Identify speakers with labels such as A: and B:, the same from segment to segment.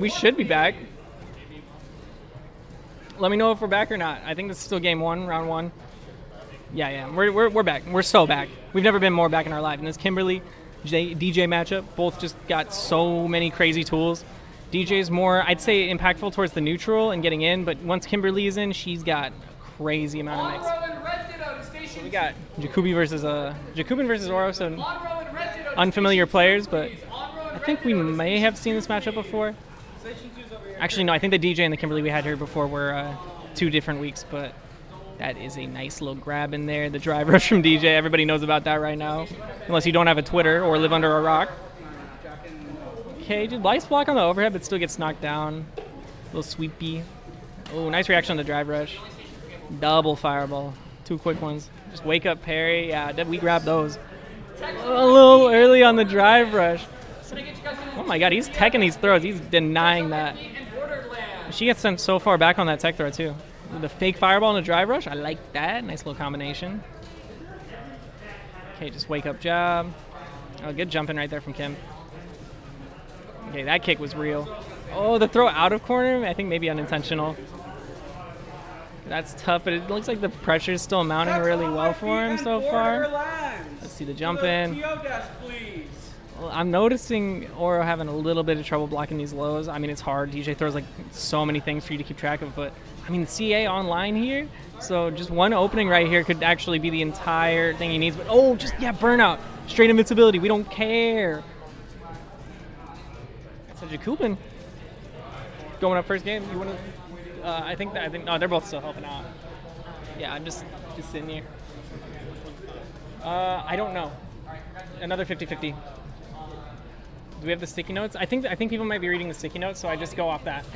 A: We should be back. Let me know if we're back or not. I think this is still game one, round one. Yeah, we're back. We're so back. We've never been more back in our life. And this Kimberly DJ matchup, both just got so many crazy tools. DJ is more, I'd say, impactful towards the neutral and getting in, but once Kimberly is in, she's got crazy amount of mix. So we got Jacubin versus Oro, so unfamiliar players, but I think we may have seen this matchup before. Actually, no, I think the DJ and the Kimberly we had here before were 2 different weeks, but that is a nice little grab in there. The drive rush from DJ, everybody knows about that right now, unless you don't have a Twitter or live under a rock. Okay, dude, nice block on the overhead, but still gets knocked down. A little sweepy. Oh, nice reaction on the drive rush. Double fireball. 2 quick ones. Just wake up parry. Yeah, we grabbed those. A little early on the drive rush. Oh my god, he's teching these throws. He's denying that. She gets sent so far back on that tech throw, too. The fake fireball and the drive rush, I like that. Nice little combination. Okay, just wake up jab. Oh, good jumping right there from Kim. Okay, that kick was real. Oh, the throw out of corner, I think maybe unintentional. That's tough, but it looks like the pressure is still mounting really well for him so far. Let's see the jump in. I'm noticing Oro having a little bit of trouble blocking these lows. I mean, it's hard. DJ throws like so many things for you to keep track of, but I mean, CA online here, so just one opening right here could actually be the entire thing he needs. But oh, just burnout, straight invincibility. We don't care. So Jacubin going up first game. You want to? I think no, they're both still helping out. Yeah, I'm just sitting here. I don't know. Another 50-50. Do we have the sticky notes? I think people might be reading the sticky notes, so I just go off that.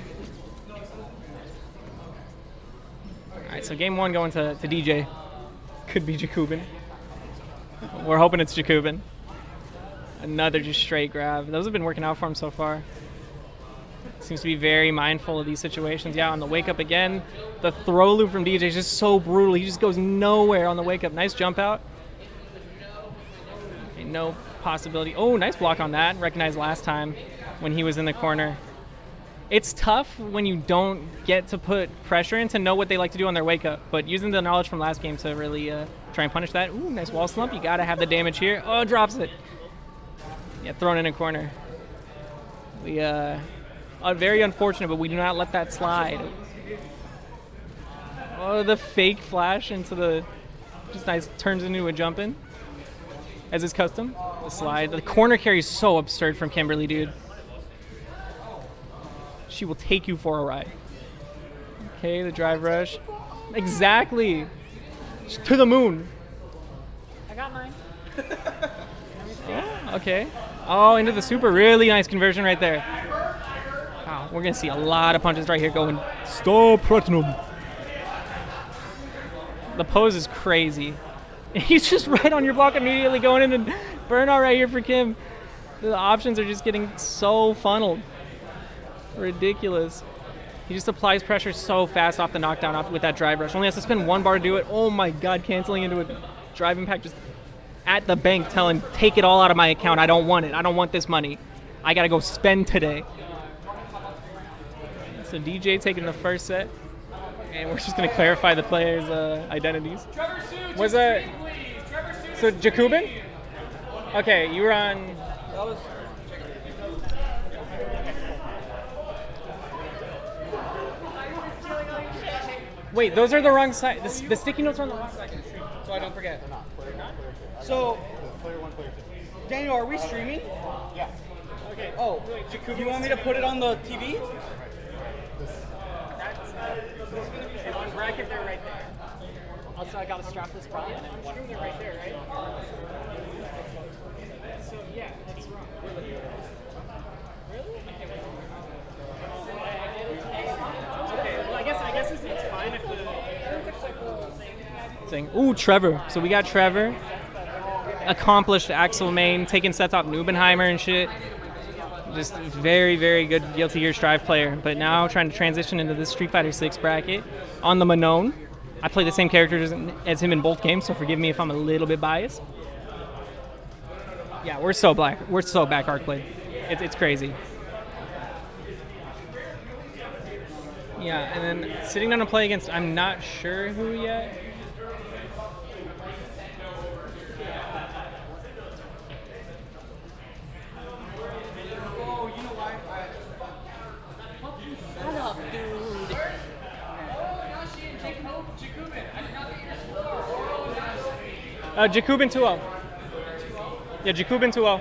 A: All right, so game 1 going to DJ. Could be Jacubin. We're hoping it's Jacubin. Another just straight grab. Those have been working out for him so far. Seems to be very mindful of these situations. Yeah, on the wake up again. The throw loop from DJ is just so brutal. He just goes nowhere on the wake up. Nice jump out. Okay, no possibility. Oh, nice block on that. Recognized last time when he was in the corner. It's tough when you don't get to put pressure in to know what they like to do on their wake up, but using the knowledge from last game to really try and punish that. Ooh, nice wall slump. You got to have the damage here. Oh, drops it. Yeah, thrown in a corner. We very unfortunate, but we do not let that slide. Oh, the fake flash into the just nice turns into a jump in. As is custom. The slide. The corner carry is so absurd from Kimberly, dude. She will take you for a ride. Okay, the drive rush. Exactly. To the moon.
B: I got mine.
A: Oh, okay. Oh, into the super. Really nice conversion right there. Wow, we're going to see a lot of punches right here going. Stop platinum. The pose is crazy. He's just right on your block immediately going in and burnout right here for Kim. The options are just getting so funneled. Ridiculous. He just applies pressure so fast off the knockdown off with that drive rush. Only has to spend 1 bar to do it. Oh my god, canceling into a drive impact just at the bank telling, take it all out of my account. I don't want it. I don't want this money. I gotta go spend today. So DJ taking the first set. And we're just gonna clarify the players' identities. Was that so Jacubin? Okay, you were on. Wait, those are the wrong side. The sticky notes are on the wrong side. So I don't forget.
C: So, Daniel, are we streaming?
A: Yeah. Okay.
C: Oh, do you want me to put it on the TV?
A: That's on bracket there, right there.
B: Also, I gotta strap this probably.
A: They're right there, right? So yeah, it's wrong. Really? Okay. Well, I guess it's fine if the thing. Ooh, Trevor. So we got Trevor, accomplished Axel main, taking sets off Nubenheimer and shit. Just very, very good Guilty Gear Strive player, but now trying to transition into this Street Fighter 6 bracket on the Manon. I play the same characters as him in both games, so forgive me if I'm a little bit biased. Yeah, we're so back. We're so back arc played. It's crazy. Yeah, and then sitting down to play against, I'm not sure who yet.
B: Shut up, dude.
A: Jakubin 2-0. Yeah, Jakubin 2-0.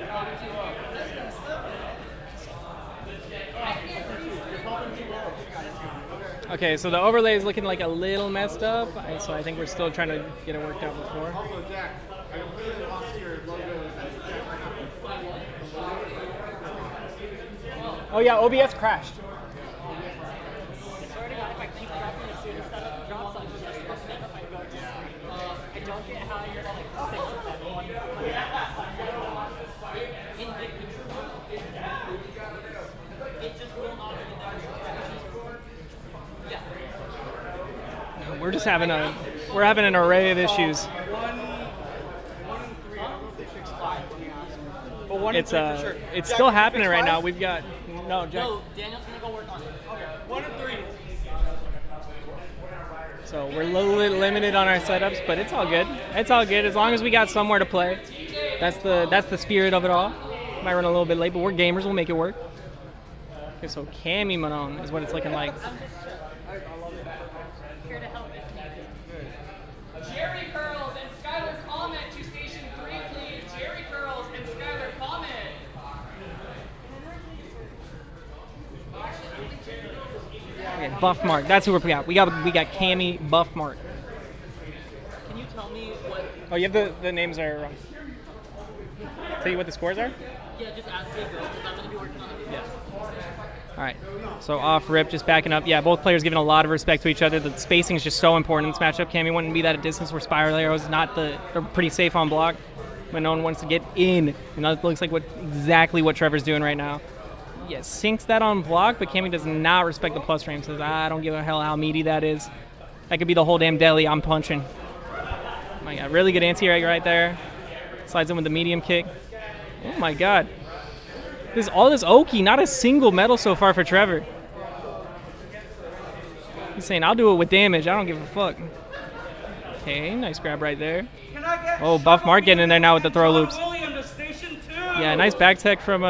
A: Okay, so the overlay is looking like a little messed up, so I think we're still trying to get it worked out before.
D: Also, Jack, I completely lost your logo.
A: Oh yeah, OBS crashed.
B: I swear to God, if I keep dropping as soon as setup drops on just the setup, I go to sleep. I don't get how you're like 6 of that one. It just will not be that. Yeah.
A: We're just having an array of issues.
C: 1 and 3. I don't know if they fixed 5 when you asked. But 1 and
A: It's
C: 3 for sure.
A: it's
C: Jack,
A: still
C: did you
A: happening
C: fix
A: right
C: 5?
A: now. We've got no Jack.
B: No, Daniel's gonna go work on it.
C: Okay. 1 and 3.
A: So we're a little bit limited on our setups, but it's all good. It's all good as long as we got somewhere to play. That's the spirit of it all. Might run a little bit late, but we're gamers. We'll make it work. Okay, so Cammy Manon is what it's looking like.
B: Here to help.
E: Jerry Curls and Skylar comment to station 3, please. Jerry Curls and Skylar comment.
A: Okay, Buff Mark. That's who we got. We got Cammy Buff Mark.
B: Can you tell me what?
A: Oh, you have the names are wrong. Tell you what the scores are?
B: Yeah, just ask me, girl, because I'm gonna be working on it.
A: Yeah. All right. So off rip, just backing up. Yeah, both players giving a lot of respect to each other. The spacing is just so important in this matchup. Cammy wouldn't be that at distance where Spiral Arrows they're pretty safe on block. But no one wants to get in. And that looks like exactly what Trevor's doing right now. Yeah, sinks that on block, but Cammy does not respect the plus frame. Says, I don't give a hell how meaty that is. That could be the whole damn deli I'm punching. Oh my God, really good anti-egg right there. Slides in with the medium kick. Oh my God. All this Oki, not a single medal so far for Trevor. He's saying, I'll do it with damage. I don't give a fuck. Okay, nice grab right there.
C: Can I get
A: Oh, Buff Mark getting in there now with the throw loops.
C: William to station 2?
A: Yeah, nice back tech from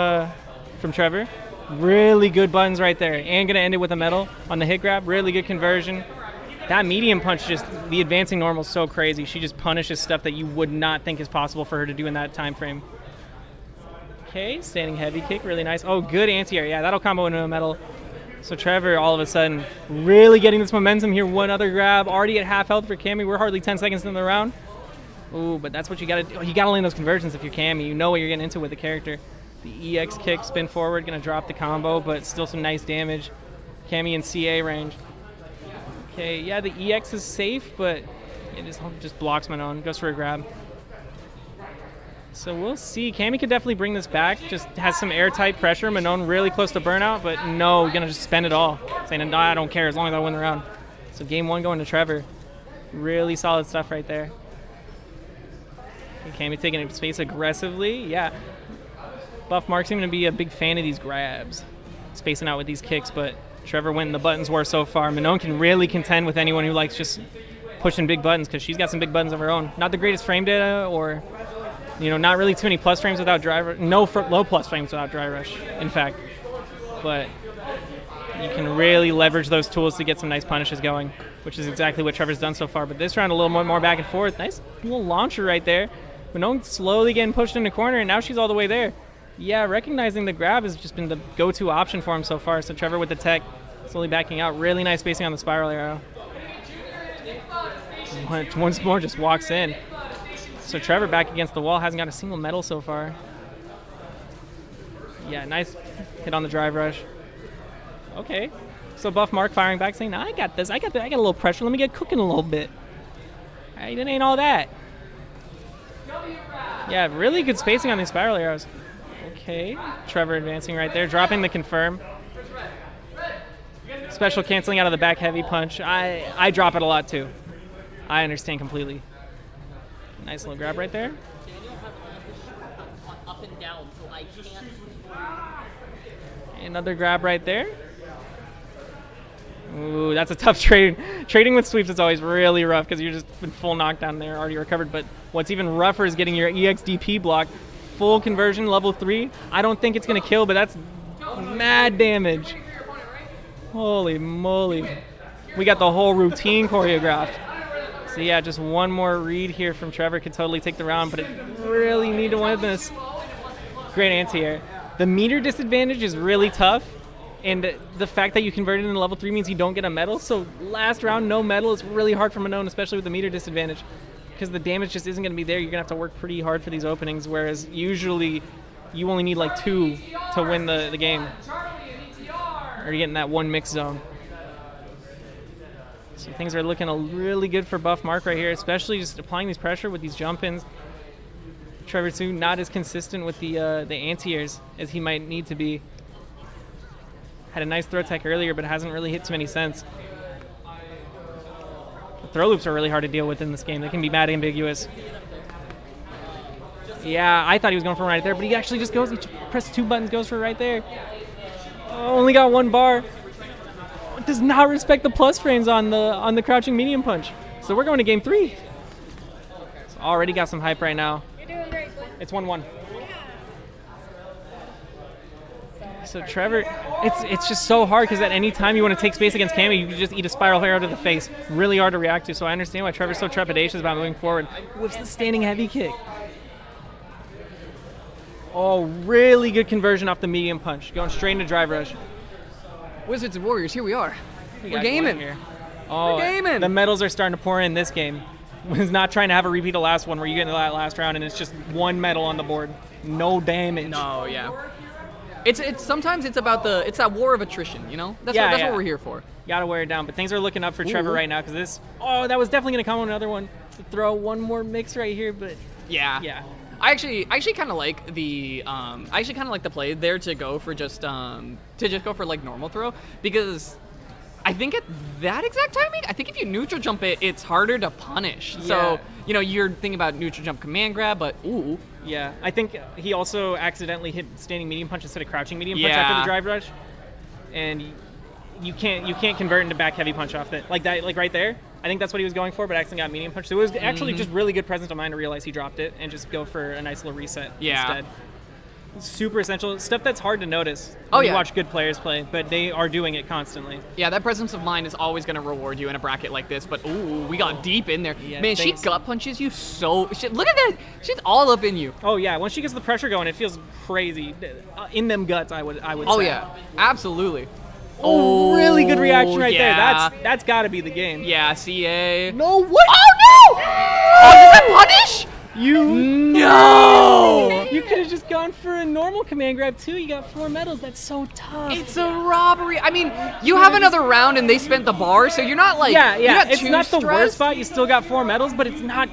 A: Trevor. Really good buttons right there. And gonna end it with a medal on the hit grab. Really good conversion. That medium punch, just the advancing normal is so crazy. She just punishes stuff that you would not think is possible for her to do in that time frame. Okay, standing heavy kick, really nice. Oh, good anti-air. Yeah, that'll combo into a medal. So Trevor, all of a sudden, really getting this momentum here. One other grab, already at half health for Cammy. We're hardly 10 seconds into the round. Ooh, but that's what you gotta do. You gotta land those conversions if you're Cammy. You know what you're getting into with the character. The EX kick, spin forward, gonna drop the combo, but still some nice damage. Cammy in CA range. Okay, yeah, the EX is safe, but it just blocks Manon. Goes for a grab. So we'll see. Cammy could definitely bring this back. Just has some airtight pressure. Manon really close to burnout, but no, gonna just spend it all. Saying, no, I don't care as long as I win the round. So game 1 going to Trevor. Really solid stuff right there. Okay, Cammy taking up space aggressively. Yeah. Buff Mark seeming to be a big fan of these grabs. Spacing out with these kicks, but Trevor went in the buttons war so far. Manon can really contend with anyone who likes just pushing big buttons because she's got some big buttons of her own. Not the greatest frame data or, not really too many plus frames without drive. No low plus frames without dry rush, in fact. But you can really leverage those tools to get some nice punishes going, which is exactly what Trevor's done so far. But this round, a little more back and forth. Nice little launcher right there. Manon slowly getting pushed in the corner, and now she's all the way there. Yeah, recognizing the grab has just been the go-to option for him so far. So Trevor with the tech, slowly backing out. Really nice spacing on the spiral arrow. Once more, just walks in. So Trevor back against the wall, hasn't got a single medal so far. Yeah, nice hit on the drive rush. Okay. So Buff Mark firing back, saying, I got this. I got a little pressure. Let me get cooking a little bit. Hey, it ain't all that. Yeah, really good spacing on these spiral arrows. Okay, Trevor advancing right there, dropping the confirm. Special canceling out of the back heavy punch. I drop it a lot too. I understand completely. Nice little grab right there.
B: Daniel has all his shit on up and down, so I can't.
A: Another grab right there. Ooh, that's a tough trade. Trading with sweeps is always really rough because you're just in full knockdown there, already recovered. But what's even rougher is getting your EXDP block, full conversion, level 3. I don't think it's going to kill, but that's mad damage. Holy moly. We got the whole routine choreographed. So yeah, just one more read here from Trevor could totally take the round, but it really need to win this. Great anti-air. The meter disadvantage is really tough, and the fact that you converted into level 3 means you don't get a medal, so last round, no medal is really hard for Manon, especially with the meter disadvantage, because the damage just isn't going to be there. You're going to have to work pretty hard for these openings, whereas usually you only need like 2 to win the game, or you get in that one mix zone. So things are looking really good for Buff Mark right here, especially just applying these pressure with these jump-ins. Trevor too, not as consistent with the anti-airs as he might need to be. Had a nice throw tech earlier, but hasn't really hit too many cents. The throw loops are really hard to deal with in this game. They can be mad ambiguous. Yeah, I thought he was going for one right there, but he actually just goes, he presses 2 buttons, goes for it right there. Oh, only got 1 bar. Does not respect the plus frames on the crouching medium punch. So we're going to game 3. So already got some hype right now.
B: You're doing great.
A: It's 1-1. So Trevor, it's just so hard because at any time you want to take space against Cammy, you can just eat a spiral arrow to the face. Really hard to react to. So I understand why Trevor's so trepidatious about moving forward. Whips the standing heavy kick. Oh, really good conversion off the medium punch. Going straight into drive rush.
C: Wizards and Warriors, here we are. We're
A: got
C: gaming.
A: here. Oh,
C: We're gaming.
A: The medals are starting to pour in this game. Was not trying to have a repeat of last one where you get into that last round and it's just 1 medal on the board. No damage.
C: No, yeah. It's sometimes it's about it's that war of attrition, you know? That's what we're here for.
A: Gotta wear it down, but things are looking up for Trevor
C: Ooh.
A: right now because this. Oh, that was definitely gonna come on another one. To throw one more mix right here, but
C: Yeah. I actually kind of like the play there to go for like normal throw, because I think at that exact timing, I think if you neutral jump it, it's harder to punish.
A: Yeah.
C: So, you know, you're thinking about neutral jump command grab, but ooh.
A: Yeah, I think he also accidentally hit standing medium punch instead of crouching medium punch
C: Yeah.
A: after the drive rush, and you can't convert into back heavy punch off that like right there. I think that's what he was going for, but accidentally got medium punch. So it was actually just really good presence of mind to realize he dropped it and just go for a nice little reset instead. Super essential stuff that's hard to notice when you watch good players play, but they are doing it constantly.
C: Yeah, that presence of mind is always going to reward you in a bracket like this, but ooh, we got deep in there.
A: Yeah,
C: Man, she gut punches you so... Look at that! She's all up in you.
A: Oh yeah, once she gets the pressure going, it feels crazy. In them guts, I would
C: Oh
A: say.
C: yeah, absolutely.
A: Oh, really good reaction right
C: yeah.
A: there. That's got to be the game.
C: Yeah, CA.
A: No, what?
C: Oh no! Oh, does that punish? No!
A: You could have just gone for a normal command grab too. You got 4 medals. That's so tough.
C: It's a robbery. I mean, you have another round and they spent the bar, so you're not like
A: yeah.
C: You're not
A: It's
C: too
A: not the
C: stressed.
A: worst spot. You still got 4 medals, but it's not.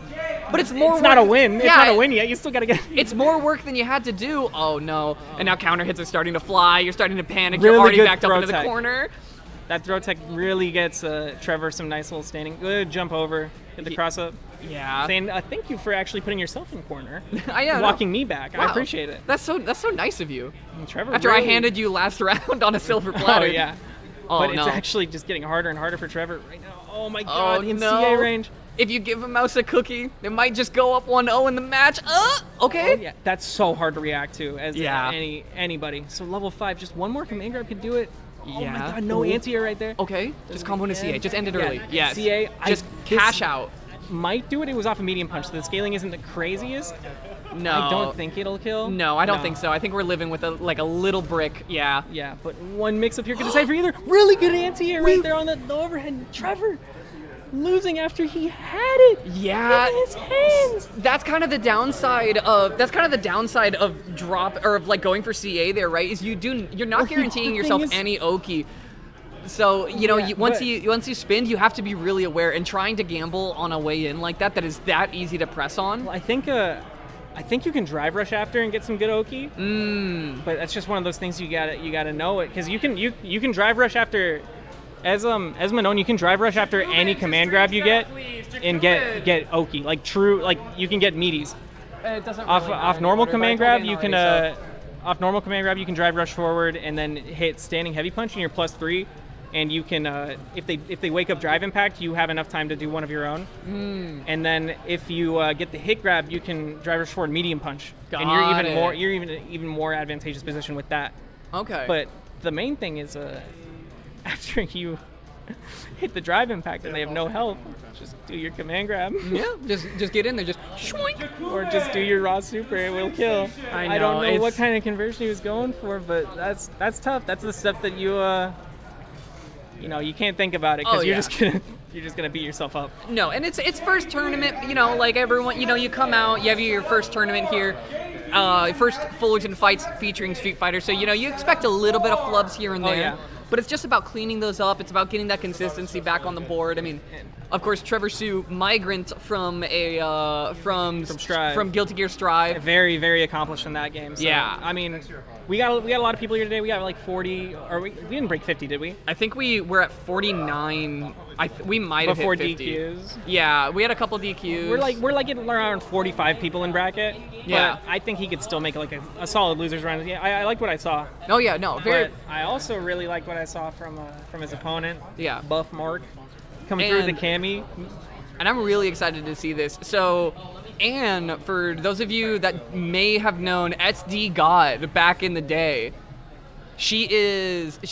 C: But it's more.
A: It's not a win. It's
C: Yeah,
A: not a win yet. You still got to get.
C: It's more work than you had to do. Oh no! And now counter hits are starting to fly. You're starting to panic.
A: Really
C: You're already
A: good
C: backed up
A: throw
C: into the
A: tech.
C: corner.
A: That throw tech really gets Trevor some nice little standing. Good jump over. Hit the cross up.
C: Yeah.
A: Saying thank you for actually putting yourself in corner.
C: I know.
A: Walking me back.
C: Wow.
A: I appreciate it.
C: That's so nice of you.
A: And Trevor
C: After
A: really,
C: I handed you last round on a silver platter.
A: Oh yeah.
C: Oh,
A: but
C: no.
A: it's actually just getting harder and harder for Trevor right now. Oh my god, in
C: no.
A: CA range.
C: If you give a mouse a cookie, they might just go up 1-0 in the match. Okay.
A: Oh, yeah, that's so hard to react to as
C: Yeah.
A: anybody. So level 5, just one more command grab could do it. Oh
C: Yeah.
A: my god, no anti-air right there.
C: Okay. Just combo into CA. Just end it early. Yes.
A: CA,
C: Just cash out.
A: Might do it. It was off a medium punch, so the scaling isn't the craziest.
C: No.
A: I don't think it'll kill.
C: No, I don't think so. I think we're living with a little brick. Yeah.
A: Yeah, but one mix-up here could decide for either. Really good anti-air right there on the overhead. Trevor losing after he had it
C: Yeah.
A: in his hands.
C: That's kind of the downside of drop or of like going for CA there, right? Is you're not guaranteeing
A: the
C: yourself
A: thing is-
C: any Oki. So, you know,
A: Yeah,
C: once
A: but-
C: you spin, you have to be really aware, and trying to gamble on a way in like that is that easy to press on.
A: Well, I think you can drive rush after and get some good Oki. But that's just one of those things you gotta know it, because you can drive rush after. As Manon, you can drive rush after any command grab you get and get Oki, like true, like you can get meaties.
C: It doesn't
A: Off normal command grab you can off normal command grab you can drive rush forward and then hit standing heavy punch and you're +3. and you can if they wake up drive impact, you have enough time to do one of your own. And then if you get the hit grab, you can drive rush forward medium punch, and you're even more advantageous position with that.
C: Okay.
A: But the main thing is after you hit the drive impact and they have no health, just do your command grab.
C: Yeah, just get in there, just shwoink.
A: Or just do your raw super, it will kill.
C: I
A: don't know
C: it's-
A: what kind of conversion he was going for, but that's tough. That's the stuff that you can't think about it because you're just gonna beat yourself up.
C: No, and it's first tournament, like everyone, you come out, you have your first tournament here, first Fullerton Fights featuring Street Fighter, so you expect a little bit of flubs here and there.
A: Yeah.
C: But it's just about cleaning those up. It's about getting that consistency back on the board. I mean, of course, Trevor Sue, migrant from
A: Strive.
C: from Guilty Gear Strive.
A: Very, very accomplished in that game. So,
C: Yeah.
A: I mean, we got a lot of people here today. We got like 40, or we didn't break 50, did we?
C: I think we were at 49. We might have
A: Before
C: hit 50.
A: DQs.
C: Yeah, we had a couple DQs.
A: We're like getting around 45 people in bracket.
C: Yeah.
A: But I think he could still make like a solid losers round. Yeah, I like what I saw.
C: Oh yeah, no, very.
A: But I also really like what I saw from his opponent.
C: Yeah.
A: Buff Mark coming through the cami.
C: And I'm really excited to see this. So, Anne, for those of you that may have known SD God back in the day, she's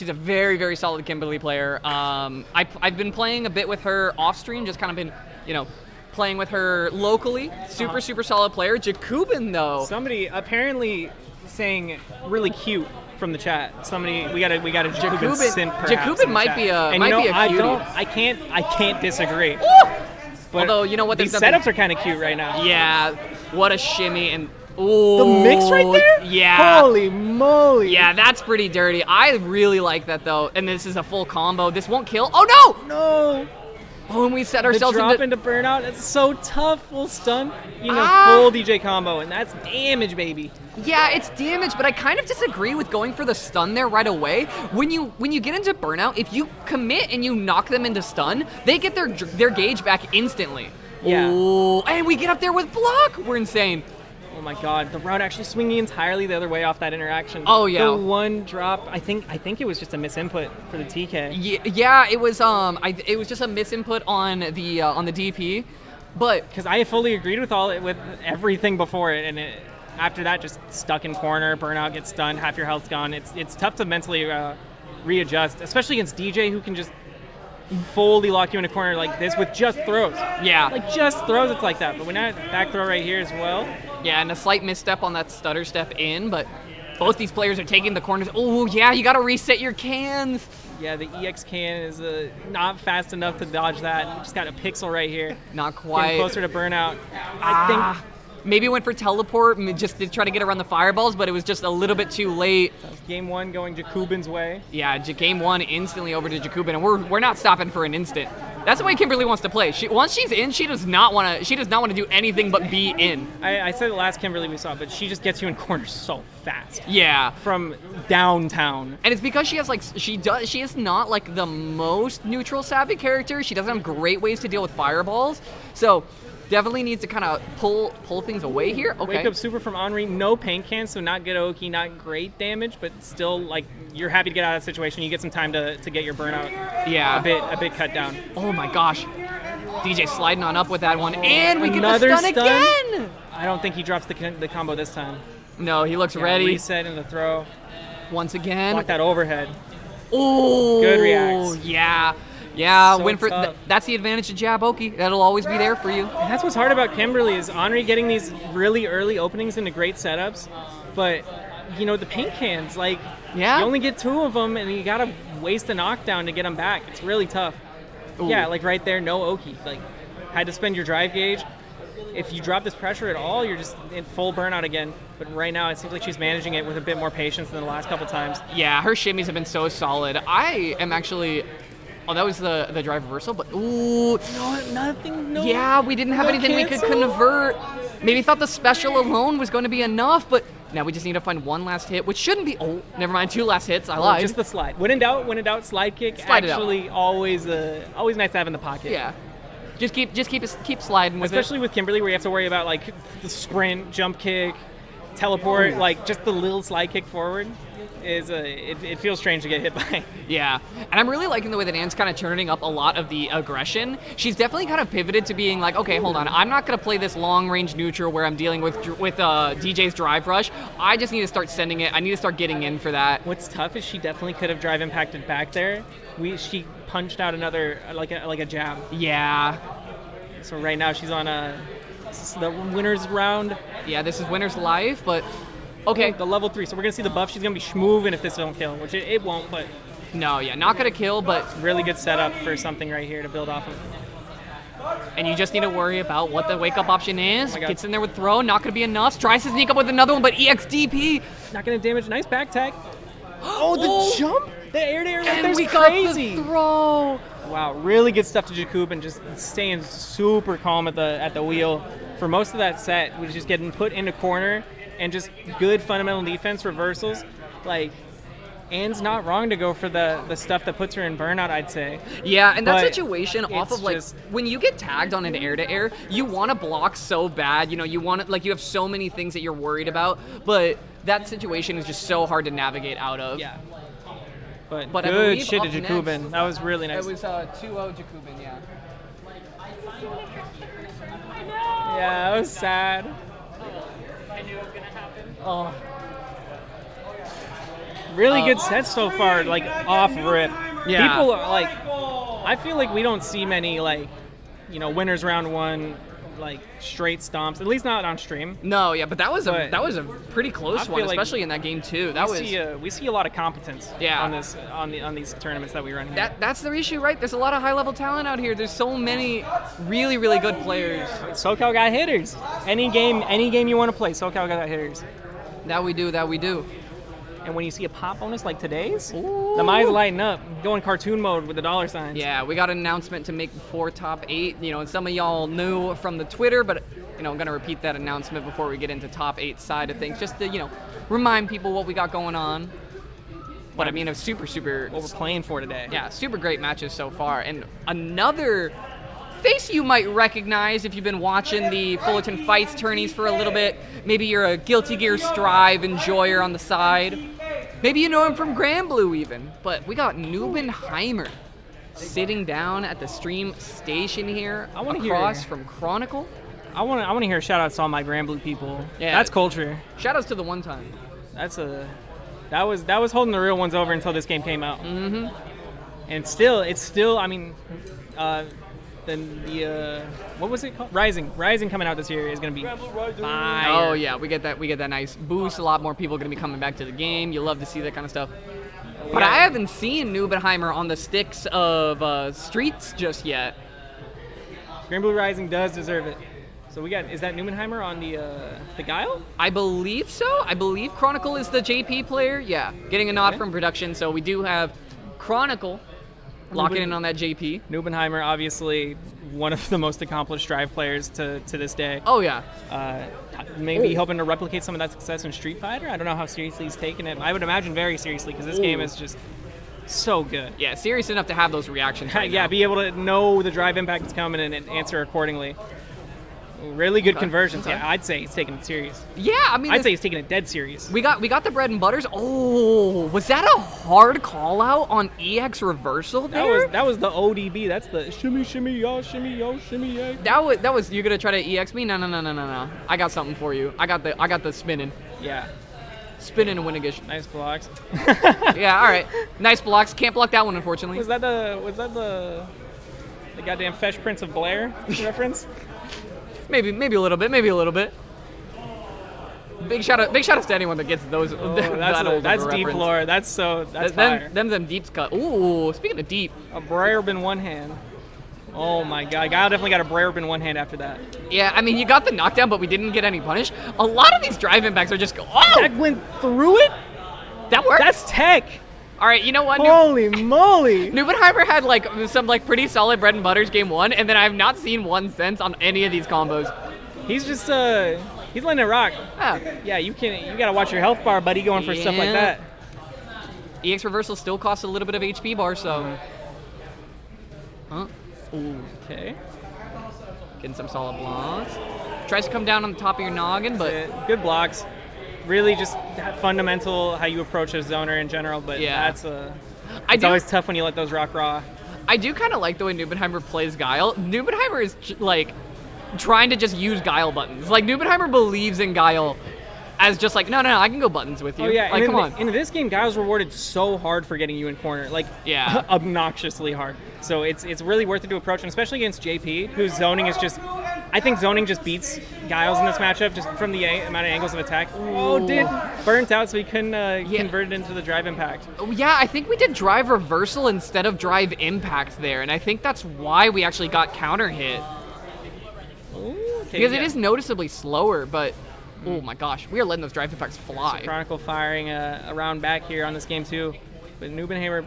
C: a very, very solid Kimberly player. I've been playing a bit with her off stream, just kind of been, playing with her locally. Super, super solid player. Jakubin, though.
A: Somebody apparently saying really cute from the chat. We got a Jakubin simp perhaps
C: Jakubin
A: in the
C: might
A: chat.
C: be a
A: And
C: might be a cutie.
A: I can't disagree. But
C: Although, you know what,
A: these
C: there's nothing-
A: setups are kind of cute right now.
C: Yeah, what a shimmy and ooh,
A: The mix right there?
C: Yeah.
A: Holy moly.
C: Yeah, that's pretty dirty. I really like that though. And this is a full combo. This won't kill. Oh no!
A: No.
C: Oh, and we set
A: The
C: ourselves
A: drop
C: into
A: into burnout. It's so tough. Full stun.
C: Ah.
A: Full DJ combo, and that's damage, baby.
C: Yeah, it's damage, but I kind of disagree with going for the stun there right away. When you get into burnout, if you commit and you knock them into stun, they get their gauge back instantly.
A: Yeah.
C: Oh, and we get up there with block. We're insane.
A: Oh my god, the round actually swinging entirely the other way off that interaction.
C: Oh, yeah.
A: The one drop, I think it was just a misinput for the TK.
C: Yeah, it was it was just a misinput on the DP, but
A: Because I fully agreed with everything before it, and after that just stuck in corner, burnout, gets stunned, half your health's gone. It's tough to mentally readjust, especially against DJ who can just fully lock you in a corner like this with just throws.
C: yeah.
A: Like just throws, it's like that. But when I back throw right here as well.
C: Yeah, and a slight misstep on that stutter step in, but both these players are taking the corners. Oh, yeah, you got to reset your cans.
A: Yeah, the EX can is not fast enough to dodge that. You just got a pixel right here.
C: Not
A: Getting
C: quite.
A: closer to burnout. I think
C: Maybe went for teleport, just to try to get around the fireballs, but it was just a little bit too late.
A: game one going Jakubin's way.
C: Yeah, game one instantly over to Jakubin, and we're not stopping for an instant. That's the way Kimberly wants to play. Once she's in, she does not want to do anything but be in.
A: I said it last Kimberly we saw, but she just gets you in corners so fast.
C: Yeah.
A: From downtown.
C: And it's because she is not like the most neutral savvy character. She doesn't have great ways to deal with fireballs. So definitely needs to kind of pull things away here. Okay.
A: Wake up super from Henri, no paint can, so not good Oki, not great damage, but still like you're happy to get out of that situation. You get some time to get your burnout.
C: Yeah.
A: A bit cut down.
C: Oh my gosh. DJ sliding on up with that one, and we get
A: Another
C: the stun
A: stun?
C: again.
A: I don't think he drops the combo this time.
C: No, he looks
A: Yeah,
C: ready
A: Reset in the throw.
C: once again.
A: Block that overhead.
C: Oh,
A: Good reacts.
C: Yeah. Yeah,
A: So
C: win for
A: tough.
C: that's the advantage of jab Oki. That'll always be there for you.
A: And that's what's hard about Kimberly is Henri getting these really early openings into great setups, but the paint cans, like
C: Yeah.
A: you only get 2 of them and you gotta waste a knockdown to get them back. It's really tough.
C: Ooh.
A: Yeah, like right there, no Oki. Like had to spend your drive gauge. If you drop this pressure at all, you're just in full burnout again. But right now, it seems like she's managing it with a bit more patience than the last couple times.
C: Yeah, her shimmies have been so solid. I am actually. Oh, that was the drive reversal, but ooh.
A: No, nothing. No.
C: Yeah, we didn't have
A: No
C: anything we could
A: cancel.
C: convert. Maybe thought the special alone was going to be enough, but now we just need to find one last hit, which shouldn't be. Oh, never mind, 2 last hits. I lied.
A: Just the slide. When in doubt, slide kick.
C: Slide it out.
A: Actually, always nice to have in the pocket.
C: Yeah. Just keep sliding with
A: Especially with Kimberly, where you have to worry about like the sprint, jump kick, teleport, like just the little slide kick forward is it feels strange to get hit by.
C: Yeah, and I'm really liking the way that Anne's kind of turning up a lot of the aggression. She's definitely kind of pivoted to being like, okay, hold on, I'm not going to play this long-range neutral where I'm dealing with DJ's drive rush. I just need to start sending it. I need to start getting in for that.
A: What's tough is she definitely could have drive impacted back there. She punched out another, like a jab.
C: Yeah.
A: So right now she's on this is the winner's round.
C: Yeah, this is winner's life, but okay.
A: The level 3, so we're going to see the buff. She's going to be schmoving if this don't kill, which it won't, but
C: No, yeah, not going to kill, but
A: really good setup for something right here to build off of.
C: and you just need to worry about what the wake-up option is.
A: my God.
C: Gets in there with throw, not going to be enough. Tries to sneak up with another one, but EXDP.
A: Not going to damage. Nice back tag. Oh, the jump! The air-to-air right
C: And
A: there's
C: we
A: crazy.
C: got the throw.
A: Wow, really good stuff to Jakub and just staying super calm at the wheel for most of that set. Was just getting put into corner and just good fundamental defense reversals. Like, Anne's not wrong to go for the stuff that puts her in burnout, I'd say.
C: Yeah, and that
A: But
C: situation off
A: it's
C: of like
A: just-
C: when you get tagged on an air-to-air, you want to block so bad. You know, you want to like you have so many things that you're worried about, but that situation is just so hard to navigate out of.
A: Yeah. But
C: But I
A: good
C: believe
A: shit to
C: up
A: Jakubin.
C: next-
A: That was really nice.
C: It was 2-0 Jakubin, yeah.
A: Yeah, that was sad.
B: I knew it was gonna happen.
C: Oh.
A: Really good sets so far, like off rip.
C: Yeah.
A: People are like, I feel like we don't see many like, winners round 1, like straight stomps. At least not on stream.
C: No, yeah, but that was
A: But
C: a pretty
A: I
C: close
A: feel
C: one,
A: like
C: especially in that game too. That was
A: We see a lot of competence.
C: Yeah.
A: On these tournaments that we run here.
C: that's the issue, right? There's a lot of high-level talent out here. There's so many really, really good players.
A: SoCal got hitters. Any game you want to play, SoCal got hitters.
C: That we do.
A: And when you see a pop bonus like today's,
C: Ooh.
A: the eyes lighten up. Go in cartoon mode with the dollar signs.
C: Yeah, we got an announcement to make before top 8. And some of y'all knew from the Twitter, but I'm gonna repeat that announcement before we get into top 8 side of things, just to remind people what we got going on. But I mean, a super
A: What we're playing for today.
C: yeah, super great matches so far, and another face you might recognize if you've been watching the Fullerton Fights tourneys for a little bit. Maybe you're a Guilty Gear Strive enjoyer on the side. Maybe you know him from Grand Blue even. But we got Neubenheimer sitting down at the stream station here
A: I wanna
C: across
A: hear-
C: from Chronicle.
A: I want to hear shout outs to all my Grand Blue people.
C: Yeah.
A: That's culture.
C: Shoutouts to the one time.
A: That was holding the real ones over until this game came out.
C: Mm-hmm.
A: And it's still. I mean, what was it called? Rising coming out this year is gonna be fire.
C: Oh yeah, we get that nice boost. A lot more people are gonna be coming back to the game. You love to see that kind of stuff. But I haven't seen Neubenheimer on the sticks of streets just yet.
A: Grand Blue Rising does deserve it. So is that Neubenheimer on the Guile?
C: I believe so. I believe Chronicle is the JP player. Yeah, getting a nod from production. So we do have Chronicle locking in on that JP.
A: Neubenheimer, obviously one of the most accomplished Strive players to this day.
C: Oh yeah.
A: Maybe hoping to replicate some of that success in Street Fighter. I don't know how seriously he's taking it. I would imagine very seriously because this game is just so good.
C: Yeah, serious enough to have those reactions. Right
A: Yeah,
C: now.
A: be able to know the drive impact is coming and answer accordingly. Really good conversions.
C: Okay.
A: Yeah, I'd say he's taking it serious.
C: Yeah, I mean,
A: I'd say he's taking it dead serious.
C: we got the bread and butters. Oh, was that a hard call out on EX reversal there?
A: That was the ODB. That's the shimmy yo, shimmy yeah.
C: That was you gonna try to EX me? No. I got something for you. I got the spinning.
A: Yeah,
C: Spinning and winnigish.
A: nice blocks.
C: Yeah, all right. Nice blocks. Can't block that one, unfortunately.
A: Was that the goddamn Fresh Prince of Blair reference?
C: Maybe a little bit. Big shout out to anyone that gets those.
A: Oh,
C: that old of a
A: that's deep
C: reference.
A: lore. That's fire.
C: Them deeps cut. Ooh, speaking of deep.
A: A Breyerbin one hand. Oh my god, Guile definitely got a Breyerbin one hand after that.
C: Yeah, I mean you got the knockdown, but we didn't get any punish. A lot of these drive impacts are just
A: That went through it?
C: that worked.
A: That's tech.
C: All right. You know what?
A: Holy moly.
C: Neubenheimer had some pretty solid bread and butters game 1, and then I have not seen one since on any of these combos.
A: He's just he's letting it rock. Yeah, you gotta watch your health bar, buddy, going for stuff like
C: Yeah.
A: that.
C: EX reversal still costs a little bit of HP bar, so. Huh?
A: Okay.
C: Getting some solid blocks. Tries to come down on the top of your noggin, but
A: Good blocks. really just fundamental how you approach a zoner in general. But
C: Yeah.
A: it's always tough when you let those rock raw.
C: I do kind of like the way Nubenheimer plays Guile. Nubenheimer is like trying to just use Guile buttons. Like Nubenheimer believes in Guile as just like, no, I can go buttons with you.
A: Oh yeah,
C: like,
A: and
C: come on.
A: in this game, Guile's rewarded so hard for getting you in corner, like
C: Yeah.
A: obnoxiously hard. So it's really worth it to approach, and especially against JP, whose zoning is just. I think zoning just beats Guile's in this matchup, just from the amount of angles of attack. Oh, burnt out, so he couldn't convert it into the drive impact.
C: Oh, yeah, I think we did drive reversal instead of drive impact there, and I think that's why we actually got counter hit.
A: Ooh, okay,
C: Because it is noticeably slower, but oh my gosh, we are letting those drive impacts fly.
A: So Chronicle firing around back here on this game too, but Nubenheimer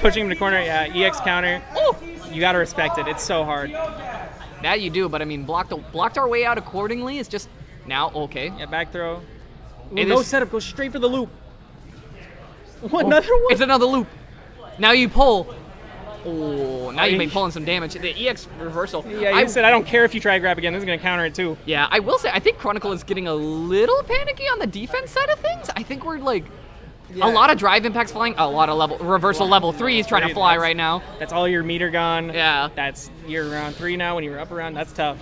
A: pushing him to corner. Yeah, EX counter.
C: Oh,
A: You gotta respect it. It's so hard.
C: that you do, but I mean, blocked our way out accordingly. It's just now okay.
A: Yeah, back throw. Ooh,
C: Hey,
A: no
C: this-
A: setup. Go straight for the loop. Another one.
C: It's another loop. Now you pull. Oh, now you may
A: you-
C: pulling some damage. The EX reversal.
A: Yeah, you said I don't care if you try grab again. This is gonna counter it too.
C: Yeah, I will say, I think Chronicle is getting a little panicky on the defense side of things. I think we're like a lot of drive impacts flying, a lot of reversal level 3s trying to fly right now.
A: That's all your meter gone.
C: Yeah.
A: You're around 3 now. When you were up around, that's tough.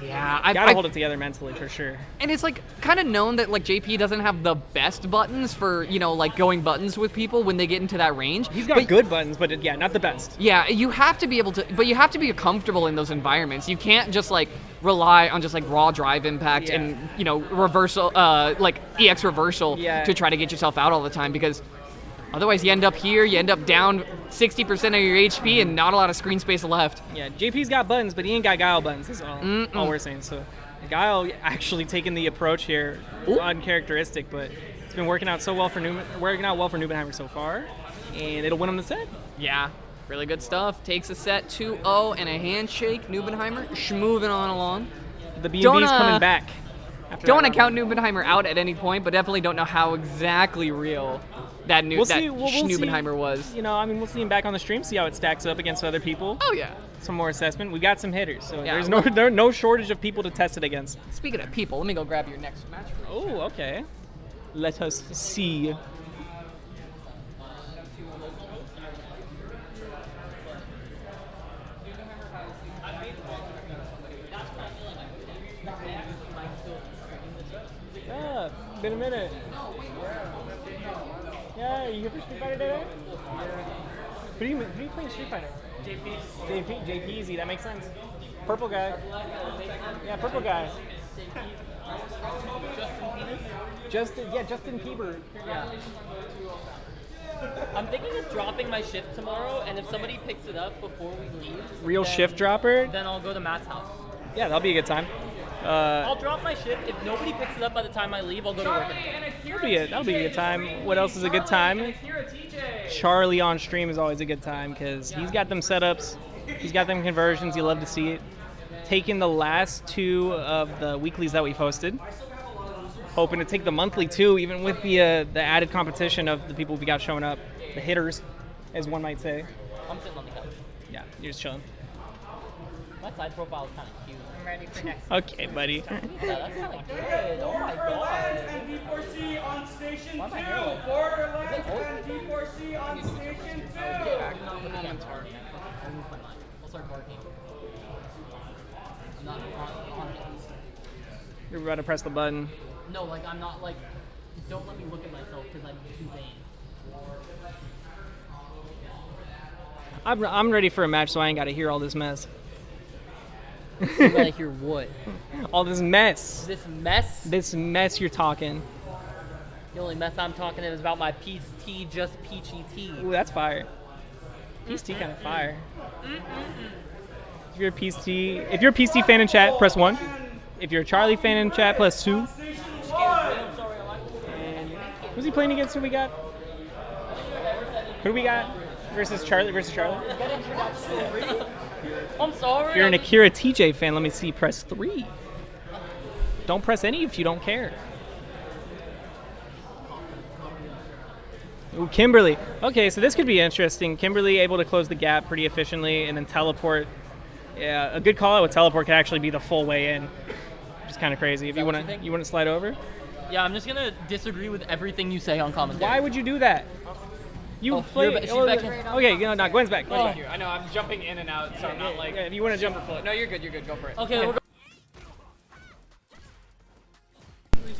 C: Yeah,
A: Gotta hold it together mentally for sure.
C: And it's like kind of known that like JP doesn't have the best buttons for, you know, like going buttons with people when they get into that range.
A: He's got good buttons, but yeah, not the best.
C: Yeah, you have to be able to, but you have to be comfortable in those environments. You can't just like rely on just like raw drive impact and, you know, reversal, like EX reversal to try to get yourself out all the time, because otherwise you end up here, you end up down 60% of your HP and not a lot of screen space left.
A: Yeah, JP's got buttons, but he ain't got Guile buttons. That's all we're saying. So Guile actually taking the approach here, uncharacteristic, but it's been working out well for Nubenheimer so far, and it'll win him the set.
C: Yeah, really good stuff. Takes a set 2-0 and a handshake. Nubenheimer schmoving on along.
A: The B&B's coming back.
C: Don't want to count Nubenheimer out at any point, but definitely don't know how exactly real that Schnubenheimer was.
A: You know, I mean, we'll see him back on the stream, see how it stacks up against other people.
C: Oh yeah.
A: Some more assessment. We got some hitters, so
C: Yeah,
A: there's no shortage of people to test it against.
C: Speaking of people, let me go grab your next match.
A: Oh, okay. Let us see. Yeah, been a minute. Yeah, you here for Street Fighter today? Who do you play in Street Fighter? JP, easy, that makes sense. Purple guy. Yeah, purple guy. Justin Bieber.
B: Yeah. I'm thinking of dropping my shift tomorrow, and if somebody picks it up before we leave,
A: Real
B: then-
A: shift dropper?
B: then I'll go to Matt's house.
A: Yeah, that'll be a good time.
B: I'll drop my shift. If nobody picks it up by the time I leave, I'll go to work.
A: That'll be a good time. What else is a good time? Charlie on stream is always a good time because he's got them setups, he's got them conversions. You love to see it. Taking the last 2 of the weeklies that we posted. Hoping to take the monthly too, even with the added competition of the people we got showing up, the hitters, as one might say.
B: I'm sitting on the couch.
A: Yeah, you're just chilling.
B: My side profile is kind of cute. I'm ready for next.
A: Okay, buddy.
B: Yeah, that's kind of good. Oh my god.
E: And D4C on station 2.
B: Why am I here like that?
E: Borderlands and D4C on station 2.
B: I'll start barking. I'm not on it.
A: You're about to press the button.
B: No, like I'm not like. Don't let me look at myself because I'm too vain.
A: I'm ready for a match, so I ain't got to hear all this mess.
B: You gotta hear what?
A: All this mess.
B: This mess?
A: This mess you're talking.
B: The only mess I'm talking is about my Peace Tea, just peachy tea.
A: Ooh, that's fire. Peace Tea kind of fire. If you're a Peace Tea fan in chat, press 1. If you're a Charlie fan in chat, press 2. And who's he playing against? Who we got? Who do we got? Versus Charlie.
B: I'm sorry.
A: If you're an Akira TJ fan, let me see. Press 3. Don't press any if you don't care. Ooh, Kimberly. Okay, so this could be interesting. Kimberly able to close the gap pretty efficiently and then teleport. Yeah, a good call out with teleport could actually be the full way in. which is kind of crazy. If you
B: what you
A: want to,
B: think?
A: you want to slide over.
B: Yeah, I'm just gonna disagree with everything you say on commentary.
A: Why would you do that? You
B: Oh,
A: play.
B: she's back in.
A: Okay, no, Gwen's back. Gwen's back.
C: I know, I'm jumping in and out, so I'm not like...
A: Yeah, if you want to jump,
C: No, you're good, go for it.
B: Okay, we're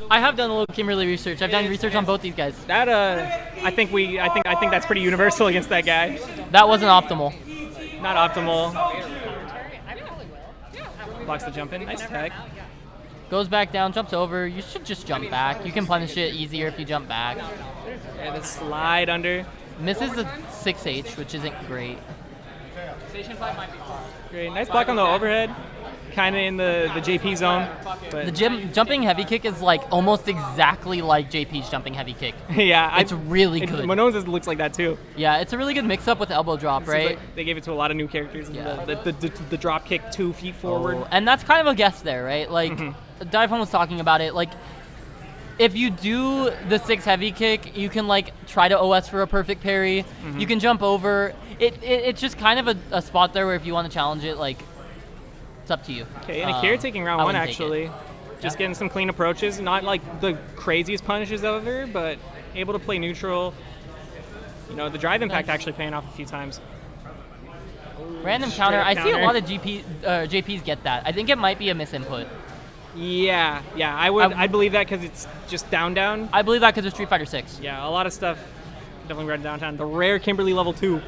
B: I have done a little Kimberly research. I've done research on both these guys.
A: that I think that's pretty universal against that guy.
B: That wasn't optimal.
A: Not optimal. Blocks the jump in. Nice tag.
B: Goes back down, jumps over. You should just jump back. You can punish it easier if you jump back.
A: Yeah, the slide under.
B: Misses the 6H, which isn't great.
C: Station 5 might be far.
A: Great. Nice block on the overhead. Kind of in the JP zone. But
B: The jumping heavy kick is like almost exactly like JP's jumping heavy kick.
A: yeah,
B: It's really good.
A: Manone's looks like that too.
B: Yeah, it's a really good mix-up with elbow drop,
A: Seems
B: right?
A: like they gave it to a lot of new characters.
B: Yeah.
A: The drop kick 2 feet forward.
B: Oh, and that's kind of a guess there, right? Like, Dive Home was talking about it. Like, if you do the 6 heavy kick, you can like try to OS for a perfect parry. You can jump over. It's just kind of a spot there where if you want to challenge it, like, it's up to you.
A: Okay, and Akira taking round
B: I
A: 1
B: wouldn't take
A: actually.
B: it.
A: Just getting some clean approaches. Not like the craziest punishes ever, but able to play neutral. You know, the drive impact actually paying off a few times.
B: Random
A: Straight
B: counter.
A: up
B: I see a
A: counter.
B: lot of JPs get that. I think it might be a misinput.
A: Yeah, I'd believe that because it's just down.
B: I believe that because of Street Fighter 6.
A: Yeah, a lot of stuff definitely right downtown. The rare Kimberly level 2.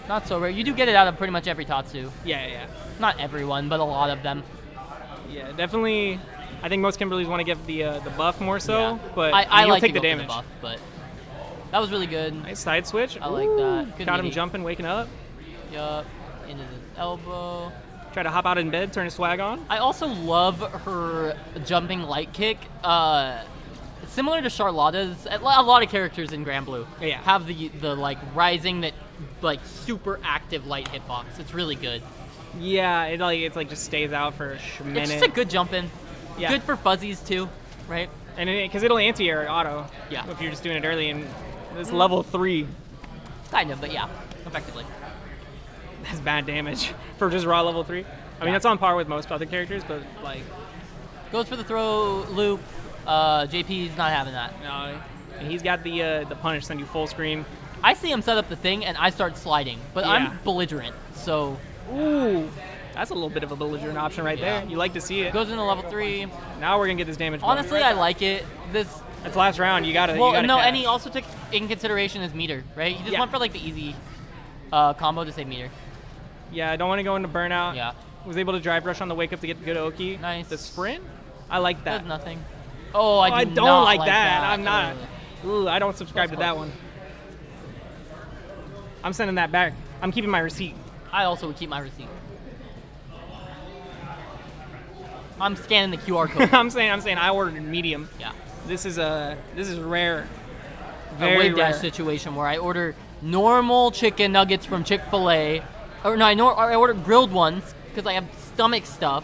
B: Not so rare. You do get it out of pretty much every Tatsu.
A: Yeah.
B: Not everyone, but a lot of them.
A: Yeah, definitely. I think most Kimberlys want to get the buff more so,
B: Yeah.
A: but
B: I
A: you'll
B: like
A: take
B: to
A: the
B: go for
A: damage.
B: buff, but that was really good.
A: Nice side switch.
B: I like that. Good
A: Got him
B: meaty.
A: jumping, waking up.
B: Yup. Into the elbow.
A: Try to hop out in bed, turn his swag on.
B: I also love her jumping light kick. Similar to Charlotta's, a lot of characters in Grand Blue
A: Yeah.
B: have the like rising that like super active light hitbox. It's really good.
A: Yeah, it's like just stays out for a minute.
B: It's just a good jump in.
A: Yeah.
B: Good for fuzzies too, right?
A: And because it'll anti-air auto.
B: Yeah.
A: If you're just doing it early, and this level 3
B: Kind of, but yeah, effectively.
A: has bad damage for just raw level 3. I mean,
B: Yeah.
A: that's on par with most other characters, but like,
B: Goes for the throw loop. JP's not having that.
A: no, and he's got the punish, send you full screen.
B: I see him set up the thing and I start sliding, but
A: Yeah.
B: I'm belligerent, so
A: Ooh, that's a little bit of a belligerent option right
B: Yeah.
A: there. You like to see it.
B: goes into level 3.
A: Now we're gonna get this damage. bump.
B: Honestly, I like it.
A: It's last round. You gotta.
B: Well,
A: you gotta
B: no,
A: catch.
B: and he also took in consideration his meter, right? He just
A: Yeah.
B: went for like the easy combo to save meter.
A: Yeah, I don't want to go into burnout.
B: Yeah.
A: Was able to drive rush on the wake up to get good Oki.
B: Nice.
A: The sprint, I like that.
B: Does nothing. Oh, I
A: I
B: do
A: don't
B: not
A: like that. I'm not.
B: Ugh.
A: Ooh, I don't subscribe to that one. I'm sending that back. I'm keeping my receipt.
B: I also would keep my receipt. I'm scanning the QR code.
A: I'm saying I ordered medium.
B: Yeah.
A: This is rare.
B: A
A: Very
B: wave
A: rare.
B: dash situation where I order normal chicken nuggets from Chick-fil-A, or no, I order grilled ones because I have stomach stuff,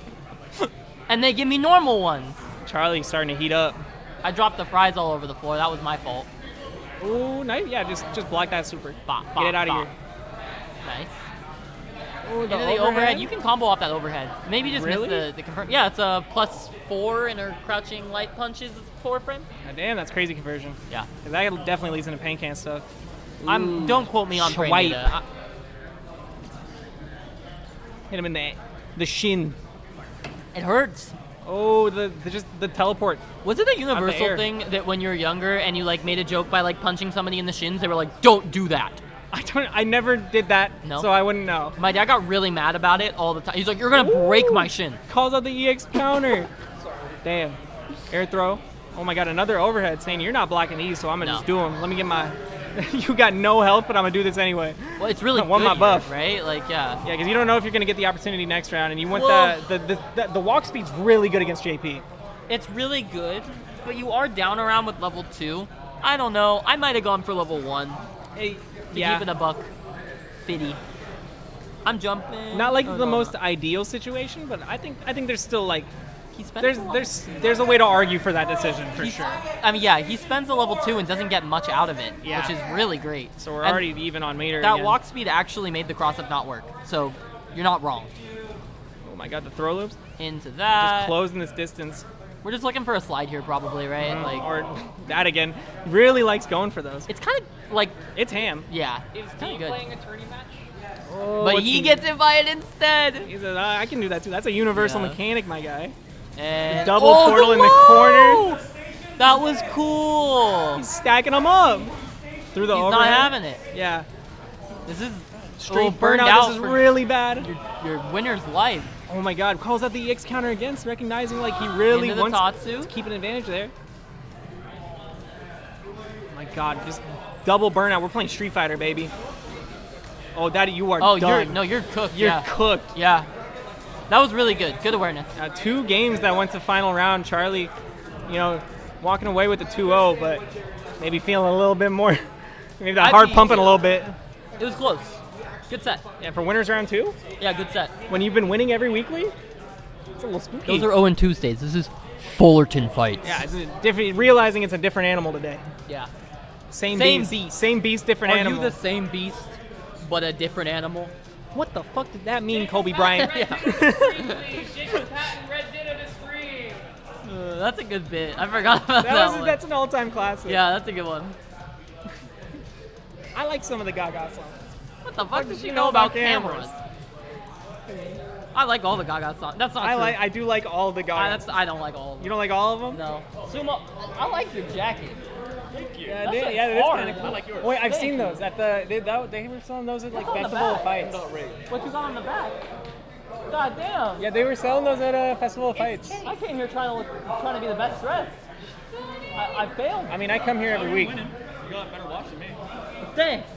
B: and they give me normal ones.
A: Charlie's starting to heat up.
B: I dropped the fries all over the floor. That was my fault.
A: Ooh, nice. Yeah, just block that super.
B: Bop,
A: Get
B: bop,
A: it out of
B: bop.
A: here.
B: Nice.
A: Ooh,
B: Into the overhead. You can combo off that overhead. Maybe just
A: Really?
B: miss the confirm. Yeah, it's a +4 and her crouching light punches 4 frame.
A: God damn, that's crazy conversion.
B: Yeah.
A: 'Cause that definitely leads into pain can stuff.
B: Don't quote me on frame
A: Swipe.
B: data.
A: Hit him in the shin.
B: It hurts.
A: Oh, just the teleport.
B: Was it a universal
A: air.
B: thing that when you were younger and you like made a joke by like punching somebody in the shins, they were like, "Don't do that."
A: I never did that,
B: No?
A: so I wouldn't know.
B: My dad got really mad about it all the time. He's like, "You're gonna break my shin."
A: Calls out the EX counter. Damn. Air throw. Oh my god, another overhead saying you're not blocking these, so I'm gonna
B: No.
A: just do them. Let me get my. You got no health, but I'm gonna do this anyway.
B: Well, it's really
A: I want
B: good
A: my
B: here,
A: buff.
B: right? Like, yeah.
A: Yeah, because you don't know if you're gonna get the opportunity next round, and you want
B: Well-
A: the walk speed's really good against JP.
B: It's really good, but you are down around with level 2. I don't know. I might have gone for level 1
A: Hey,
B: to
A: yeah.
B: keep it a buck 50. I'm jumping.
A: Not like
B: Oh,
A: the
B: no,
A: most
B: no.
A: ideal situation, but I think there's still like
B: He spends
A: there's
B: a level-
A: there's a way to argue for that decision for
B: he's-
A: sure.
B: I mean, yeah, he spends a level 2 and doesn't get much out of it,
A: Yeah.
B: which is really great.
A: So we're
B: And
A: already even on meter.
B: that
A: again.
B: walk speed actually made the cross-up not work, so you're not wrong.
A: Oh my my god, the throw loops.
B: Into that.
A: Just closing this distance.
B: We're just looking for a slide here, probably, right? Like,
A: or that again. Really likes going for those.
B: it's kind of like,
A: It's ham.
B: yeah,
E: Is
B: it's
E: D
B: kind of good.
E: playing a tourney match?
A: Oh,
B: But
A: what's
B: he gets invited instead.
A: He says, I can do that too. That's a universal
B: Yeah.
A: mechanic, my guy.
B: And
A: Double portal in the corner.
B: That was cool.
A: He's stacking them up. Through the
B: He's
A: overhead.
B: not having it.
A: Yeah.
B: This is
A: Straight
B: burned
A: burnout.
B: out
A: This is
B: for
A: really bad.
B: your winner's life.
A: Oh my god. Calls out the EX counter against, recognizing like he really
B: Into the
A: wants
B: Tatsu.
A: to keep an advantage there. Oh my god. Just double burnout. We're playing Street Fighter, baby. Oh, Daddy, you are
B: Oh,
A: done.
B: you're cooked.
A: You're
B: yeah.
A: cooked.
B: Yeah. That was really good. Good awareness.
A: 2 games that went to final round. Charlie, walking away with the 2-0, but maybe feeling a little bit more. Maybe that heart pumping a little bit.
B: It was close. Good set.
A: Yeah, for winners round 2,
B: Yeah, good set.
A: when you've been winning every weekly, it's a little spooky.
B: Those are 0 Tuesdays. This is Fullerton Fights.
A: Yeah, it's a different. Realizing it's a different animal today.
B: Yeah.
A: Same
B: Beast.
A: Same beast, different
B: Are
A: animal.
B: you the same beast, but a different animal?
A: What the fuck did that mean, Kobe Bryant?
E: Please, Jacob Patton, Redditto to scream.
B: That's a good bit. I forgot about that one.
A: That's an all-time classic.
B: Yeah, that's a good one.
A: I like some of the Gaga songs.
B: What the fuck does
A: does
B: she
A: she
B: know
A: know
B: about
A: about cameras?
B: cameras? I like all the Gaga songs. That's not true.
A: I do like all the Gaga.
B: I don't like all of them.
A: You don't like all of them?
B: No. SUMA, I like your jacket.
A: Yeah,
B: That's
A: they,
B: like
A: yeah, that's
B: hard.
A: kind of cool.
B: I like yours.
A: Wait, I've
B: Thank
A: seen
B: you.
A: those at they were selling those at like
B: What's on the
A: Festival of
B: back?
A: Fights.
B: What you got on the back? God damn.
A: Yeah, they were selling those at Festival of Fights.
B: I came here trying to be the best dressed. I failed.
A: I mean, I come here every week.
B: Thanks.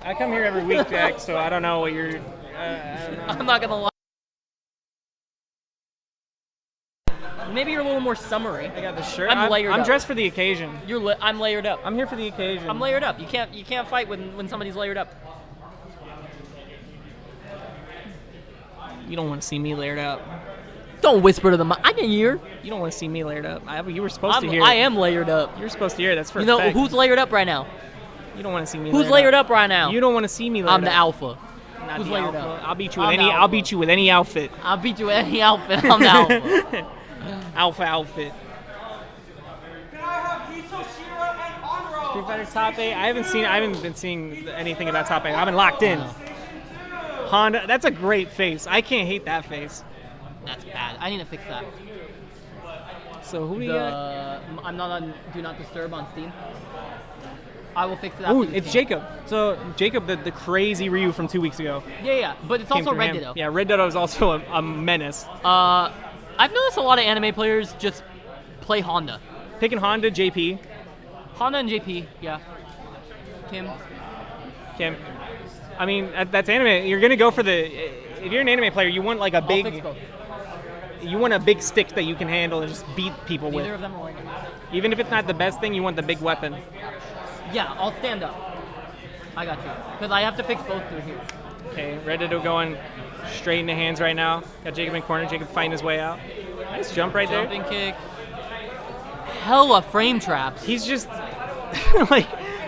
A: I come here every week, Jack. So I don't know what you're. I don't know.
B: I'm not gonna lie. Maybe you're a little more summery.
A: I got the shirt.
B: I'm layered
A: I'm
B: up.
A: dressed for the occasion.
B: I'm layered up.
A: I'm here for the occasion.
B: I'm layered up. You can't fight when somebody's layered up.
A: You don't want to see me layered up.
B: Don't whisper to the mic. I can hear.
A: You don't want to see me layered up. You were supposed to hear.
B: I am layered up.
A: You're supposed to hear. That's for
B: You know
A: a fact.
B: who's layered up right now?
A: You don't want to see me.
B: Who's layered up right now?
A: You don't want to see me layered
B: I'm the
A: up.
B: alpha.
A: Not
B: Who's
A: the
B: layered
A: alpha.
B: up?
A: I'll beat you
B: I'm
A: with
B: the
A: any. I'll
B: alpha.
A: beat you with any outfit.
B: I'll beat you with any outfit. I'm the alpha.
A: Alpha outfit.
D: Can I have Hito, Shira, and Onro?
A: Street Fighter top 8. I haven't been seeing anything about top 8. I've been locked in. Honda. That's a great face. I can't hate that face.
B: That's bad. I need to fix that.
A: So who do you got?
B: I'm not on Do Not Disturb on Steam. I will fix it after
A: Oh,
B: the
A: it's
B: stream.
A: Jacob. So Jacob, the crazy Ryu from 2 weeks ago.
B: Yeah, but it's
A: Came
B: also
A: through him.
B: Redditto.
A: Yeah, Redditto is also a menace.
B: I've noticed a lot of anime players just play Honda.
A: Picking Honda, JP,
B: Honda and JP, yeah. Kim.
A: Kim. I mean, that's anime. You're gonna go for the. If you're an anime player, you want like a
B: I'll fix
A: big.
B: both.
A: You want a big stick that you can handle and just beat people
B: Neither
A: with.
B: of them are wearing it.
A: Even if it's not the best thing, you want the big weapon.
B: Yeah, I'll stand up. I got you. Because I have to fix both through here.
A: Okay, Redditto going straight into hands right now. Got Jacob in corner. Jacob fighting his way out. Nice jump right there.
B: Jumping kick. Hella frame traps.
A: He's just like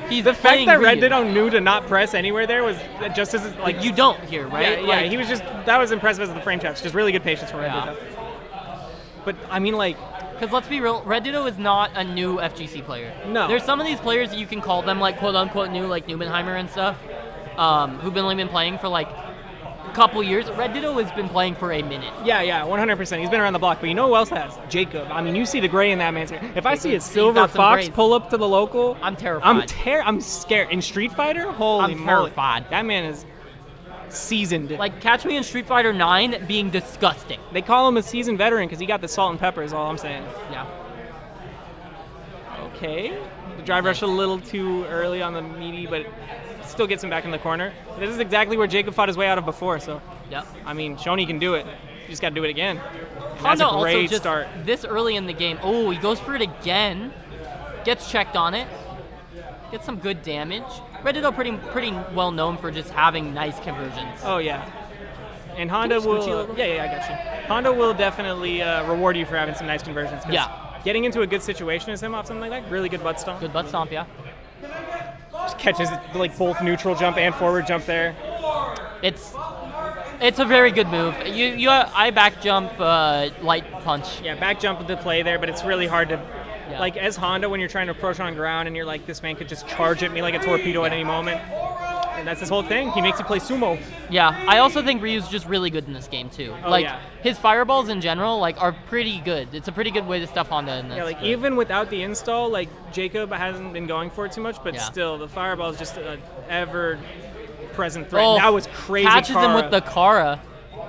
B: He's
A: the fact
B: playing
A: that
B: Ryu.
A: Redditto knew to not press anywhere there was just as like
B: You don't here, right?
A: Yeah,
B: Like,
A: he was just that was impressive as the frame traps. Just really good patience from
B: Yeah.
A: Redditto. But I mean, like,
B: Because let's be real, Redditto is not a new FGC player.
A: No.
B: There's some of these players that you can call them like quote unquote new, like Neubenheimer and stuff, who've only been playing for like a couple years. Redditto has been playing for a minute.
A: yeah, 100%. He's been around the block. But you know who else has? Jacob. I mean, you see the gray in that man's hair. If I see a
B: He's
A: silver
B: got some
A: fox
B: grays.
A: pull up to the local,
B: I'm terrified.
A: I'm scared. In Street Fighter, holy
B: I'm
A: moly,
B: terrified.
A: that man is seasoned.
B: Like catch me in Street Fighter 9 being disgusting.
A: They call him a seasoned veteran because he got the salt and pepper. Is all I'm saying.
B: Yeah.
A: Okay. The drive rush a little too early on the meaty, but still gets him back in the corner. This is exactly where Jacob fought his way out of before, so,
B: Yep.
A: I mean, Shoney can do it. You just got to do it again. And
B: Honda
A: that's a great
B: also just
A: start.
B: this early in the game. Oh, he goes for it again. Gets checked on it. Gets some good damage. Redditto pretty well known for just having nice conversions.
A: Oh, yeah. And Honda
B: Can you scooch
A: will...
B: you a little?
A: Yeah, I got you. Honda will definitely reward you for having some nice conversions. 'cause
B: Yeah.
A: Getting into a good situation as him off something like that, really good butt stomp.
B: Good butt stomp, yeah.
A: Just catches like both neutral jump and forward jump there.
B: It's It's a very good move. I back jump light punch.
A: Yeah, back jump with the play there, but it's really hard to,
B: Yeah.
A: like, as Honda, when you're trying to approach on ground and you're like, this man could just charge at me like a torpedo at any moment. And that's his whole thing. He makes you play sumo.
B: Yeah, I also think Ryu's just really good in this game too.
A: Oh,
B: like
A: yeah.
B: his fireballs in general, like, are pretty good. It's a pretty good way to stuff Honda in this.
A: Yeah, like, even without the install, like, Jacob hasn't been going for it too much, but
B: Yeah.
A: still, the fireball is just an ever-present threat.
B: Oh,
A: That was crazy.
B: catches him
A: Kara.
B: with the Kara.
A: Oh,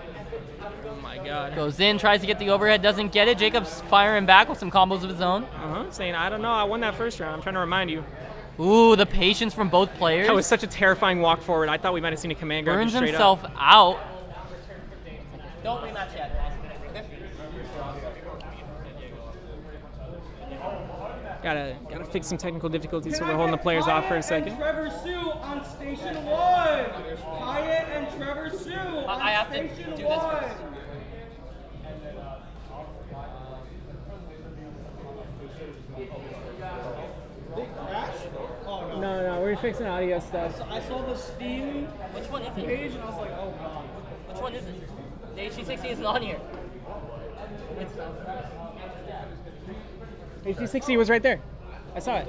A: my God.
B: Goes in, tries to get the overhead, doesn't get it. Jacob's firing back with some combos of his own.
A: Saying, I don't know, I won that first round. I'm trying to remind you.
B: Ooh, the patience from both players.
A: That was such a terrifying walk forward. I thought we might have seen a command guard
B: Burns
A: just straight
B: himself
A: up.
B: out. Don't rematch yet.
A: Gotta fix some technical difficulties, so we're holding the players off for a second.
D: Trevor Sue on station 1. Hyatt and Trevor Sue on
B: I have to
D: station
B: do this
D: 1.
B: first.
A: No, we're fixing audio stuff.
D: I saw the Steam
B: Which one is it?
D: page and I was like, oh god.
B: Which one is it? The HD60 isn't on here.
A: HD60 was right there. I saw it.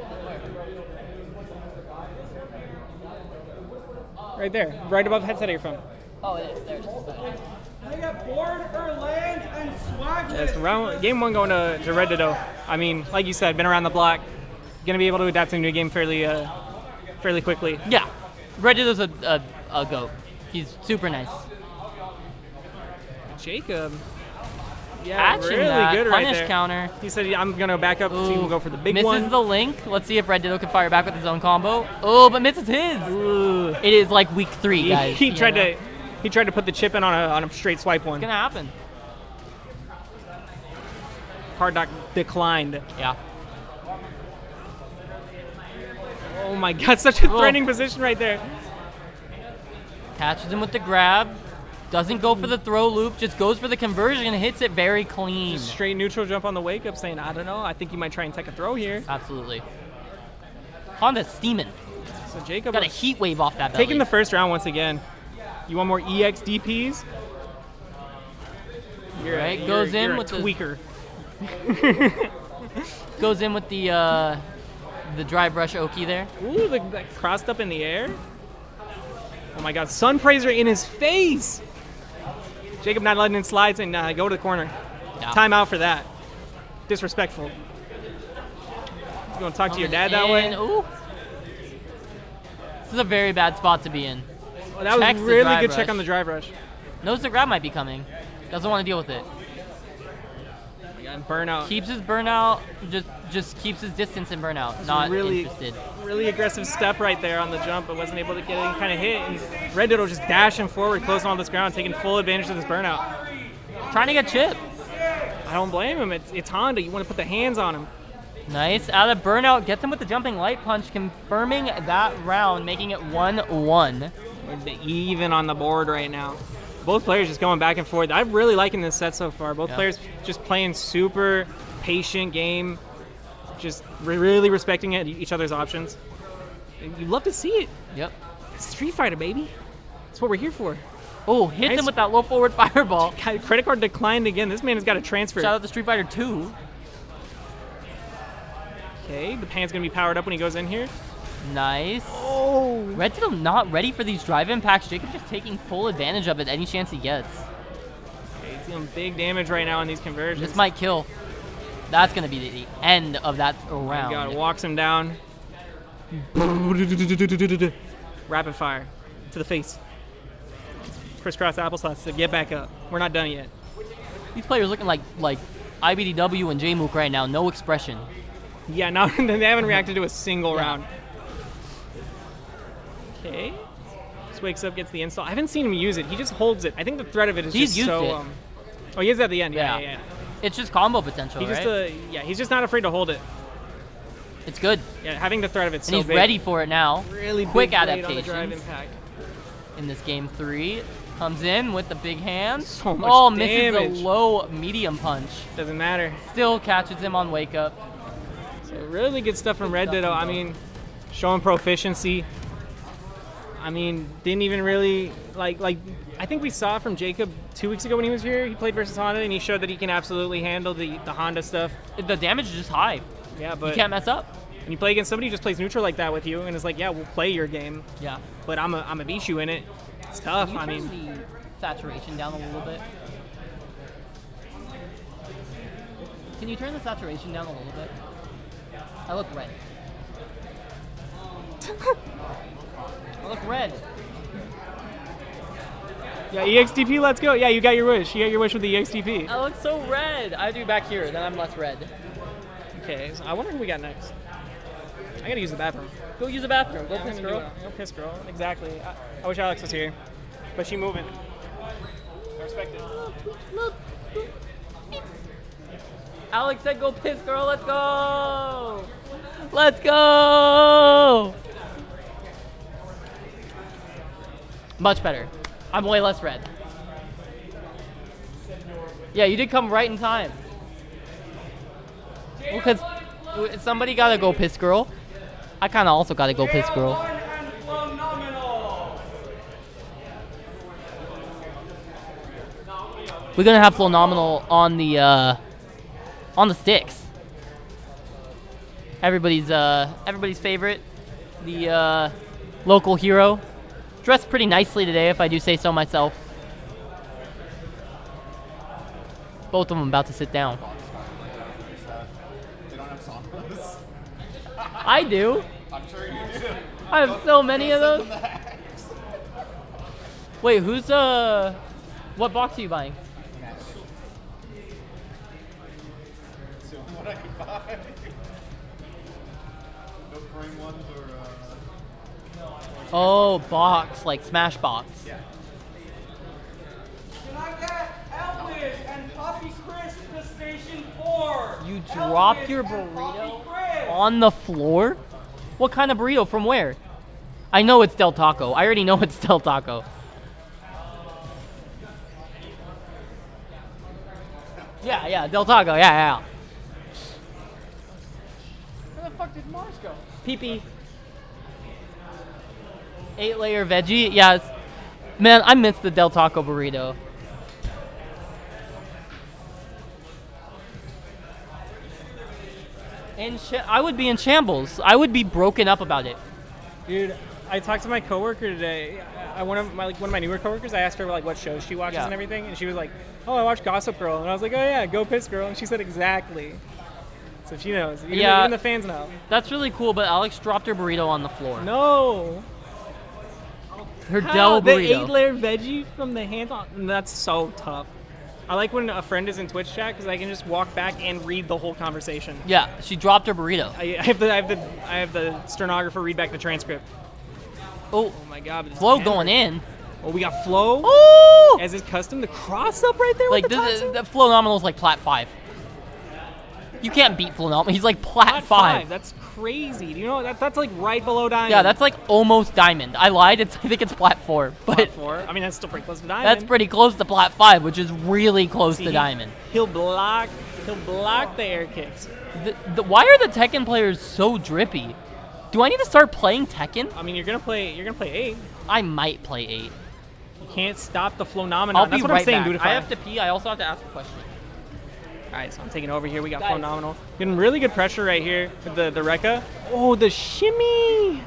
A: Right there, right above headset of your phone.
B: Oh, it is. There's.
D: They got Bored Lands and
A: Yes,
D: Swagless.
A: game 1 going to Redditto. I mean, like you said, been around the block. Gonna be able to adapt to a new game fairly quickly.
B: Yeah, Redditto's a goat. He's super nice.
A: Jacob. Yeah,
B: Catching
A: really
B: that
A: good right
B: punish
A: there.
B: counter.
A: He said, I'm gonna back up, so you can go for the big
B: misses
A: one.
B: the link. Let's see if Redditto can fire back with his own combo. Oh, but misses his.
A: Ooh.
B: It is like week 3, guys.
A: He tried to put the chip in on a straight swipe one.
B: It's gonna happen.
A: Hard knock declined.
B: Yeah.
A: Oh my God, such a threatening position right there.
B: Catches him with the grab. Doesn't go for the throw loop. Just goes for the conversion. Hits it very clean.
A: Straight neutral jump on the wake up, saying, I don't know, I think you might try and take a throw here.
B: Absolutely. Honda's steaming.
A: So Jacob
B: Got a heat wave off that belly.
A: taking the first round once again. You want more EX DPs?
B: Right, goes in
A: you're a
B: with the-
A: tweaker.
B: Goes in with the drive rush Oki there.
A: Ooh, that crossed up in the air. Oh my God, Sun Praiser in his face. Jacob not letting it slide, and go to the corner.
B: Yeah.
A: Timeout for that. Disrespectful. You gonna talk to your dad that way?
B: Ooh. This is a very bad spot to be in.
A: Oh, that was
B: Checks the
A: really
B: drive
A: good check
B: rush.
A: on the drive rush.
B: Knows the grab might be coming. Doesn't want to deal with it.
A: Oh my God, burnout.
B: Keeps his burnout. Just keeps his distance in burnout. Not
A: really,
B: interested.
A: really aggressive step right there on the jump, but wasn't able to get any kind of hit. And Redditto just dashing forward, closing on this ground, taking full advantage of this burnout.
B: Trying to get chip.
A: I don't blame him. It's Honda. You want to put the hands on him.
B: Nice. Out of burnout. Gets him with the jumping light punch, confirming that round, making it 1-1.
A: We're even on the board right now. Both players just going back and forth. I'm really liking this set so far. Both players just playing super patient game, just really respecting each other's options. And you love to see it.
B: Yep.
A: It's Street Fighter, baby. That's what we're here for.
B: Oh, hits
A: Nice.
B: him with that low forward fireball.
A: Credit card declined again. This man has got a transfer.
B: Shout out to Street Fighter 2.
A: Okay, the pan's going to be powered up when he goes in here.
B: Nice.
A: Oh.
B: Redditto not ready for these drive impacts. Jacob just taking full advantage of it any chance he gets.
A: Okay, he's dealing big damage right now on these conversions.
B: This might kill. That's going to be the end of that round.
A: God, walks him down. Rapid fire to the face. Crisscross applesauce to get back up. We're not done yet.
B: These players looking like IBDW and J-Mook right now. No expression.
A: Yeah, no, they haven't reacted to a single round. Okay. Just wakes up, gets the install. I haven't seen him use it. He just holds it. I think the threat of it is
B: He's
A: just
B: used
A: so.
B: it.
A: Oh, he is at the end. Yeah.
B: It's just combo potential,
A: He's
B: right?
A: just he's just not afraid to hold it.
B: It's good.
A: Yeah, having the threat of it's
B: And
A: so
B: he's
A: big.
B: ready for it now.
A: Really
B: Quick
A: big blade on the drive
B: adaptations
A: impact.
B: in this game 3. Comes in with the big hand.
A: So much
B: oh, misses
A: damage.
B: the low medium punch.
A: Doesn't matter.
B: Still catches him on wake up.
A: So really good stuff from Redditto. I mean, showing proficiency. I mean, didn't even really like. I think we saw from Jacob 2 weeks ago when he was here. He played versus Honda, and he showed that he can absolutely handle the Honda stuff.
B: The damage is just high.
A: Yeah, but
B: You can't mess up.
A: when you play against somebody who just plays neutral like that with you, and is like, yeah, we'll play your game,
B: Yeah.
A: but I'm a beat you in it. It's tough.
B: Can
A: I
B: you
A: mean,
B: turn the saturation down a little bit? Can you turn the saturation down a little bit? I look red. I look red.
A: yeah, EXTP, let's go. Yeah, you got your wish. You got your wish with the EXTP.
B: I look so red. I do back here, then I'm less red.
A: Okay, so I wonder who we got next. I gotta use the bathroom.
B: Go use the bathroom. Go
A: Yeah, I'm
B: piss,
A: gonna do
B: girl.
A: it. Go piss, girl. Exactly. I wish Alex was here, but she moving. I respect it.
B: Look. Alex said go piss, girl. Let's go. Let's go. Much better. I'm way less red. Yeah, you did come right in time. Well, because somebody gotta go piss, girl. I kind of also gotta go piss, girl.
D: JL1 and phenomenal.
B: We're gonna have phenomenal on the sticks. Everybody's favorite, the local hero. Dressed pretty nicely today, if I do say so myself. Both of them about to sit down.
F: They don't have Socals.
B: I do.
F: I'm sure you do.
B: I have so many of those. Wait, who's what box are you buying?
F: So what I could buy. No frame ones or
B: Oh, box, like Smash box.
F: yeah.
D: Can I get Elvis and Poppy Chris to station 4?
B: You dropped
D: Elvis
B: your
D: and
B: burrito
D: Poppy Chris.
B: on the floor? What kind of burrito? From where? I know it's Del Taco. I already know it's Del Taco. Yeah, Del Taco. Yeah.
C: Where the fuck did Mars go?
B: PP. 8-layer veggie. Yes. Man, I miss the Del Taco burrito. I would be in shambles. I would be broken up about it.
A: Dude, I talked to my coworker today. One of my newer coworkers. I asked her like what shows she watches
B: Yeah.
A: and everything, and she was like, "Oh, I watch Gossip Girl," and I was like, "Oh yeah, go piss, girl," and she said exactly. So she knows. Even the fans know.
B: That's really cool, but Alex dropped her burrito on the floor.
A: No.
B: Her
A: How?
B: Del
A: The
B: burrito.
A: 8-layer veggie from the hands on. That's so tough. I like when a friend is in Twitch chat because I can just walk back and read the whole conversation.
B: Yeah, she dropped her burrito.
A: I have the stenographer read back the transcript.
B: Oh,
A: Oh my god. this
B: Flo
A: camera.
B: going in.
A: Oh, we got Flo.
B: Oh!
A: As is custom, the cross up right there
B: Like,
A: with the
B: this,
A: tattoo.
B: the Flo Nominal's like plat 5. You can't beat Flo Nominal. He's like plat 5.
A: That's crazy. Do you know that's like right below diamond?
B: Yeah, that's like almost diamond. I lied. I think it's plat 4. But
A: Plat 4. I mean, that's still pretty close to diamond.
B: that's pretty close to plat 5, which is really close
A: See,
B: to diamond.
A: He'll block the air kicks.
B: Why are the Tekken players so drippy? Do I need to start playing Tekken?
A: I mean, you're gonna play 8.
B: I might play 8.
A: You can't stop the phenomenon.
B: I'll
A: That's
B: be
A: what
B: right
A: I'm saying,
B: back.
A: dude.
B: I have to pee. I also have to ask a question.
A: All right, so I'm taking over here. We got
B: Guys.
A: phenomenal. Getting really good pressure right here with the Rekka. Oh, the shimmy.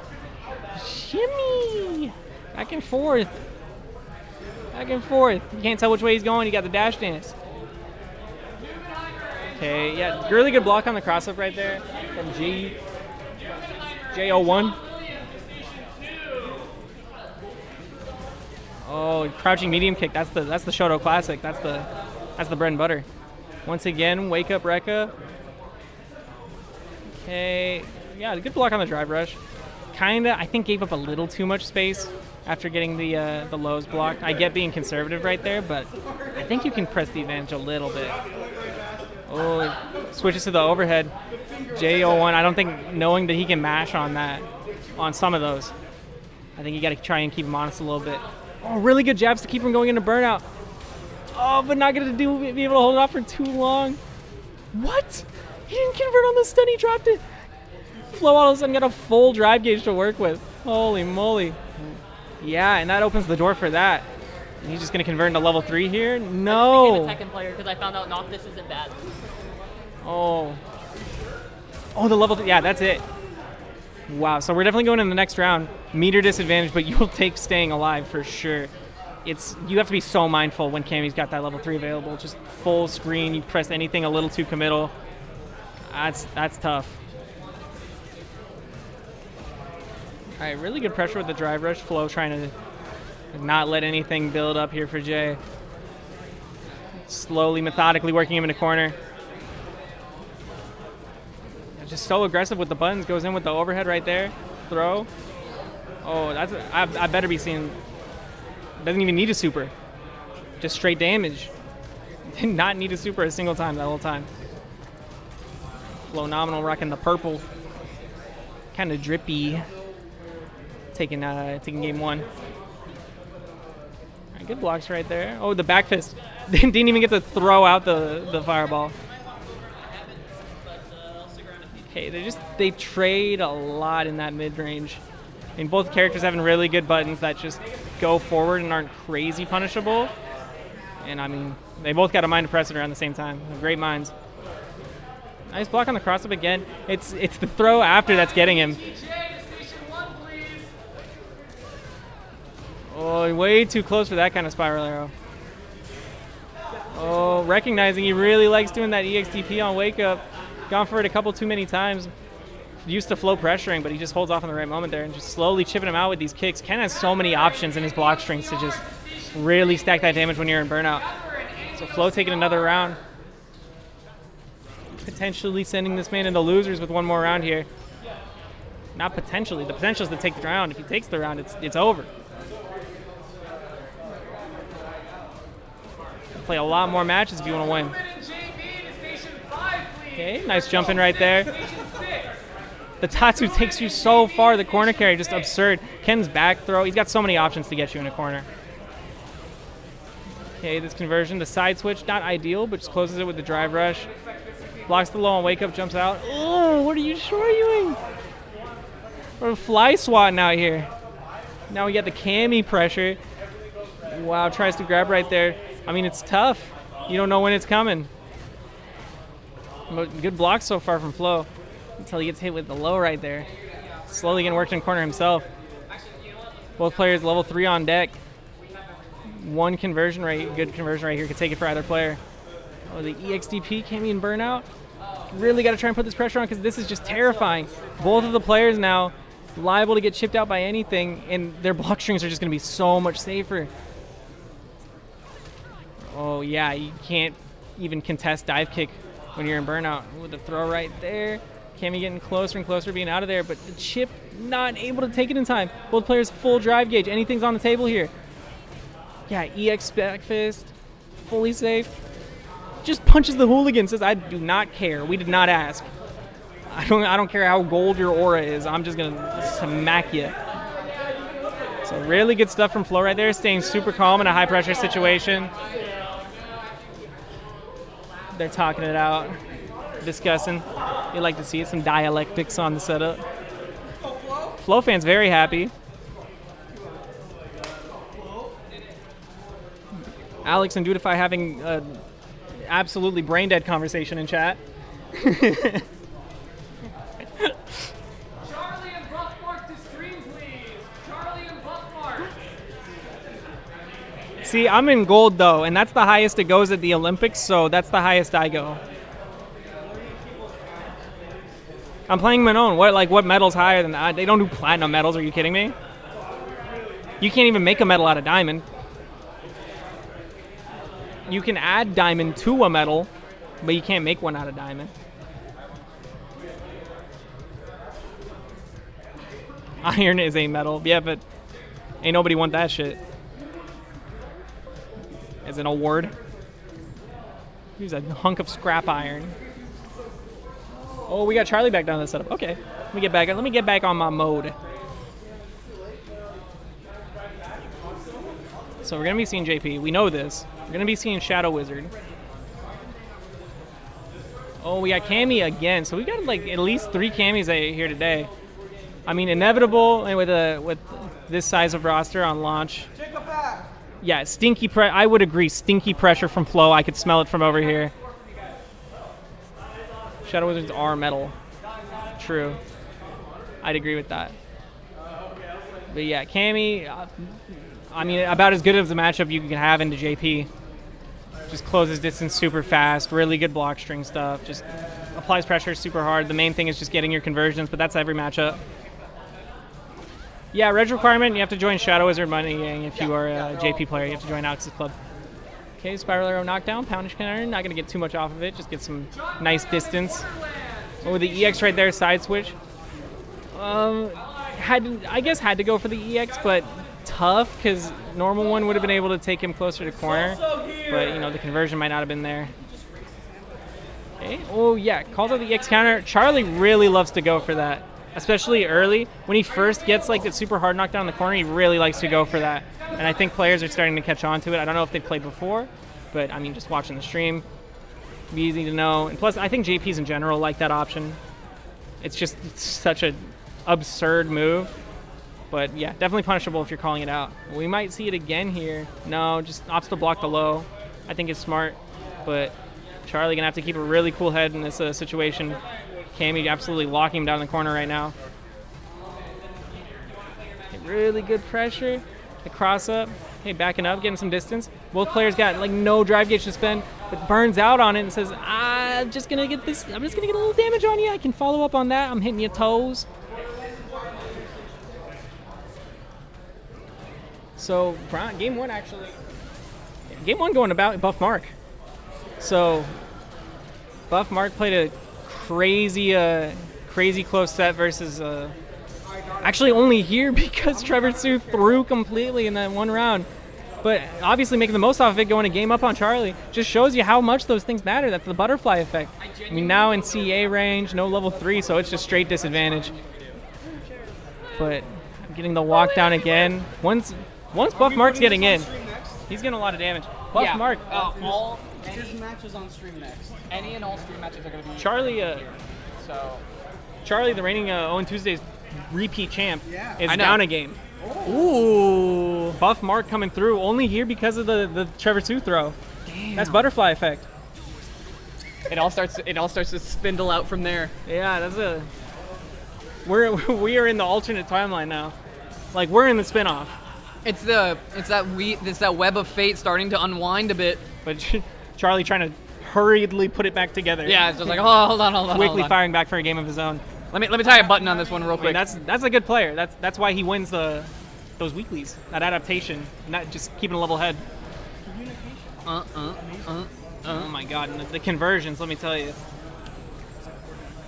A: Shimmy. Back and forth. Back and forth. You can't tell which way he's going. You got the dash dance. Okay, yeah, really good block on the cross up right there from J01. Oh, crouching medium kick. That's the Shoto classic. That's the bread and butter. Once again, wake up Rekka. Okay, yeah, good block on the drive rush. Kinda, I think gave up a little too much space after getting the lows blocked. I get being conservative right there, but I think you can press the advantage a little bit. Oh, switches to the overhead. J01, I don't think knowing that he can mash on that, on some of those. I think you got to try and keep him honest a little bit. Oh, really good jabs to keep him going into burnout. Oh, but not going to be able to hold it off for too long. What? He didn't convert on the stun, he dropped it. Flo all of a sudden got a full drive gauge to work with. Holy moly. Yeah, and that opens the door for that. And he's just going to convert into level 3 here?
B: I became a
A: No!
B: Tekken player because I found out Noctis isn't bad.
A: Oh. Oh, the level 3. Yeah, that's it. Wow, so we're definitely going in the next round. Meter disadvantage, but you'll take staying alive for sure. You have to be so mindful when Cammy's got that level 3 available. Just full screen, you press anything a little too committal. That's tough. All right, really good pressure with the drive rush. Flo trying to not let anything build up here for Jay. Slowly, methodically working him in a corner. Just so aggressive with the buttons. Goes in with the overhead right there. Throw. Oh, I better be seeing. Doesn't even need a super. Just straight damage. Did not need a super a single time that whole time. Flow nominal rocking the purple. Kind of drippy. Taking game 1. All right, good blocks right there. Oh, the back fist. Didn't even get to throw out the fireball. Okay, they trade a lot in that mid-range. I mean, both characters having really good buttons that just go forward and aren't crazy punishable. And I mean, they both got a mind oppressor at the same time. They're great minds. Nice block on the cross-up again. It's the throw after that's getting him. Oh, way too close for that kind of spiral arrow. Oh, recognizing he really likes doing that EXTP on wake up. Gone for it a couple too many times. Used to flow pressuring, but he just holds off in the right moment there and just slowly chipping him out with these kicks. Ken has so many options in his block strings to just really stack that damage when you're in burnout. So Flo taking another round. Potentially sending this man into losers with one more round here. Not potentially. The potential is to take the round. If he takes the round, it's over. Play a lot more matches if you want to win. Okay, nice jumping right there. The Tatsu takes you so far. The corner carry, just absurd. Ken's back throw. He's got so many options to get you in a corner. Okay, this conversion, the side switch, not ideal, but just closes it with the drive rush. Blocks the low on wake up, jumps out. Oh, what are you shorying? We're fly swatting out here. Now we got the Cammy pressure. Wow, tries to grab right there. I mean, it's tough. You don't know when it's coming. But good block so far from Flo. Until he gets hit with the low right there. Slowly getting worked in corner himself. Both players level 3 on deck. One conversion rate, good conversion right here, could take it for either player. Oh, the EXDP came in burnout. Really got to try and put this pressure on because this is just terrifying. Both of the players now liable to get chipped out by anything, and their block strings are just going to be so much safer. Oh, yeah, you can't even contest dive kick when you're in burnout. With the throw right there. Cammy getting closer and closer, being out of there, but the chip not able to take it in time. Both players full drive gauge. Anything's on the table here. Yeah, EX back fist, fully safe. Just punches the hooligan, says, I do not care. We did not ask. I don't care how gold your aura is. I'm just gonna smack you. So really good stuff from Flo right there, staying super calm in a high pressure situation. They're talking it out, discussing. You like to see it, some dialectics on the setup. Flo fans very happy. Alex and Dudify having a absolutely brain dead conversation in chat.
E: Charlie and Buffmark to stream, please. Charlie and Buffmark.
A: See, I'm in gold though, and that's the highest it goes at the Olympics, so that's the highest I go. I'm playing Manon. What medal's higher than that? They don't do platinum medals. Are you kidding me? You can't even make a medal out of diamond. You can add diamond to a medal, but you can't make one out of diamond. Iron is a medal. Yeah, but ain't nobody want that shit. As an award. Here's a hunk of scrap iron. Oh, we got Charlie back down to the setup. Okay, let me get back on my mode. So we're gonna be seeing JP. We know this. We're gonna be seeing Shadow Wizard. Oh, we got Cammy again. So we got like at least 3 Cammys here today. I mean, inevitable and with this size of roster on launch.
D: Take a back.
A: Yeah, I would agree, stinky pressure from Flow. I could smell it from over here. Shadow Wizards are metal. True. I'd agree with that. But yeah, Cammy, I mean, about as good of a matchup you can have into JP. Just closes distance super fast, really good block string stuff, just applies pressure super hard. The main thing is just getting your conversions, but that's every matchup. Yeah, reg requirement, you have to join Shadow Wizard Money Gang if you are a JP player. You have to join Alex's Club. Okay, Spiral Arrow knockdown, Poundish Cannon, not going to get too much off of it, just get some nice distance. Oh, the EX right there, side switch. I guess had to go for the EX, but tough because normal one would have been able to take him closer to corner, but you know the conversion might not have been there. Okay. Oh yeah, calls out the EX counter. Charlie really loves to go for that, especially early when he first gets like that super hard knockdown in the corner. He really likes to go for that, and I think players are starting to catch on to it. I don't know if they've played before, but I mean just watching the stream, it'd be easy to know. And plus, I think JPs in general like that option. It's such a absurd move. But yeah, definitely punishable if you're calling it out. We might see it again here. No, just opts to block the low. I think it's smart, but Charlie gonna have to keep a really cool head in this situation. Cammy absolutely locking him down in the corner right now. Really good pressure. The cross up. Hey, backing up, getting some distance. Both players got like no drive gauge to spend, but burns out on it and says, I'm just gonna get a little damage on you. I can follow up on that. I'm hitting your toes. So, game one going about Buff Mark. So, Buff Mark played a crazy close set versus, actually only here because Trevor Sue threw completely in that one round. But obviously making the most off of it, going a game up on Charlie, just shows you how much those things matter. That's the butterfly effect. I mean, now in CA range, no level 3, so it's just straight disadvantage. But getting the walk down again. Once Buff Mark's getting in, he's getting a lot of damage. Buff Mark.
D: His match is on stream next.
C: Any and all stream matches are going to be.
A: Charlie, the reigning Owen Tuesdays repeat champ, is
C: I know.
A: down a game. Ooh. Buff Mark coming through only here because of the Trevor Sue throw. Damn. That's butterfly effect.
C: It all starts to spindle out from there.
A: Yeah, that's we are in the alternate timeline now. Like we're in the spinoff.
C: It's that web of fate starting to unwind a bit.
A: But Charlie trying to hurriedly put it back together.
C: Yeah, it's just like, oh, hold on.
A: Quickly firing back for a game of his own.
C: Let me tie a button on this one real quick.
A: I mean, that's a good player. That's why he wins those weeklies. That adaptation, not just keeping a level head. Oh my God, and the conversions. Let me tell you.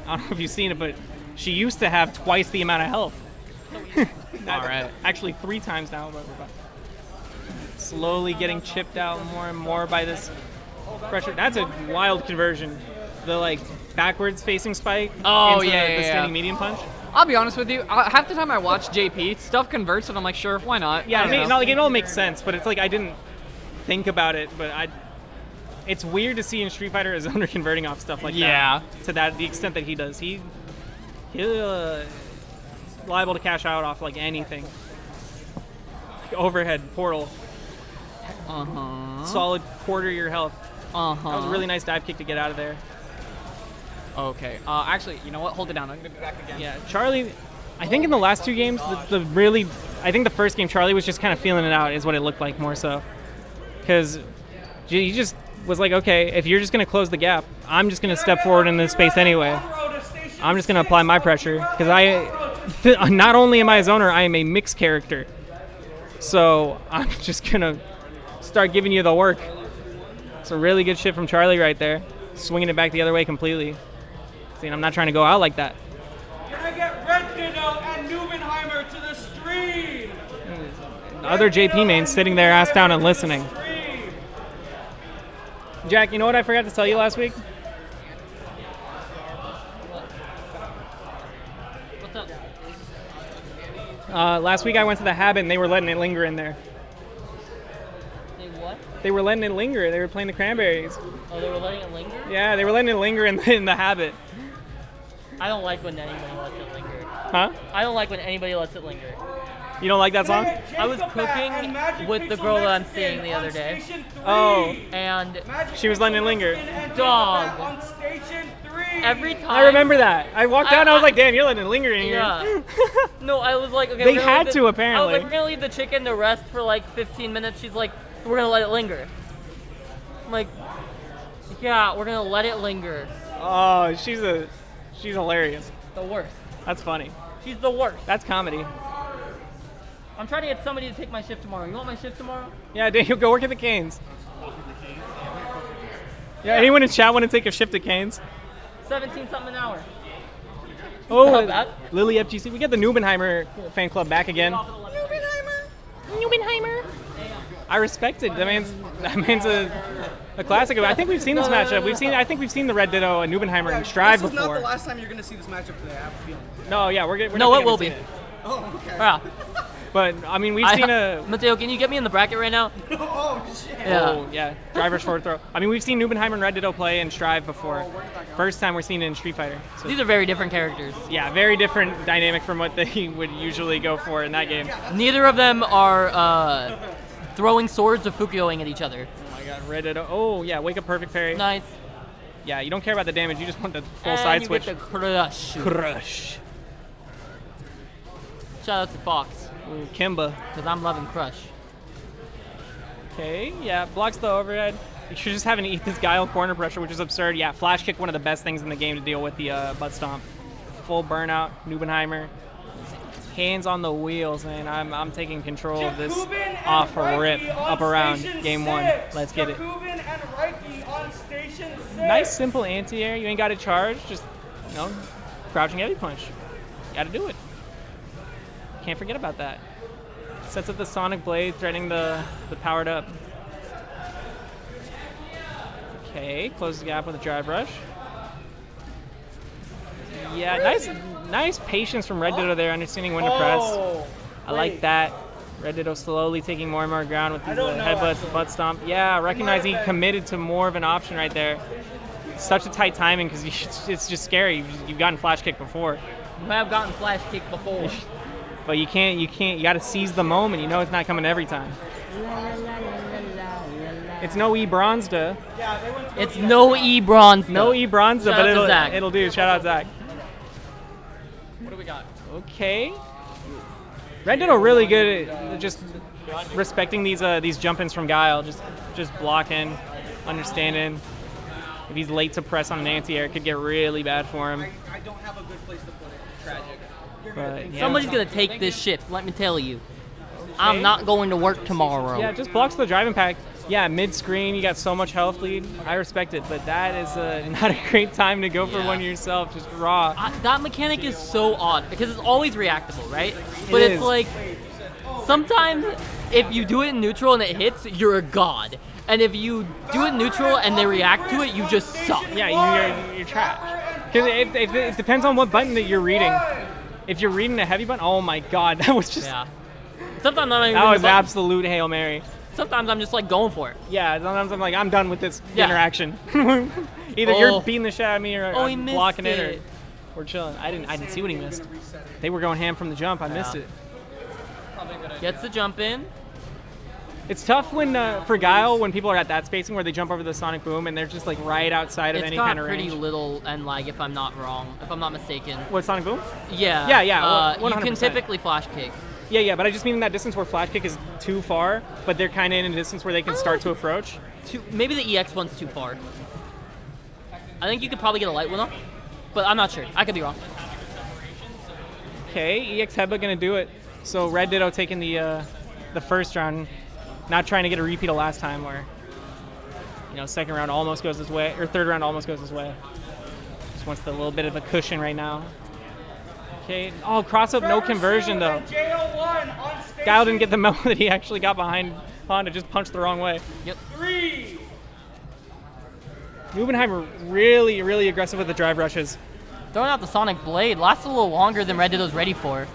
A: I don't know if you've seen it, but she used to have twice the amount of health.
C: All right.
A: Actually, 3 times now. But slowly getting chipped out more and more by this pressure. That's a wild conversion. The like backwards facing spike.
C: Oh,
A: into
C: yeah,
A: the standing medium punch.
C: I'll be honest with you. Half the time I watch JP, stuff converts, and I'm like, sure, why not?
A: Yeah, it all makes sense, but it's like I didn't think about it, but it's weird to see in Street Fighter a zoner converting off stuff like that. To the extent that he does. He's liable to cash out off like anything. Like overhead portal. Solid quarter your health. That was a really nice dive kick to get out of there.
C: Okay. Actually, you know what? Hold it down. I'm gonna be back again.
A: Yeah, Charlie. I think in the last 2 games, I think the first game Charlie was just kind of feeling it out, is what it looked like more so, because he just was like, okay, if you're just gonna close the gap, I'm just gonna step forward in this space anyway. I'm just gonna apply my pressure because not only am I a zoner, I am a mixed character. So I'm just gonna start giving you the work. It's a really good shit from Charlie right there, swinging it back the other way completely. See, I'm not trying to go out like that.
D: Can I get Redditto and Nubenheimer to the stream?
A: Other JP mains sitting there ass down and listening. Jack, you know what I forgot to tell you last week?
B: What's up?
A: Last week I went to the Habit and they were letting it linger in there.
B: They what?
A: They were letting it linger. They were playing the Cranberries.
B: Oh, they were letting it linger?
A: Yeah, they were letting it linger in the Habit.
B: I don't like when anybody lets it linger.
A: Huh?
B: I don't like when anybody lets it linger.
A: You don't like that song?
B: I was cooking with the girl that I'm seeing the other day.
A: Oh,
B: And
A: she was letting it linger.
B: dog.
D: On station 3.
B: Every time.
A: I remember that. I walked down and I was like, damn, you're letting it linger in here.
B: Yeah. No, I was like, okay.
A: They
B: we're gonna
A: had
B: leave
A: to,
B: the-
A: apparently.
B: I was like, we're gonna leave the chicken to rest for like 15 minutes. She's like, we're gonna let it linger. I'm like, yeah, we're gonna let it linger.
A: Oh, she's hilarious.
B: The worst.
A: That's funny.
B: She's the worst.
A: That's comedy.
B: I'm trying to get somebody to take my shift tomorrow. You want my shift tomorrow?
A: Yeah, Daniel, go work at the Canes. Yeah, anyone in chat want to take a shift at Canes?
B: 17 something an hour.
A: Oh,
B: Not bad.
A: Lily FGC. We got the Nubenheimer fan club back again. Nubenheimer. I respect it. That man's a classic. I think we've seen this matchup. I think we've seen the Redditto and Nubenheimer and Strive
G: This is not
A: before.
G: the last time you're gonna see this matchup today. I have a feeling.
A: No, yeah, we're
B: No,
A: definitely
B: it will
A: gonna
B: be.
A: see
G: Oh, okay.
B: Yeah.
A: But I mean, we've seen a.
B: Mateo, can you get me in the bracket right now?
G: Oh shit.
B: Yeah.
A: Oh, yeah. Driver's forward throw. I mean, we've seen Nubenheimer and Redditto play in Strive before. First time we're seeing it in Street Fighter. So,
B: These are very different characters.
A: yeah, very different dynamic from what they would usually go for in that game.
B: Neither of them are throwing swords or Fukioing at each other.
A: Oh my god, Redditto. Oh, yeah, wake up perfect parry.
B: Nice.
A: Yeah, you don't care about the damage. You just want the full
B: And
A: side
B: you
A: switch.
B: get the crush.
A: Crush.
B: Shout out to Fox,
A: Ooh, Kimba.
B: because I'm loving Crush.
A: Okay, yeah, blocks the overhead. You're just having to eat this Guile corner pressure, which is absurd. Yeah, flash kick, one of the best things in the game to deal with the butt stomp. Full burnout, Nubenheimer. Hands on the wheels, man. I'm taking control of this
D: Jakubin
A: off
D: and
A: a rip,
D: Reiki on
A: up around
D: station
A: game one.
D: 6.
A: Let's get it.
D: Jakubin and Reiki on station 6.
A: Nice, simple anti-air. You ain't got to charge. Just, crouching heavy punch. Got to do it. Can't forget about that. Sets up the Sonic Blade, threading the powered up. Okay, closes the gap with a drive rush. Yeah, nice patience from Redditto there, understanding when to press. I like that. Redditto slowly taking more and more ground with these headbutts, the butt stomp. Yeah, recognizing he committed to more of an option right there. Such a tight timing because it's just scary. You've gotten flash kick before.
B: You have gotten flash kick before.
A: But you can't, you got to seize the moment. You know it's not coming every time. It's no E Bronzda.
B: It's no E bronze.
A: No E Bronzda,
B: Shout
A: but
B: out to Zach.
A: it'll do. Shout out Zach.
C: What do we got?
A: Okay. Redditto really good at just respecting these jump-ins from Guile. Just blocking, understanding. If he's late to press on an anti-air, it could get really bad for him.
G: I don't have a good place to put it. Tragic.
A: But, yeah.
B: Somebody's gonna take this shift. Let me tell you. I'm not going to work tomorrow.
A: Yeah, just blocks the drive impact. Yeah, mid-screen, you got so much health lead. I respect it, but that is not a great time to go for one yourself, just raw.
B: That mechanic is so odd because it's always reactable, right? But
A: It
B: it's
A: is.
B: like sometimes if you do it in neutral and it hits, you're a god. And if you do it neutral and they react to it, you just suck.
A: Yeah, you're trash. Because it depends on what button that you're reading. If you're reading a heavy button, oh my god, that was just...
B: Yeah. Sometimes I'm not even
A: That
B: reading
A: was
B: the button.
A: absolute Hail Mary.
B: Sometimes I'm just like going for it.
A: Yeah, sometimes I'm like, I'm done with this
B: Yeah.
A: interaction. Either
B: Oh.
A: you're beating the shit out of me or
B: Oh, he
A: I'm
B: missed
A: blocking it,
B: it.
A: or we're chilling. I didn't see what he missed. They were going ham from the jump. I missed it.
B: Gets the jump in.
A: It's tough when for Guile when people are at that spacing where they jump over the Sonic Boom and they're just like right outside of
B: It's
A: any
B: got
A: kind of
B: pretty
A: range.
B: little end lag if I'm not wrong, if I'm not mistaken.
A: What, Sonic Boom?
B: Yeah.
A: Yeah,
B: You can
A: 100%.
B: typically flash kick.
A: Yeah, but I just mean in that distance where flash kick is too far, but they're kind of in a distance where they can start to approach.
B: Maybe the EX one's too far. I think you could probably get a light one up, but I'm not sure. I could be wrong.
A: Okay, EX Headbutt gonna do it. So Redditto taking the first round, not trying to get a repeat of last time where, second round almost goes his way, or third round almost goes his way. Just wants the little bit of a cushion right now. Okay, oh, cross up, no conversion though. Guile didn't get the memo that he actually got behind Honda, just punched the wrong way.
B: Yep.
D: 3.
A: Nubenheimer really, really aggressive with the drive rushes.
B: Throwing out the Sonic Blade lasts a little longer than Redditto's ready for.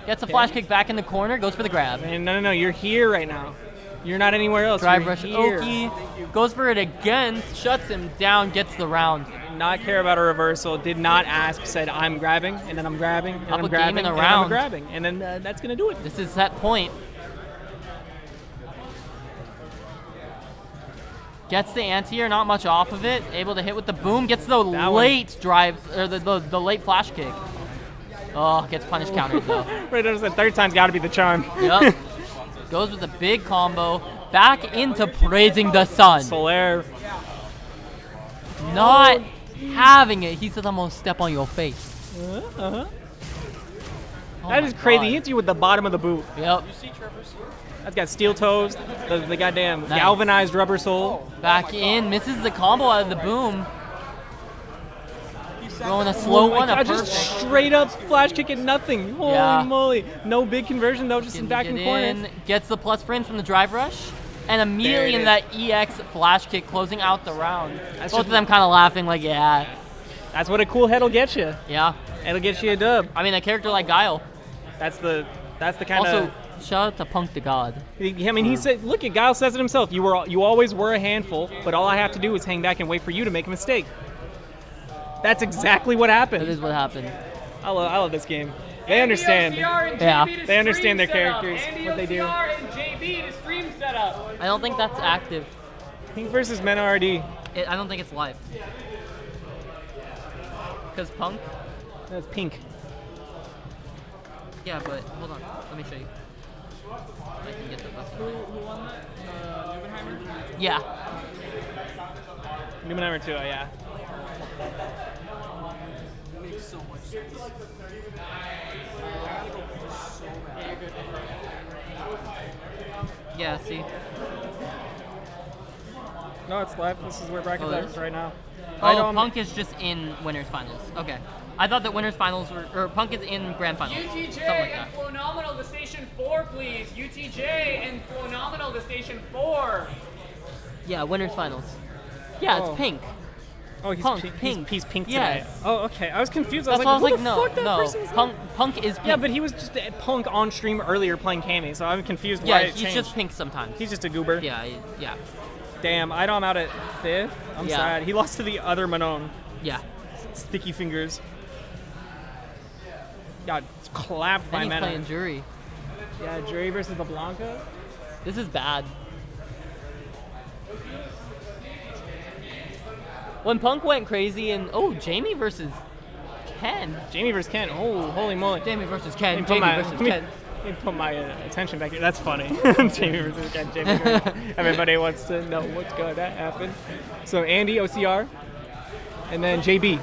B: Gets a flash kick back in the corner, goes for the grab.
A: And no, you're here right now. You're not anywhere else.
B: Drive
A: You're
B: rush
A: here.
B: Oki, goes for it again, shuts him down, gets the round.
A: not care about a reversal, did not ask, said, I'm grabbing, and then I'm grabbing, and
B: Up
A: I'm
B: a game
A: grabbing,
B: in a
A: and then I'm
B: round.
A: grabbing. And then that's going to do it.
B: This is set point. Gets the anti-air, not much off of it. Able to hit with the boom. Gets the
A: That
B: late drive, or the late flash kick. Oh, gets punish countered though.
A: Redditto said third time's got to be the charm.
B: Yep. Goes with a big combo. Back into praising the sun.
A: Solaire.
B: Not having it. He said, I'm going to step on your face.
A: Uh-huh.
B: Oh
A: That
B: my
A: is crazy.
B: God.
A: He hits you with the bottom of the boot.
B: Yep.
A: That's got steel toes, the goddamn
B: Nice.
A: galvanized rubber sole.
B: Back in. Misses the combo out of the boom. Throwing a slow
A: Oh my
B: one. A
A: God,
B: perfect.
A: just straight up flash kick at nothing. Holy
B: Yeah.
A: moly. No big conversion though, just
B: Getting
A: back
B: to
A: in
B: get
A: corner.
B: in, gets the plus frames from the drive rush, and immediately
A: There
B: into
A: it
B: that EX flash kick, closing out the round.
A: That's
B: Both
A: just-
B: of them kind of laughing like, yeah,
A: That's what a cool head will get you.
B: yeah.
A: It'll get you a dub.
B: I mean, a character like Guile.
A: That's the kind
B: Also,
A: of.
B: shout out to Punk the God.
A: I mean, he said, "Look, at Guile says it himself. You always were a handful, but all I have to do is hang back and wait for you to make a mistake." That's exactly what
B: That
A: happened.
B: is what happened.
A: I love this game. They understand.
B: Yeah.
A: They understand their characters, what they do.
E: and JB to stream setup.
B: I don't think that's active.
A: Pink versus Men RD.
B: I don't think it's live. Because Punk?
A: That's pink.
B: Yeah, but hold on. Let me show you. I can get the best.
E: Who won that? Nubenheimer?
B: Yeah.
A: Numenheimer too, yeah.
B: Yeah, see?
A: No, it's live. This is where brackets
B: Oh, it
A: are
B: is?
A: right now. I
B: Oh,
A: don't-
B: Punk is just in winners finals. Okay. I thought that winners finals were, or Punk is in grand finals.
E: UTJ
B: Something like
E: and
B: that.
E: Phenomenal to station 4, please. UTJ and Phenomenal to station 4.
B: Yeah, winners finals. Yeah,
A: Oh.
B: it's pink.
A: Oh, he's
B: Punk,
A: pink.
B: pink.
A: He's pink
B: Yes.
A: today. Oh, okay. I was confused.
B: That's
A: I
B: why I
A: was
B: was
A: like,
B: like,
A: who
B: no,
A: the fuck that
B: no.
A: person is?
B: Punk is pink.
A: Yeah, but he was just at Punk on stream earlier playing Cammy, so I'm confused
B: yeah,
A: why it
B: he's
A: changed.
B: just pink sometimes.
A: He's just a goober.
B: Yeah, yeah,
A: Damn, I'm out at 5th. I'm
B: Yeah.
A: sad. He lost to the other Manon.
B: yeah.
A: Sticky fingers. Got clapped by
B: Then he's
A: Mena.
B: playing jury.
A: Yeah, Jury versus the Blanca.
B: This is bad. When Punk went crazy and Jamie versus Ken.
A: Jamie versus Ken. Oh, holy moly.
B: Jamie versus Ken.
A: Let me put
B: Jamie
A: my-
B: versus
A: let me-
B: Ken.
A: Let me put my attention back here. That's funny. Jamie versus Ken. Jamie versus Everybody wants to know what's going to happen. So Andy, OCR, and then JB.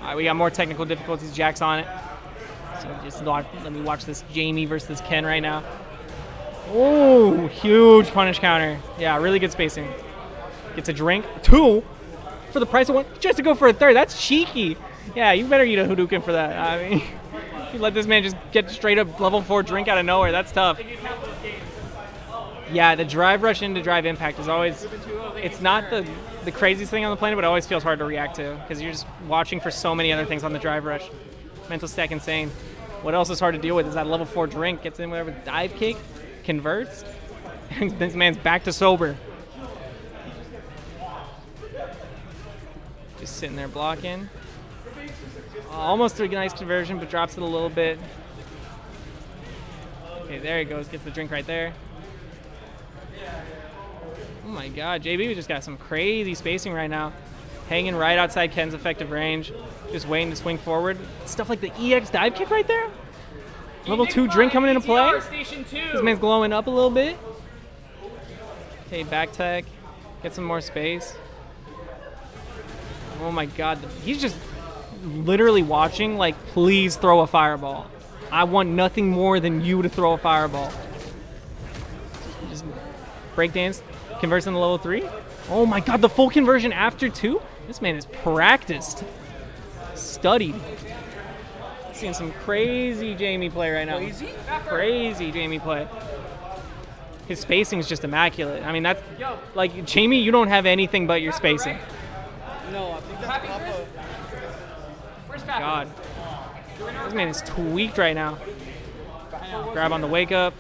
A: All right, we got more technical difficulties. Jack's on it. So just let me watch this Jamie versus Ken right now. Oh, huge punish counter. Yeah, really good spacing. Gets a drink. 2 for the price of 1. Just to go for a 3rd. That's cheeky. Yeah, you better eat a Hadouken for that. I mean, you let this man just get straight up level 4 drink out of nowhere. That's tough. Yeah, the drive rush into drive impact is always, it's not the craziest thing on the planet, but it always feels hard to react to because you're just watching for so many other things on the drive rush. Mental stack insane. What else is hard to deal with is that level 4 drink gets in whatever dive kick, converts, and this man's back to sober. Just sitting there blocking. Almost a nice conversion, but drops it a little bit. Okay, there he goes. Gets the drink right there. Oh my god, JB just got some crazy spacing right now. Hanging right outside Ken's effective range. Just waiting to swing forward. Stuff like the EX dive kick right there. Level 2 drink coming into play.
E: Station 2.
A: This man's glowing up a little bit. Okay, back tech. Get some more space. Oh my god, he's just literally watching like, please throw a fireball. I want nothing more than you to throw a fireball. Just breakdance, converts into level 3. Oh my god, the full conversion after 2? This man is practiced. Studied. Seeing some crazy Jamie play right now. Crazy Jamie play. His spacing is just immaculate. I mean, that's like Jamie. You don't have anything but your spacing.
G: No, I think that's Papa.
E: Where's Pepper?
A: God, this man is tweaked right now. Grab on the wake up.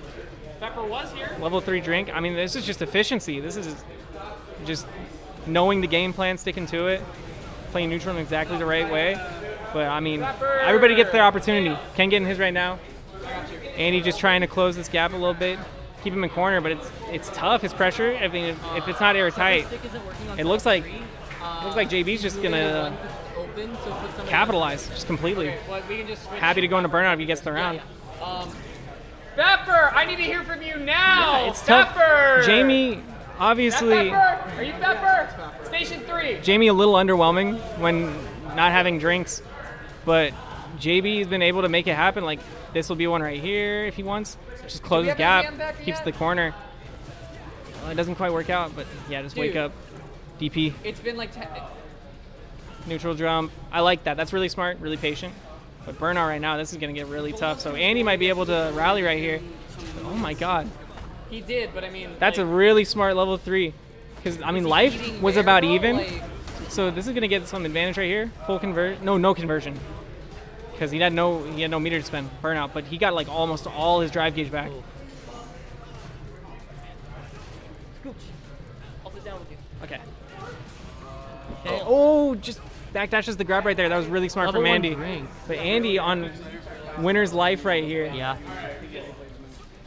E: Pepper was here.
A: Level 3 drink. I mean, this is just efficiency. This is just knowing the game plan, sticking to it, playing neutral in exactly the right way. But I mean, everybody gets their opportunity. Ken getting his right now. Andy just trying to close this gap a little bit, keep him in corner, but it's tough. His pressure. I mean, if it's not airtight, it looks like JB's just gonna capitalize just completely. Happy to go into burnout if he gets the round.
E: Pepper, I need to hear from you now.
A: Yeah, it's
E: Pepper.
A: tough. Jamie, obviously,
E: Pepper, are you Pepper? Station 3.
A: Jamie a little underwhelming when not having drinks, but JB's been able to make it happen. Like this will be one right here if he wants. Just close his gap, keeps the corner. Well, it doesn't quite work out, but yeah, just wake up. DP.
C: It's been like 10.
A: Neutral jump. I like that. That's really smart, really patient. But burnout right now, this is going to get really tough. So Andy might be able to rally right here. Oh my God.
C: He did, but I mean.
A: That's a really smart level 3. Because, I mean, life was about even. So this is going to get some advantage right here. Full conversion. No conversion. Because he had no meter to spend. Burnout. But he got like almost all his drive gauge back.
B: I'll sit down with you.
A: Okay. Oh, just backdashes the grab right there. That was really smart from Andy. But Andy on winner's life right here.
B: Yeah.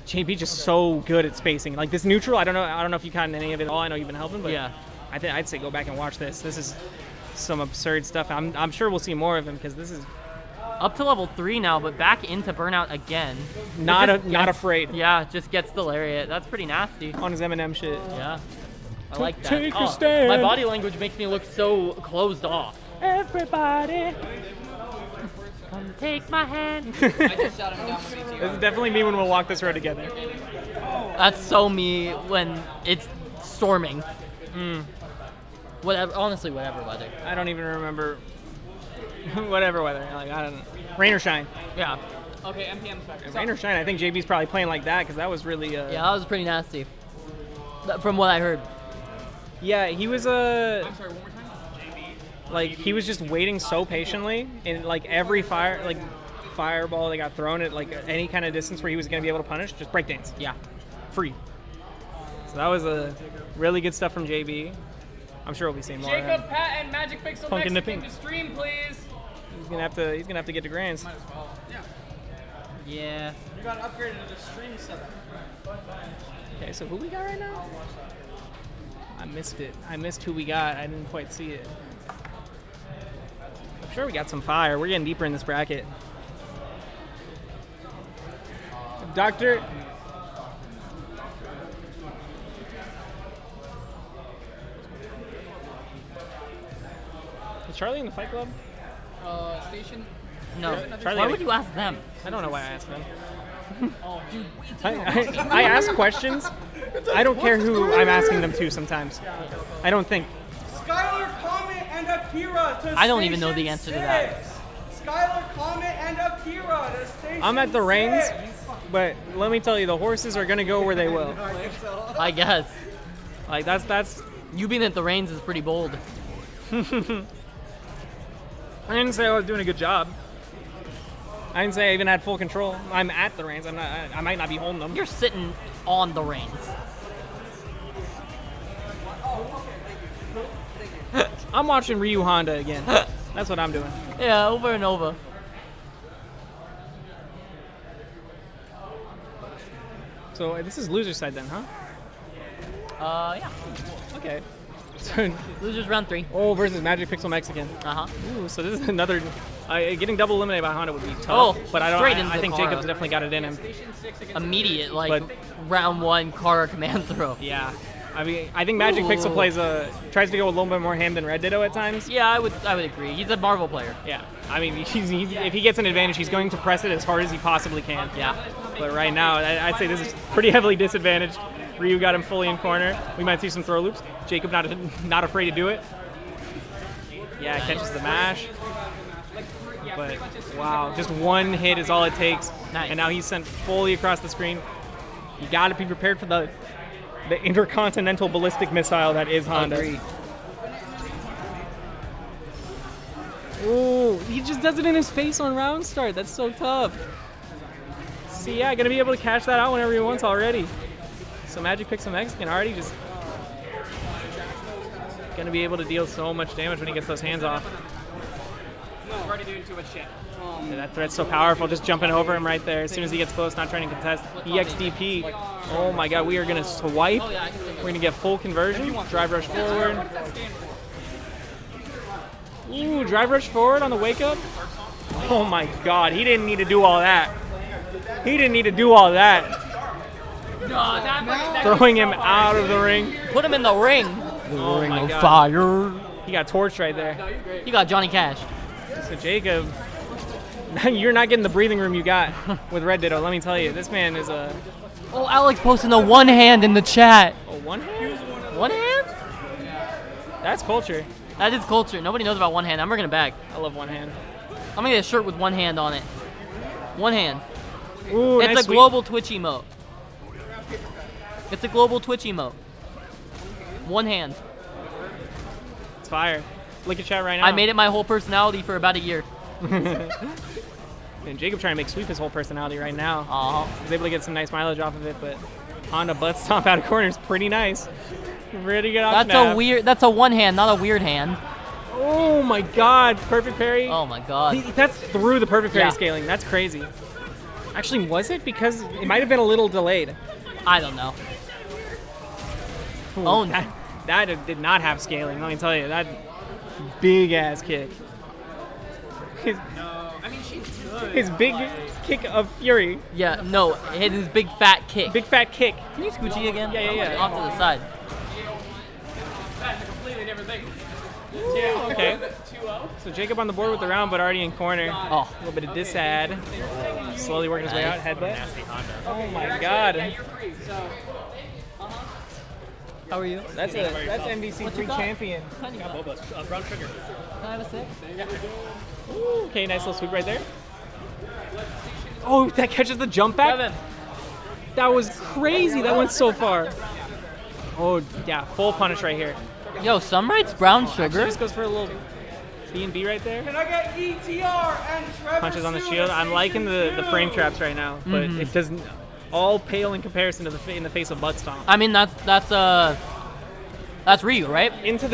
A: JB just so good at spacing. Like this neutral, I don't know if you caught any of it all. I know you've been helping, but
B: Yeah.
A: I'd say go back and watch this. This is some absurd stuff. I'm sure we'll see more of him because this is
B: Up to level 3 now, but back into burnout again.
A: not
B: Just
A: afraid
B: Yeah, just gets the lariat. That's pretty nasty.
A: on his Eminem shit.
B: Yeah. I like that.
A: Take a stand.
B: My body language makes me look so closed off.
A: Everybody.
B: Come take my hand.
C: I just shot him down with BTR.
A: This is definitely me when we'll walk this road together.
B: That's so me when it's storming. Whatever, honestly, whatever weather.
A: I don't even remember whatever weather. Like I don't know. Rain or shine.
B: Yeah.
C: Okay, MPM's back.
A: Rain or shine. I think JB's probably playing like that because that was really.
B: Yeah, that was pretty nasty. From what I heard.
A: Yeah, he was
C: I'm sorry, one more time?
A: like he was just waiting so patiently, and like every fireball that got thrown at like any kind of distance where he was gonna be able to punish, just breakdance.
B: Yeah.
A: Free. So that was a really good stuff from JB. I'm sure we'll be seeing more. of him.
E: Jacob, Pat, and Magic Pixel
A: Pumpkin
E: Mexican
A: nipping.
E: to stream, please.
A: He's gonna have to get to grands.
B: Yeah.
G: You got upgraded to the stream setup.
A: Okay, so who we got right now? I missed it. I missed who we got. I didn't quite see it. I'm sure we got some fire. We're getting deeper in this bracket. Doctor. Is Charlie in the Fight Club?
C: Station.
B: No.
A: Charlie,
B: Why would you ask them?
A: I don't know why I asked them. I ask questions. I don't care who I'm asking them to sometimes. I don't think.
D: Skylar, Comet, and Akira to
B: I don't even know the
D: Station
B: answer to that.
D: 6. Skylar, Comet, and Akira to Station
A: I'm at the reins,
D: 6.
A: but let me tell you, the horses are gonna go where they will.
B: I guess.
A: Like that's.
B: You being at the reins is pretty bold.
A: I didn't say I was doing a good job. I didn't say I even had full control. I'm at the reins. I'm not. I might not be holding them.
B: You're sitting on the reins.
A: I'm watching Ryu Honda again. That's what I'm doing.
B: Yeah, over and over.
A: So this is loser side then, huh?
B: Yeah.
A: Okay. So,
B: Losers round 3.
A: versus Magic Pixel Mexican.
B: Uh-huh.
A: Ooh, so this is another. Getting double eliminated by Honda would be tough.
B: Oh,
A: but I don't.
B: straight into
A: I think
B: Kara.
A: Jacob's definitely got it in him.
B: Immediate, like,
A: But-
B: round 1 Kara command throw.
A: Yeah. I mean, I think Magic Pixel tries to go a little bit more ham than Redditto at times.
B: Yeah, I would agree. He's a Marvel player.
A: Yeah. I mean, if he gets an advantage, he's going to press it as hard as he possibly can.
B: Yeah.
A: But right now, I'd say this is pretty heavily disadvantaged. Ryu got him fully in corner. We might see some throw loops. Jacob not afraid to do it. Yeah, catches the mash. But wow, just one hit is all it takes.
B: Nice.
A: And now he's sent fully across the screen. You got to be prepared for the intercontinental ballistic missile that is Honda.
B: Agreed.
A: Ooh, he just does it in his face on round start. That's so tough. See, yeah, gonna be able to cash that out whenever he wants already. So Magic Pixel Mexican already just Gonna be able to deal so much damage when he gets those hands off.
E: We're already doing too much shit.
A: Yeah, that threat's so powerful, just jumping over him right there as soon as he gets close, not trying to contest. EXDP. Oh my god, we are gonna swipe. We're gonna get full conversion. Drive rush forward. Ooh, drive rush forward on the wake up. Oh my god, he didn't need to do all that. He didn't need to do all that. Throwing him out of the ring.
B: Put him in the ring.
A: Oh
B: Ring
A: my
B: of
A: god.
B: fire.
A: He got torched right there.
B: You got Johnny Cash.
A: So Jacob, you're not getting the breathing room you got with Redditto. Let me tell you, this man is a
B: Oh, Alex posting a one hand in the chat.
A: one hand.
B: One hand?
A: That's culture.
B: That is culture. Nobody knows about one hand. I'm bringing it back.
A: I love one hand.
B: I'm gonna get a shirt with one hand on it. One hand.
A: Ooh,
B: It's
A: nice
B: a
A: sweep.
B: global Twitch emote. It's a global Twitch emote. One hand.
A: It's fire. Look at chat right now.
B: I made it my whole personality for about a year.
A: And Jacob trying to make sweep his whole personality right now.
B: Uh-huh.
A: He's able to get some nice mileage off of it, but Honda butt stomp out of corner is pretty nice. Really good option.
B: That's a one hand, not a weird hand.
A: Oh my god, perfect parry.
B: Oh my god.
A: That's through the perfect parry
B: Yeah.
A: scaling. That's crazy. Actually, was it? Because it might have been a little delayed.
B: I don't know.
A: Ooh,
B: Oh,
A: that did not have scaling, let me tell you. That big ass kick. His big kick of fury.
B: Yeah, no, it hit his big fat kick.
A: Big fat kick.
B: Can you scoochie again?
A: Yeah, yeah, yeah.
B: Off to the side.
E: That's a completely different thing.
A: Okay. So Jacob on the board with the round, but already in corner.
B: Oh.
A: A little bit of disad. Slowly working his way out.
B: Nice.
A: Headbutt. Oh my god.
E: You're free, so.
B: How are you?
A: That's MVC3
B: got?
A: champion.
B: Brown sugar. Can I have a sip?
A: Ooh, okay, nice little sweep right there. Oh, that catches the jump back.
B: Kevin.
A: That was crazy. That went so far. Oh yeah, full punish right here.
B: Yo, some writes brown
A: Actually,
B: sugar.
A: just goes for a little B&B right there.
D: Can I get ETR and Trevor
A: Punches on the
D: Sue
A: shield.
D: in
A: I'm liking the frame traps right now, but
B: Mhm.
A: it doesn't all pale in comparison to in the face of butt stomp.
B: I mean, that's Ryu, right?
A: Into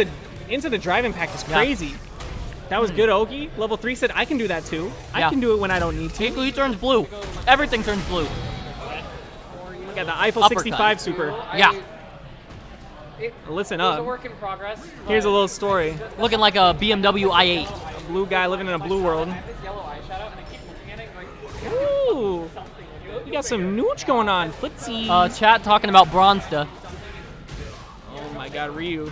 A: the drive impact is
B: Yeah.
A: crazy. That was good, Oki. Level 3 said I can do that too. I
B: Yeah.
A: can do it when I don't need to.
B: He turns blue. Everything turns blue.
A: Got the Eiffel
B: Uppercut.
A: 65 super.
B: Yeah.
A: Listen
E: It was a
A: up.
E: work in progress.
A: Here's a little story.
B: Looking like a BMW i8.
A: A blue guy living in a blue world.
E: This yellow eyeshadow, and I keep looking at it like,
A: Ooh. You got some nooch going on. Footsie.
B: Chat talking about Bronsta.
A: Oh my god, Ryu.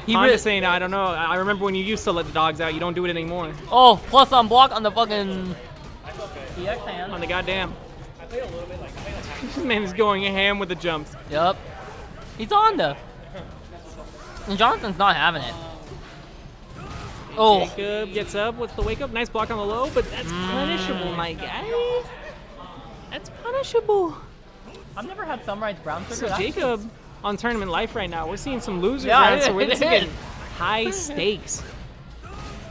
B: He
A: Honda
B: re-
A: saying, I don't know. I remember when you used to let the dogs out. You don't do it anymore.
B: Oh, plus on block on the fucking EX hand.
A: On the goddamn. This man is going ham with the jumps.
B: Yup. He's on the. And Jonathan's not having it. Oh.
A: Jacob gets up. What's the wake up? Nice block on the low, but that's punishable, my guy. That's punishable.
B: I've never had some rights brown sugar.
A: So
B: That's-
A: Jacob on tournament life right now. We're seeing some losers
B: Yeah,
A: around, so
B: it
A: this is
B: is.
A: getting high stakes.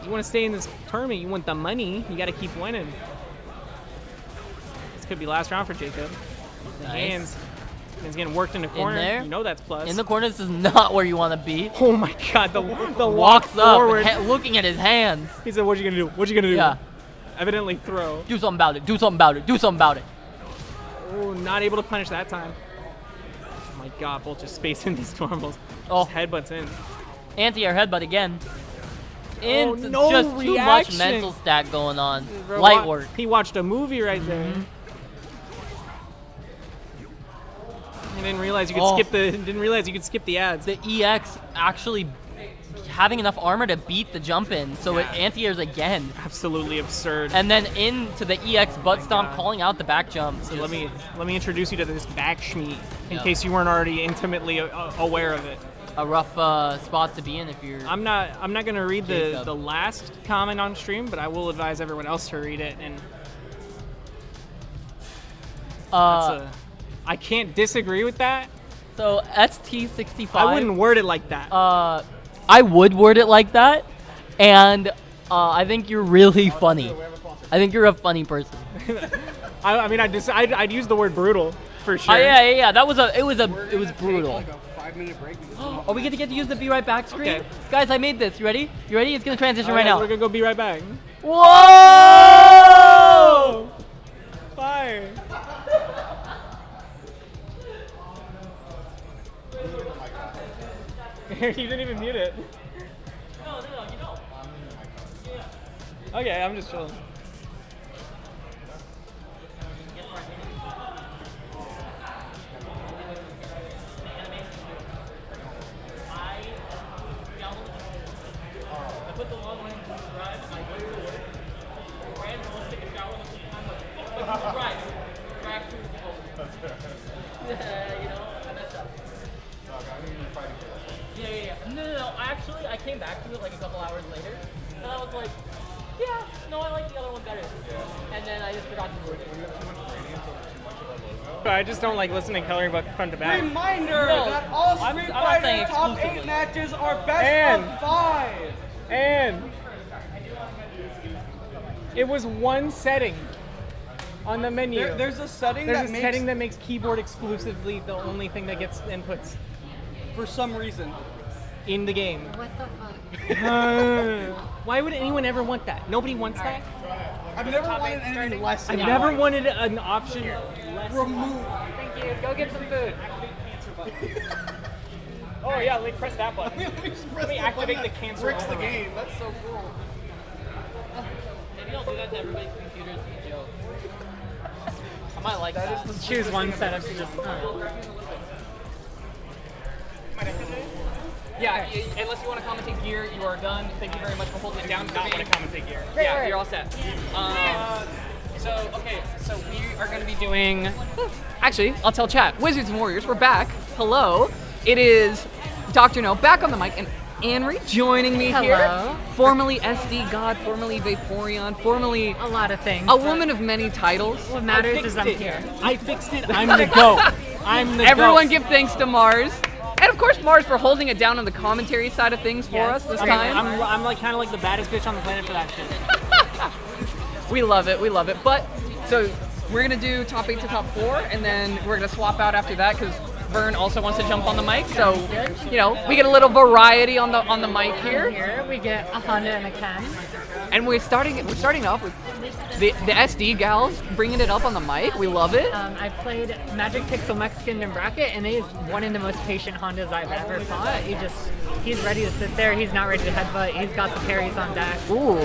A: You want to stay in this tournament, you want the money, you got to keep winning. This could be last round for Jacob. The
B: Nice.
A: hands getting worked in the corner.
B: there.
A: You know that's plus.
B: In the corner, this is not where you want to be.
A: Oh my god, the walk
B: Walks up,
A: forward.
B: looking at his hands.
A: He said, what you gonna do? What you gonna do?
B: Yeah.
A: Evidently throw.
B: Do something about it. Do something about it. Do something about it.
A: Oh, not able to punish that time. Oh my god, both just spacing these normals.
B: Oh.
A: Just headbutts in.
B: Anti-air headbutt again. And
A: Oh, no
B: just too much
A: reaction.
B: mental stack going on.
A: Bro,
B: Light work.
A: He watched a movie right there. He didn't realize you could
B: Oh.
A: skip the ads.
B: The EX actually having enough armor to beat the jump in, so it anti-airs again.
A: Absolutely absurd.
B: And then into the EX butt stomp, calling out the back jump.
A: So let me introduce you to this back schmeat in
B: Yeah.
A: case you weren't already intimately aware of it.
B: A rough spot to be in if you're.
A: I'm not gonna read
B: Jacob.
A: the last comment on stream, but I will advise everyone else to read it. And I can't disagree with that.
B: So ST65.
A: I wouldn't word it like that.
B: I would word it like that, and I think you're really funny. I think you're a funny person.
A: I mean, I'd use the word brutal for sure.
B: Yeah. That was it was brutal.
G: 5-minute break.
B: Oh, we get to use the be right back screen?
C: Okay.
B: Guys, I made this. You ready? You ready? It's gonna transition right
A: Yeah,
B: now.
A: We're gonna go be right back.
B: Whoa!
A: Fire. You didn't even mute it.
B: No, you don't.
A: Okay, I'm just chilling.
B: No. Actually, I came back to it like a couple hours later, and I was like, yeah, no, I like the other one better. And then I just forgot to do it.
A: I just don't like listening to coloring book front to back.
G: Reminder
B: No,
G: that all
B: I'm
G: Street
B: not saying
G: Fighter top 8
B: exclusively.
G: matches are best
A: And-
G: of 5.
A: And it was one setting on the menu.
G: There's a setting
A: There's
G: that
A: a
G: makes,
A: setting that makes keyboard exclusively the only thing that gets inputs
G: for some reason.
A: in the game.
B: What the fuck?
A: Why would anyone ever want that? Nobody wants that.
G: I've never wanted anything less.
A: I've
G: than
A: never
G: that.
A: wanted an option less.
G: Remove.
B: Thank you. Go get some food.
A: Oh yeah, let me press that button.
G: Let me just press
A: Let me
G: the
A: activate
G: button
A: the
G: that
A: cancer
G: bricks the
A: override.
G: game. That's so cool.
B: Maybe I'll do that to everybody's computers as a joke. I might like that.
A: Choose one setup to just.
C: Yeah, unless you want to commentate gear, you are done. Thank you very much for holding it down for me.
A: commentate gear.
C: Yeah, you're all set. So we are going to be doing. Actually, I'll tell chat. Wizards and Warriors, we're back. Hello. It is Dr. No back on the mic, and Anri joining me here.
H: Hello.
C: Formerly SD God, formerly Vaporeon, formerly
H: A lot of things.
C: a woman of many titles.
H: What matters is I'm here.
A: I fixed it. I'm the GOAT. I'm the
C: Everyone
A: GOAT.
C: give thanks to Mars. And of course Mars for holding it down on the commentary side of things for
H: Yes.
C: us this
A: Okay,
C: time.
A: I'm like kind of like the baddest bitch on the planet for that shit.
C: We love it, we love it. But, so we're gonna do top 8 to top 4, and then we're gonna swap out after that, because Vern also wants to jump on the mic, so, you know, we get a little variety on the mic here.
H: Here we get a Honda and a Ken.
C: And we're starting off with the SD gals bringing it up on the mic. We love it.
H: I played Magic Pixel Mexican in bracket, and it is one of the most patient Hondas I've ever fought. He's ready to sit there. He's not ready to headbutt. He's got the parries on deck.
C: Ooh.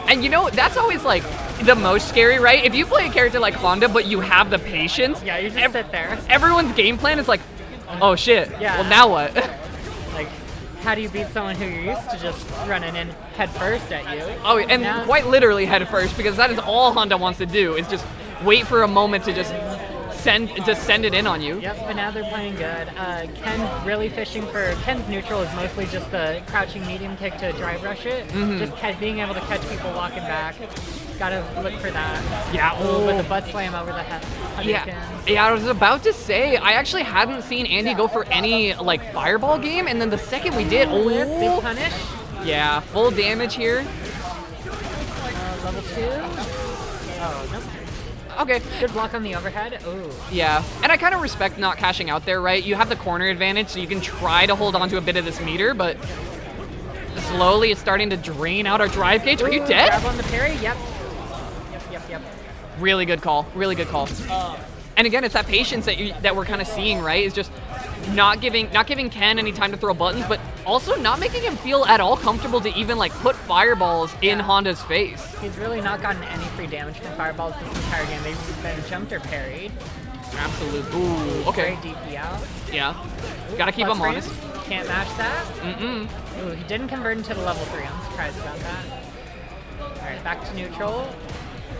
C: And you know, that's always like the most scary, right? If you play a character like Honda, but you have the patience,
H: Yeah, you just sit there.
C: everyone's game plan is like, oh shit,
H: Yeah.
C: well now what?
H: Like, how do you beat someone who you're used to just running in head first at you?
C: Oh, and
H: Now-
C: quite literally head first, because that is all Honda wants to do, is just wait for a moment to just send it in on you.
H: Yep, but now they're playing good. Ken's really fishing for Ken's neutral is mostly just the crouching medium kick to drive rush it.
C: Mm-hmm.
H: Just being able to catch people walking back. Gotta look for that.
C: Yeah,
H: Ooh, with
C: oh.
H: the butt slam over the head.
C: Yeah, I was about to say, I actually hadn't seen Andy go for any like fireball game, and then the second we did,
H: Big
C: oh,
H: punish.
C: yeah, full damage here.
H: Level 2. Oh, no.
C: Okay,
H: Good block on the overhead. Ooh.
C: yeah, and I kind of respect not cashing out there, right? You have the corner advantage, so you can try to hold on to a bit of this meter, but slowly it's starting to drain out our drive gauge. Are you
H: Ooh,
C: dead?
H: Grab on the parry. Yep. Yep.
C: Really good call. Really good call. And again, it's that patience that we're kind of seeing, right? Is just not giving Ken any time to throw buttons, but also not making him feel at all comfortable to even like put fireballs in Honda's face.
H: He's really not gotten any free damage from fireballs this entire game. They've been jumped or parried.
C: Absolutely. Ooh. Okay.
H: Great DP out.
C: Yeah. Gotta keep
H: Plus
C: him honest.
H: range. Can't match that.
C: Mm-mm.
H: Ooh, he didn't convert into the level 3. I'm surprised about that. Alright, back to neutral.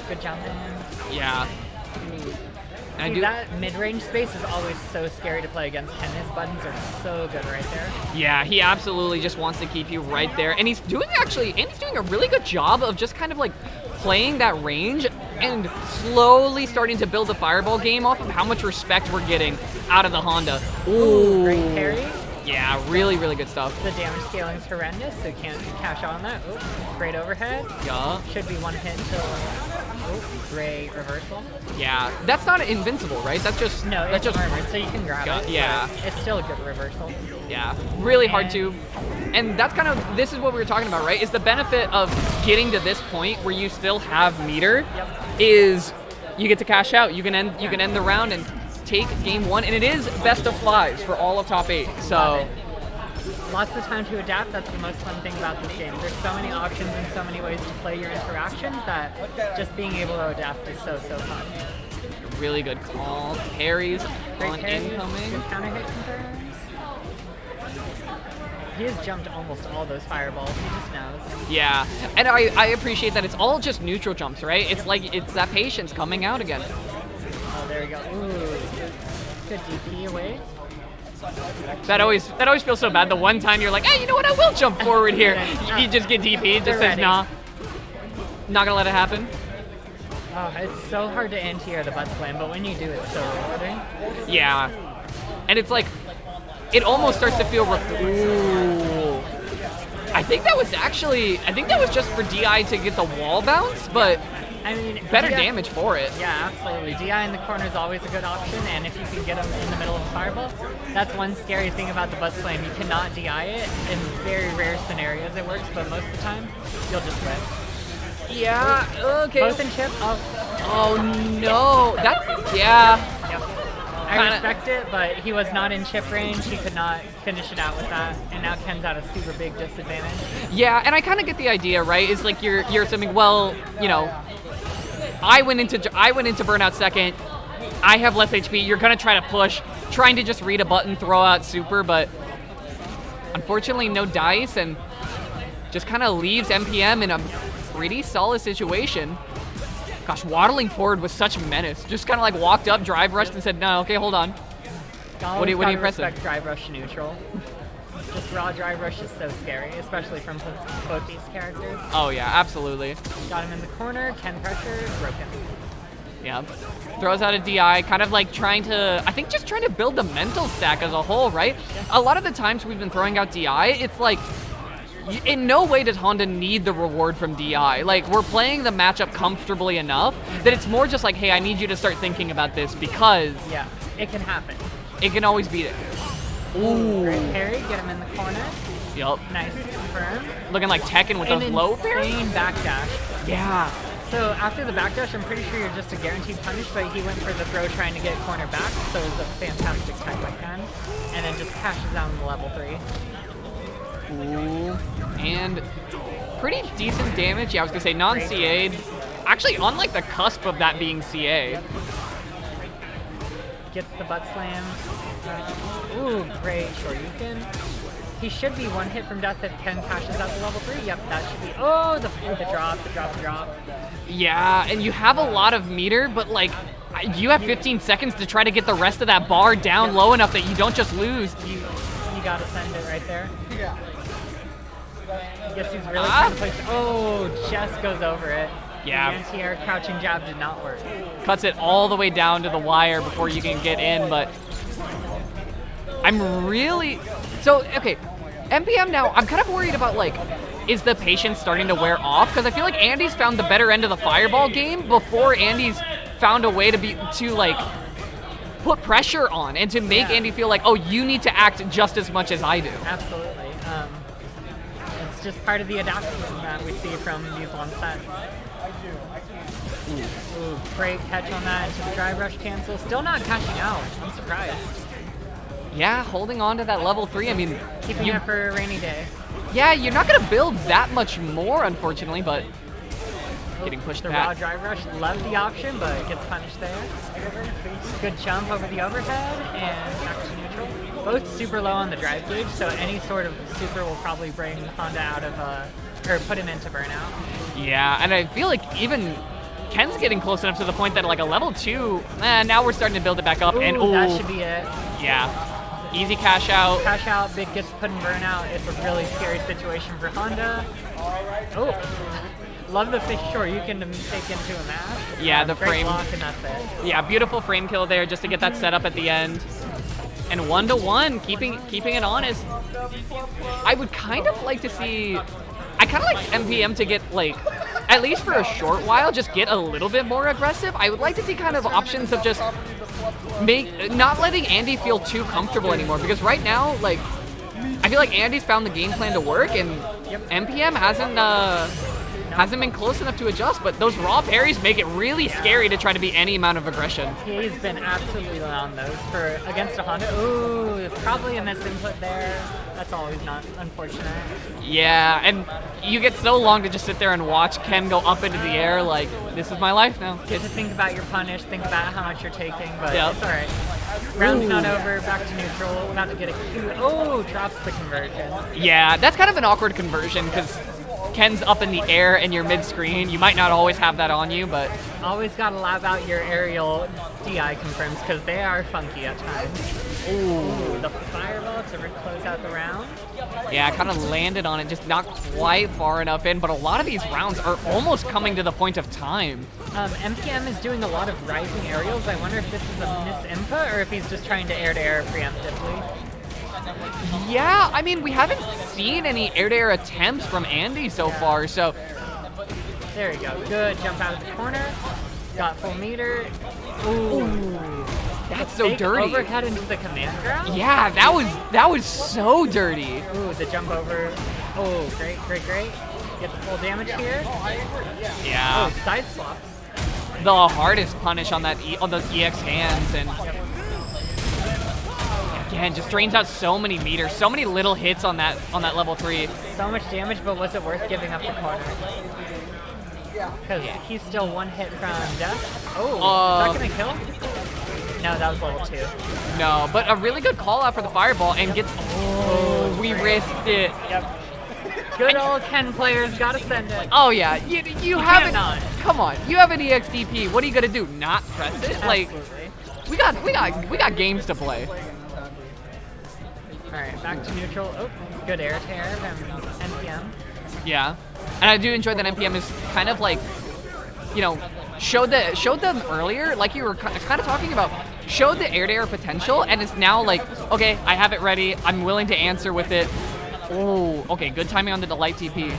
H: Good jump in.
C: Yeah. And I
H: See,
C: do.
H: that mid-range space is always so scary to play against Ken. His buttons are so good right there.
C: Yeah, he absolutely just wants to keep you right there, and he's doing a really good job of just kind of like playing that range and slowly starting to build a fireball game off of how much respect we're getting out of the Honda. Ooh.
H: Great parry.
C: Yeah, really, really good stuff.
H: The damage scaling is horrendous, so you can't cash out on that. Ooh, great overhead.
C: Yeah.
H: Should be one hit until Oh, great reversal.
C: Yeah, that's not invincible, right? That's just
H: No,
C: that's
H: it's
C: just
H: armored, so you can grab it.
C: yeah.
H: but It's still a good reversal.
C: Yeah, really hard
H: And-
C: to. And that's kind of, this is what we were talking about, right? Is the benefit of getting to this point where you still have meter is you get to cash out. You can end the round and take game 1, and it is best of 5s for all of top 8. So
H: Lots of time to adapt. That's the most fun thing about this game. There's so many options and so many ways to play your interactions that just being able to adapt is so fun.
C: really good call. Parries
H: Great
C: on
H: parries,
C: incoming.
H: good counter hit confirms. He has jumped almost all those fireballs. He just knows.
C: Yeah, and I appreciate that it's all just neutral jumps, right? It's like, it's that patience coming out again.
H: Oh, there we go. Ooh, good DP away.
C: That always feels so bad. The one time you're like, hey, you know what? I will jump forward here. You just get DP. Just
H: They're
C: says,
H: ready.
C: nah, not gonna let it happen.
H: Oh, it's so hard to anti-air the butt slam, but when you do, it's so rewarding.
C: Yeah, and it's like, it almost starts to feel. Ooh. I think that was just for DI to get the wall bounce, but
H: I mean,
C: better
H: DI
C: damage for it.
H: Yeah, absolutely. DI in the corner is always a good option, and if you can get him in the middle of a fireball, that's one scary thing about the butt slam. You cannot DI it. In very rare scenarios it works, but most of the time, you'll just win.
C: Yeah. Okay.
H: Both in chip.
C: Oh no. Yeah.
H: Yep. I respect it, but he was not in chip range. He could not finish it out with that, and now Ken's at a super big disadvantage.
C: Yeah, and I kind of get the idea, right? It's like you're assuming, well, you know, I went into burnout second. I have less HP. You're gonna try to push, trying to just read a button, throw out super, but unfortunately no dice, and just kind of leaves MPM in a pretty solid situation. Gosh, waddling forward was such a menace. Just kind of like walked up, drive rushed, and said, no, okay, hold on. What do you press
H: respect drive rush neutral. Just raw drive rush is so scary, especially from both these characters.
C: Oh yeah, absolutely.
H: Got him in the corner, Ken pressure, broken.
C: Yeah. Throws out a DI, kind of like trying to build the mental stack as a whole, right? A lot of the times we've been throwing out DI, it's like, in no way does Honda need the reward from DI. Like, we're playing the matchup comfortably enough that it's more just like, hey, I need you to start thinking about this because
H: Yeah, it can happen.
C: it can always be there.
H: Ooh. Great parry, get him in the corner.
C: Yup.
H: Nice confirm.
C: Looking like Tekken with
H: An
C: those low parries.
H: insane backdash.
C: Yeah.
H: So after the backdash, I'm pretty sure you're just a guaranteed punish, but he went for the throw trying to get corner back, so it was a fantastic type by Ken. And then just cashes down the level 3.
C: Ooh. And pretty decent damage. Yeah, I was gonna say non-CA'd. Actually, on like the cusp of that being CA.
H: Gets the butt slam. Ooh, great Shoryuken. He should be one hit from death if Ken cashes out the level 3. Yep, that should be. Oh, the drop.
C: Yeah, and you have a lot of meter, but like, you have 15 seconds to try to get the rest of that bar down low enough that you don't just lose.
H: You gotta send it right there.
G: Yeah.
H: I guess he's really trying to place. Oh, just goes over it.
C: Yeah.
H: The anti-air crouching jab did not work.
C: Cuts it all the way down to the wire before you can get in, but I'm really... So, okay, MPM now, I'm kind of worried about, like, is the patience starting to wear off? Because I feel like Andy's found the better end of the fireball game before Andy's found a way to like, put pressure on and to make Andy feel like, oh, you need to act just as much as I do.
H: Absolutely. It's just part of the adaptation that we see from these long sets. Ooh, great catch on that into the drive rush cancel. Still not cashing out. I'm surprised.
C: Yeah, holding on to that level 3. I mean,
H: Keeping it for a rainy day.
C: yeah, you're not going to build that much more, unfortunately, but getting pushed
H: The
C: back.
H: raw drive rush, love the option, but it gets punished there. Good jump over the overhead and back to neutral. Both super low on the drive gauge, so any sort of super will probably bring Honda out of, or put him into burnout.
C: Yeah, and I feel like even Ken's getting close enough to the point that like a level 2, now we're starting to build it back up. And
H: Ooh, that should be it.
C: yeah, easy cash out.
H: Cash out, big gets put in burnout. It's a really scary situation for Honda. Oh, love the fish shore. You can take into a match.
C: Yeah, the
H: great
C: frame.
H: block, and that's it.
C: Yeah, beautiful frame kill there just to get that set up at the end. And 1-1, keeping it honest. I would kind of like to see, I kind of like MPM to get like, at least for a short while, just get a little bit more aggressive. I would like to see kind of options of just not letting Andy feel too comfortable anymore, because right now, like, I feel like Andy's found the game plan to work, and MPM hasn't been close enough to adjust, but those raw parries make it really scary to try to be any amount of aggression.
H: He's been absolutely on those for against a Honda. Ooh, probably a misinput there. That's always not unfortunate.
C: Yeah, and you get so long to just sit there and watch Ken go up into the air like, this is my life now.
H: Get to think about your punish, think about how much you're taking, but
C: Yep.
H: it's all right. Round's not over, back to neutral. About to get a cue. Oh, drops the conversion.
C: Yeah, that's kind of an awkward conversion because Ken's up in the air and you're mid-screen. You might not always have that on you, but...
H: Always gotta lab out your aerial DI confirms because they are funky at times. Ooh, the fireball to close out the round.
C: Yeah, I kind of landed on it, just not quite far enough in, but a lot of these rounds are almost coming to the point of time.
H: MPM is doing a lot of rising aerials. I wonder if this is a misinput or if he's just trying to air-to-air preemptively.
C: Yeah, I mean, we haven't seen any air-to-air attempts from Andy so far, so...
H: There we go. Good jump out of the corner. Got full meter. Ooh.
C: That's so
H: Big
C: dirty.
H: Overhead into the command ground.
C: Yeah, that was so dirty.
H: Ooh, the jump over. Oh, great. Get the full damage here.
C: Yeah.
H: Oh, side swaps.
C: The hardest punish on that on those EX hands, and again, just drains out so many meters, so many little hits on that level 3.
H: So much damage, but was it worth giving up the corner? Because he's still one hit from death. Oh, is that gonna kill? No, that was level 2.
C: No, but a really good call out for the fireball, and gets. Oh, we risked it.
H: Yep. Good old Ken players gotta send it.
C: Oh yeah, you have it.
H: not.
C: Come on, you have an EXDP. What are you gonna do? Not press it? Like, we got games to play.
H: All right, back to neutral. Oh, good air tear from NPM.
C: Yeah, and I do enjoy that NPM is kind of like, you know, showed them earlier, like you were kind of talking about, showed the air-to-air potential, and it's now like, okay, I have it ready. I'm willing to answer with it. Oh, okay, good timing on the light TP.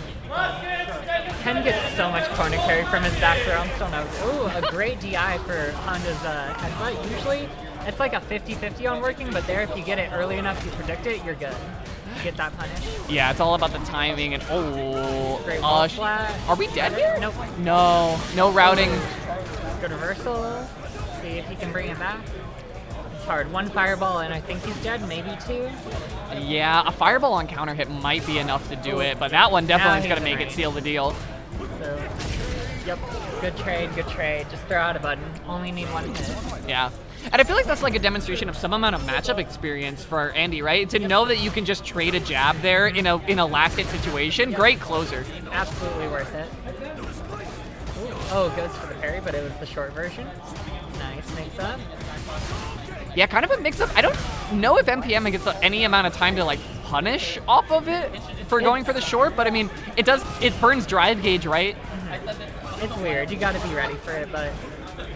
H: Ken gets so much corner carry from his back throw. I'm still no. Ooh, a great DI for Honda's headbutt. Usually, it's like a 50-50 on working, but there, if you get it early enough, you predict it, you're good. You get that punish.
C: Yeah, it's all about the timing and
H: Great wall flat.
C: Are we dead here?
H: Nope.
C: No routing.
H: Good reversal. See if he can bring it back. It's hard. One fireball, and I think he's dead. Maybe 2.
C: Yeah, a fireball on counter hit might be enough to do it, but that one definitely is going to make it seal the deal.
H: So, yep. Good trade. Just throw out a button. Only need 1 hit.
C: Yeah. And I feel like that's like a demonstration of some amount of matchup experience for Andy, right? To know that you can just trade a jab there in a last hit situation. Great closer.
H: Absolutely worth it. Ooh. Oh, goes for the parry, but it was the short version. Nice mix up.
C: Yeah, kind of a mix-up. I don't know if MPM gets any amount of time to like punish off of it for going for the short, but I mean, it burns drive gauge, right?
H: It's weird. You got to be ready for it, but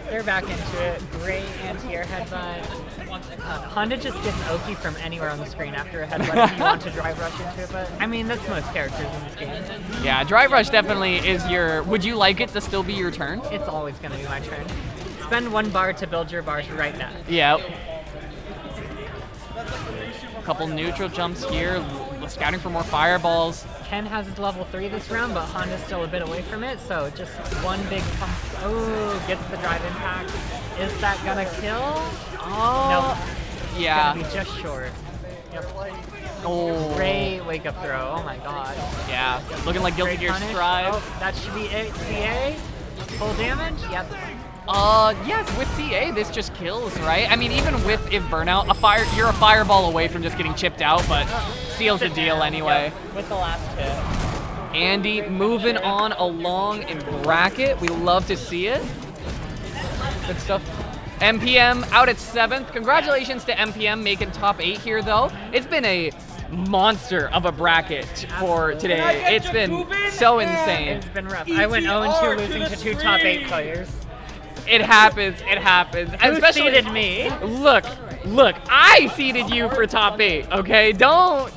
H: they're back into it. Great anti-air headbutt. Honda just gets Oki from anywhere on the screen after a headbutt if you want to drive rush into it, but I mean, that's most characters in this game.
C: Yeah, drive rush definitely is your... Would you like it to still be your turn?
H: It's always going to be my turn. Spend 1 bar to build your bars right now.
C: Yep. A couple neutral jumps here, scouting for more fireballs.
H: Ken has his level 3 this round, but Honda's still a bit away from it, so just one big pump. Oh, gets the drive impact. Is that gonna kill?
C: Oh,
H: nope.
C: Yeah.
H: It's gonna be just short. Yep.
C: Oh.
H: Great wake up throw. Oh my god.
C: Yeah. Looking like Guilty
H: Great
C: Gear
H: punish.
C: Strive.
H: Oh, that should be it. CA. Full damage? Yep.
C: Yes, with CA, this just kills, right? I mean, even with if burnout, you're a fireball away from just getting chipped out, but seals the deal anyway.
H: Yep. With the last hit.
C: Andy moving on along in bracket. We love to see it. Good stuff. MPM out at 7th. Congratulations to MPM making top 8 here, though. It's been a monster of a bracket for today. It's been so insane.
H: It's been rough. I went 0-2 losing to 2 top 8 players.
C: It happens. It happens.
H: Who seeded me?
C: Look, Look, I seeded you for top 8, okay? Don't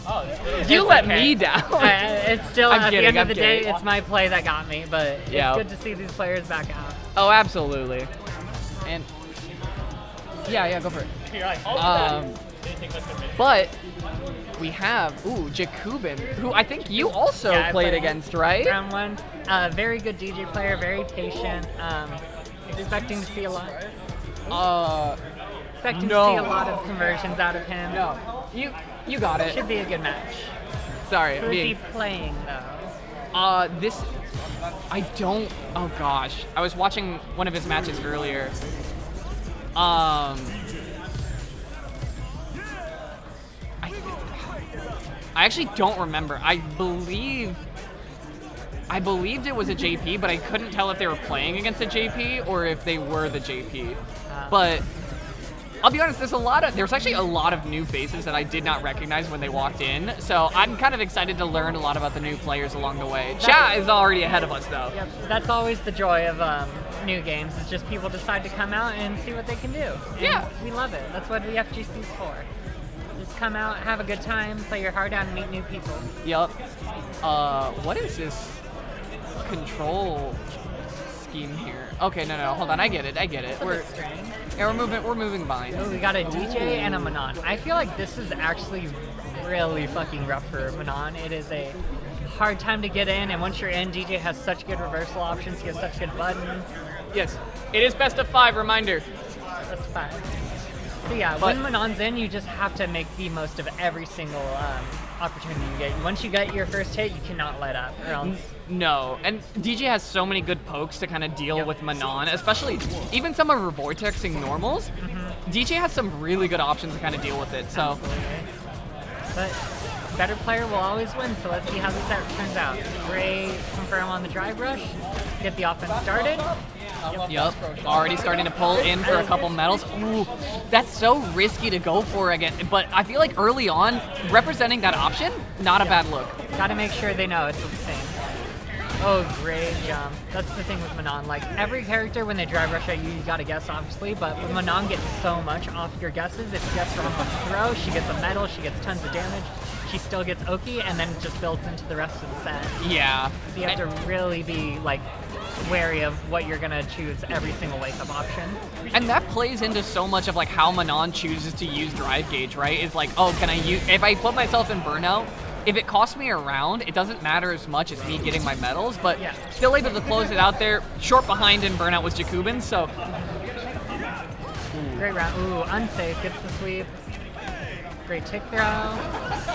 C: you
B: It's
C: let
B: okay.
C: me down.
B: It's still,
C: I'm
B: at
C: kidding,
B: the end
C: I'm
B: of the day,
C: kidding.
B: it's my play that got me, but it's
C: Yeah.
B: good to see these players back out.
C: Oh, absolutely. And yeah, go for it. But we have Jakubin, who I think you also
B: Yeah, I
C: played
B: played
C: against, right?
B: Round 1, very good DJ player, very patient, expecting to see a lot. Expecting to see a lot of conversions out of him.
C: No, you got it.
B: Should be a good match.
C: Sorry,
B: Who is he playing though?
C: this, I don't, oh gosh. I was watching one of his matches earlier. I actually don't remember. I believed it was a JP, but I couldn't tell if they were playing against a JP or if they were the JP. But I'll be honest, there's actually a lot of new faces that I did not recognize when they walked in. So I'm kind of excited to learn a lot about the new players along the way. Chat is already ahead of us though.
B: Yep, that's always the joy of new games. It's just people decide to come out and see what they can do. And
C: Yeah.
B: we love it. That's what VFGC's for. Just come out, have a good time, play your heart out, and meet new people.
C: Yup. What is this control scheme here? Okay, no, hold on. I get it. We're moving fine.
B: Oh, we got a DJ and a Manon. I feel like this is actually really fucking rough for Manon. It is a hard time to get in, and once you're in, DJ has such good reversal options. He has such good buttons.
C: Yes, it is best of 5. Reminder.
B: That's fine. So yeah, when Manon's in, you just have to make the most of every single opportunity you get. Once you get your first hit, you cannot let up, or else.
C: No, and DJ has so many good pokes to kind of deal with Manon, especially even some of her vortexing normals. DJ has some really good options to kind of deal with it. So,
B: but better player will always win. So let's see how this set turns out. Great confirm on the drive rush. Get the offense started.
C: Yup, already starting to pull in for a couple medals. Ooh, that's so risky to go for again. But I feel like early on, representing that option, not a bad look.
B: Gotta make sure they know it's the same. Oh, great jump. That's the thing with Manon. Like, every character, when they drive rush at you, you gotta guess, obviously, but Manon gets so much off your guesses. If you guess wrong on the throw, she gets a medal, she gets tons of damage, she still gets Oki, and then it just builds into the rest of the set.
C: Yeah.
B: So you have to really be, like, wary of what you're gonna choose every single wake-up option.
C: And that plays into so much of like how Manon chooses to use drive gauge, right? It's like, oh, can I use, if I put myself in burnout, if it costs me a round, it doesn't matter as much as me getting my medals, but still able to close it out there. Short behind in burnout was Jakubin, so.
B: Great round. Ooh, unsafe, gets the sweep. Great tick throw.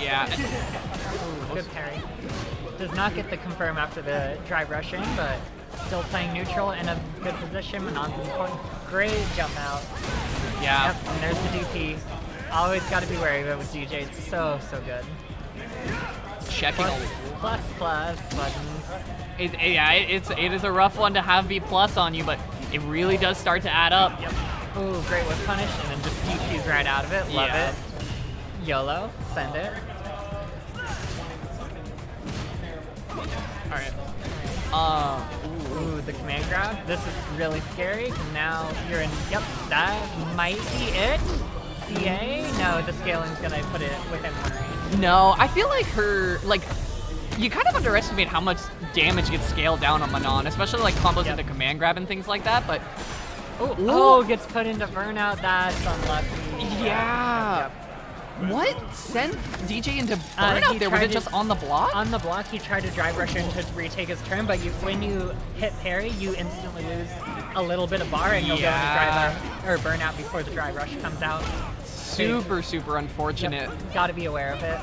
C: Yeah.
B: Ooh, good parry. Does not get the confirm after the drive rushing, but still playing neutral in a good position. Manon's in the corner. Great jump out.
C: Yeah.
B: Yep, and there's the DP. Always got to be wary of it with DJ. It's so good.
C: Checking.
B: Plus buttons.
C: It is a rough one to have B+ on you, but it really does start to add up.
B: Yep. Ooh, great whip punish, and then just DPs right out of it. Love it. YOLO, send it.
C: Alright.
B: Ooh, the command grab. This is really scary, because now you're in, yep, that might be it. CA? No, the scaling's gonna put it within one range.
C: No, I feel like you kind of underestimate how much damage gets scaled down on Manon, especially like combos into command grab and things like that, but...
B: Oh, gets put into burnout. That's unlucky.
C: Yeah. What sent DJ into burnout there? Was it just on the block?
B: On the block, he tried to drive rush in to retake his turn, but when you hit parry, you instantly lose a little bit of bar, and you'll go into drive or burnout before the drive rush comes out.
C: Super unfortunate.
B: Yep. Gotta be aware of it.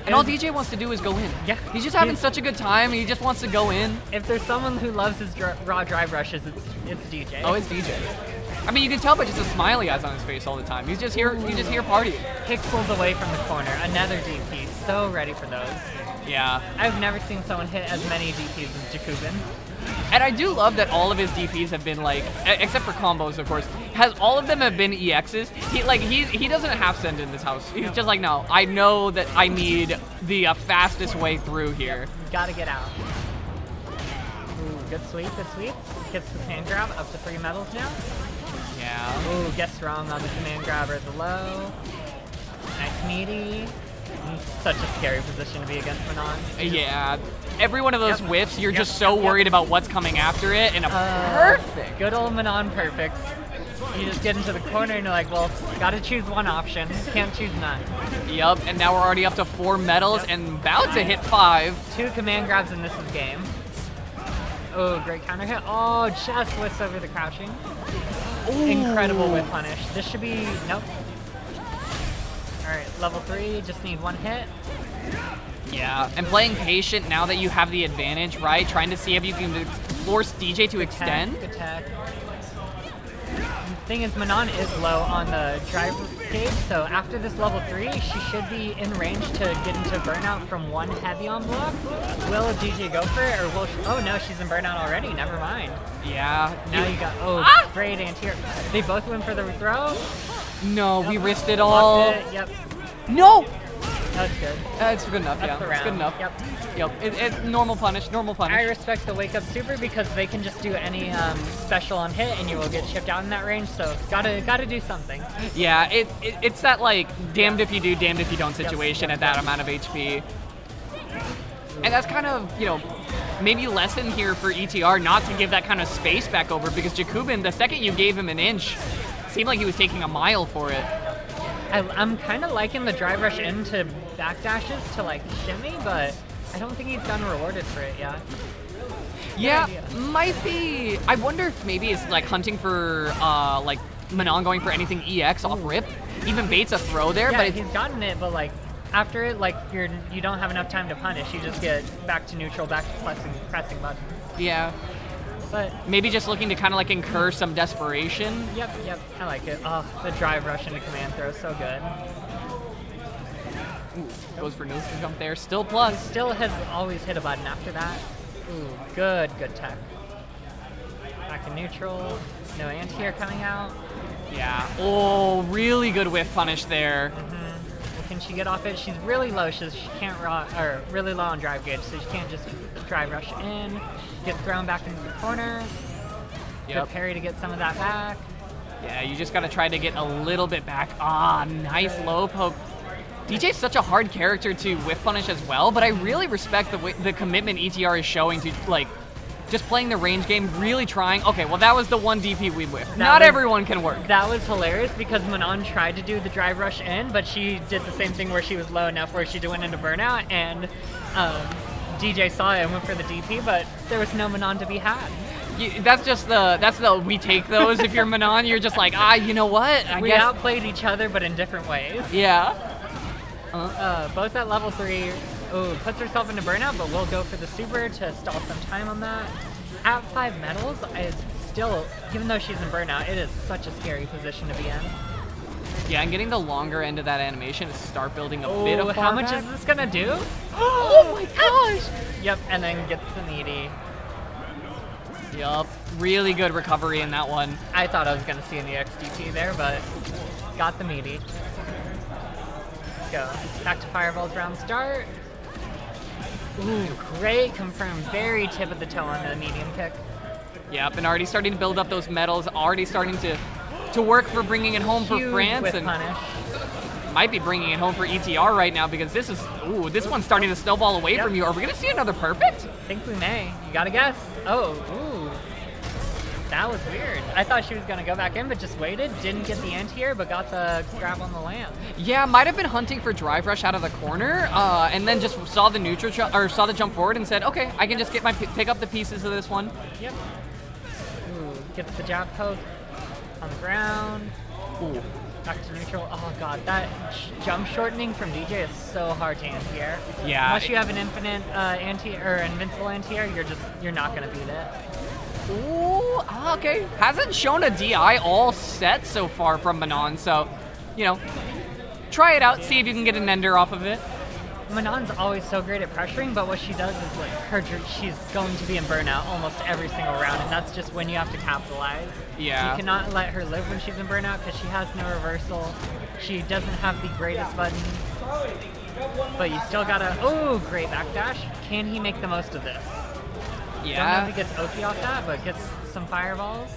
C: And all DJ wants to do is go in.
B: Yeah.
C: He's just having such a good time. He just wants to go in.
B: If there's someone who loves his raw drive rushes, it's DJ.
C: Oh, it's DJ. I mean, you can tell by just the smiley eyes on his face all the time. He's just here partying.
B: Pixels away from the corner. Another DP. So ready for those.
C: Yeah.
B: I've never seen someone hit as many DPs as Jakubin.
C: And I do love that all of his DPs have been like, except for combos, of course, all of them have been EXs. He doesn't half send in this house. He's just like, no, I know that I need the fastest way through here.
B: Gotta get out. Ooh, good sweep. Gets the hand grab, up to 3 medals now.
C: Yeah.
H: Ooh, guessed wrong on the command grabber at the low. Nice meaty. Such a scary position to be against Manon.
C: Yeah. Every one of those
H: Yep.
C: whiffs, you're
H: Yep,
C: just so
H: yep,
C: worried
H: yep.
C: about what's coming after it, and a perfect.
H: Good old Manon perfects. You just get into the corner and you're like, well, gotta choose one option. Can't choose none.
C: Yup, and now we're already up to 4 medals
H: Yep.
C: and about to hit 5.
H: 2 command grabs and this is game. Oh, great counter hit. Oh, just whiffs over the crouching. Incredible whip punish. This should be, nope. All right, level 3, just need 1 hit.
C: Yeah, and playing patient now that you have the advantage, right? Trying to see if you can force DJ to extend.
H: Good tech. Thing is, Manon is low on the drive gauge, so after this level 3, she should be in range to get into burnout from 1 heavy on block. Will DJ go for it, or will she, oh no, she's in burnout already, never mind.
C: Yeah.
H: Now you got, great anti-air. They both went for the throw.
C: No, we
H: Yep.
C: risked it all.
H: Blocked it, yep,
C: No!
H: that's good.
C: It's good enough,
H: That's the
C: yeah.
H: round.
C: It's good enough.
H: Yep.
C: Yep. It's normal punish, normal punish.
H: I respect the wake up super because they can just do any special on hit and you will get chipped out in that range. So gotta do something.
C: Yeah, it's that like damned if you do, damned if you don't situation at that amount of HP. And that's kind of, you know, maybe lesson here for ETR not to give that kind of space back over, because Jakubin, the second you gave him an inch, seemed like he was taking a mile for it.
H: I'm kind of liking the drive rush into backdashes to like shimmy, but I don't think he's gotten rewarded for it yet.
C: Yeah,
H: idea.
C: might be. I wonder if maybe it's like hunting for like Manon going for anything EX off rip. Even baits a throw there,
H: Yeah,
C: but it's,
H: he's gotten it, but like after it, like you don't have enough time to punish. You just get back to neutral, back to pressing buttons.
C: yeah,
H: But
C: maybe just looking to kind of like incur some desperation.
H: yep, I like it. Oh, the drive rush into command throw is so good.
C: Ooh, goes for nose to jump there, still plus.
H: Still has always hit a button after that. Ooh, good tech. Back in neutral. No anti-air coming out.
C: Yeah. Oh, really good whiff punish there.
H: Well, can she get off it? She's really low, so she can't or really low on drive gauge, so she can't just drive rush in. Get thrown back into the corner.
C: Yep.
H: Good parry to get some of that back.
C: Yeah, you just gotta try to get a little bit back. Ah, nice low poke. DJ's such a hard character to whiff punish as well, but I really respect the commitment ETR is showing to like just playing the range game, really trying. Okay, well that was the one DP we whiffed. Not everyone can work.
H: That was hilarious because Manon tried to do the drive rush in, but she did the same thing where she was low enough where she went into burnout, and DJ saw it and went for the DP, but there was no Manon to be had.
C: That's the we take those. If you're Manon, you're just like, you know what? I
H: We
C: guess.
H: outplayed each other, but in different ways.
C: Yeah.
H: Both at level 3. Ooh, puts herself into burnout, but we'll go for the super to stall some time on that. At 5 medals, still, even though she's in burnout, it is such a scary position to be in.
C: Yeah, and getting the longer end of that animation to start building a bit of
H: how
C: far
H: much
C: back.
H: is this gonna do?
C: Oh my gosh!
H: Yep, and then gets the meaty.
C: Yup, really good recovery in that one.
H: I thought I was gonna see an EXDT there, but got the meaty. Let's go. Back to Fireball's round start. Ooh, great confirm. Very tip of the toe on the medium kick.
C: Yep, and already starting to build up those medals, already starting to work for bringing it home for
H: Huge
C: France,
H: whip
C: and
H: punish.
C: might be bringing it home for ETR right now, because this one's starting to snowball away
H: Yep.
C: from you. Are we gonna see another perfect?
H: I think we may. You gotta guess. Oh, ooh. That was weird. I thought she was gonna go back in, but just waited. Didn't get the anti-air, but got the grab on the land.
C: Yeah, might have been hunting for drive rush out of the corner, and then just saw the neutral or saw the jump forward and said, okay, I can just get pick up the pieces of this one.
H: Yep. Ooh, gets the jab poke on the ground.
C: Ooh.
H: Back to neutral. Oh god, that jump shortening from DJ is so hard to anti-air.
C: Yeah.
H: Unless you have an infinite invincible anti-air, you're not gonna beat it.
C: Ooh, okay. Hasn't shown a DI all set so far from Manon, so, you know, try it out, see if you can get an ender off of it.
H: Manon's always so great at pressuring, but what she does is like she's going to be in burnout almost every single round, and that's just when you have to capitalize.
C: Yeah.
H: You cannot let her live when she's in burnout because she has no reversal. She doesn't have the greatest buttons, but you still gotta. Oh, great backdash! Can he make the most of this? Don't know
C: Yeah.
H: if he gets Oki off that, but gets some fireballs.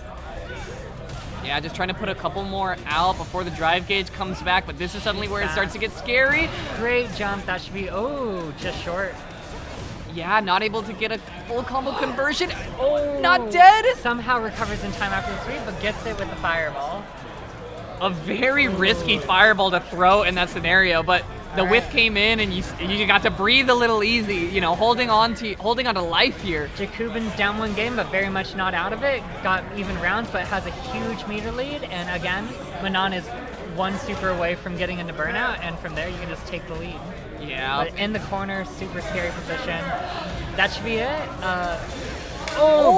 C: Yeah, just trying to put a couple more out before the drive gauge comes back, but this is suddenly where it starts to get scary.
H: Great jump. That should be, oh, just short.
C: Yeah, not able to get a full combo conversion. Oh, not dead.
H: Somehow recovers in time after the sweep, but gets it with the fireball.
C: A very risky fireball to throw in that scenario, but the whiff came in and you got to breathe a little easy, you know, holding on to life here.
H: Jakubin's down one game, but very much not out of it. Got even rounds, but has a huge meter lead. And again, Manon is one super away from getting into burnout, and from there you can just take the lead.
C: Yeah.
H: But in the corner, super scary position. That should be it.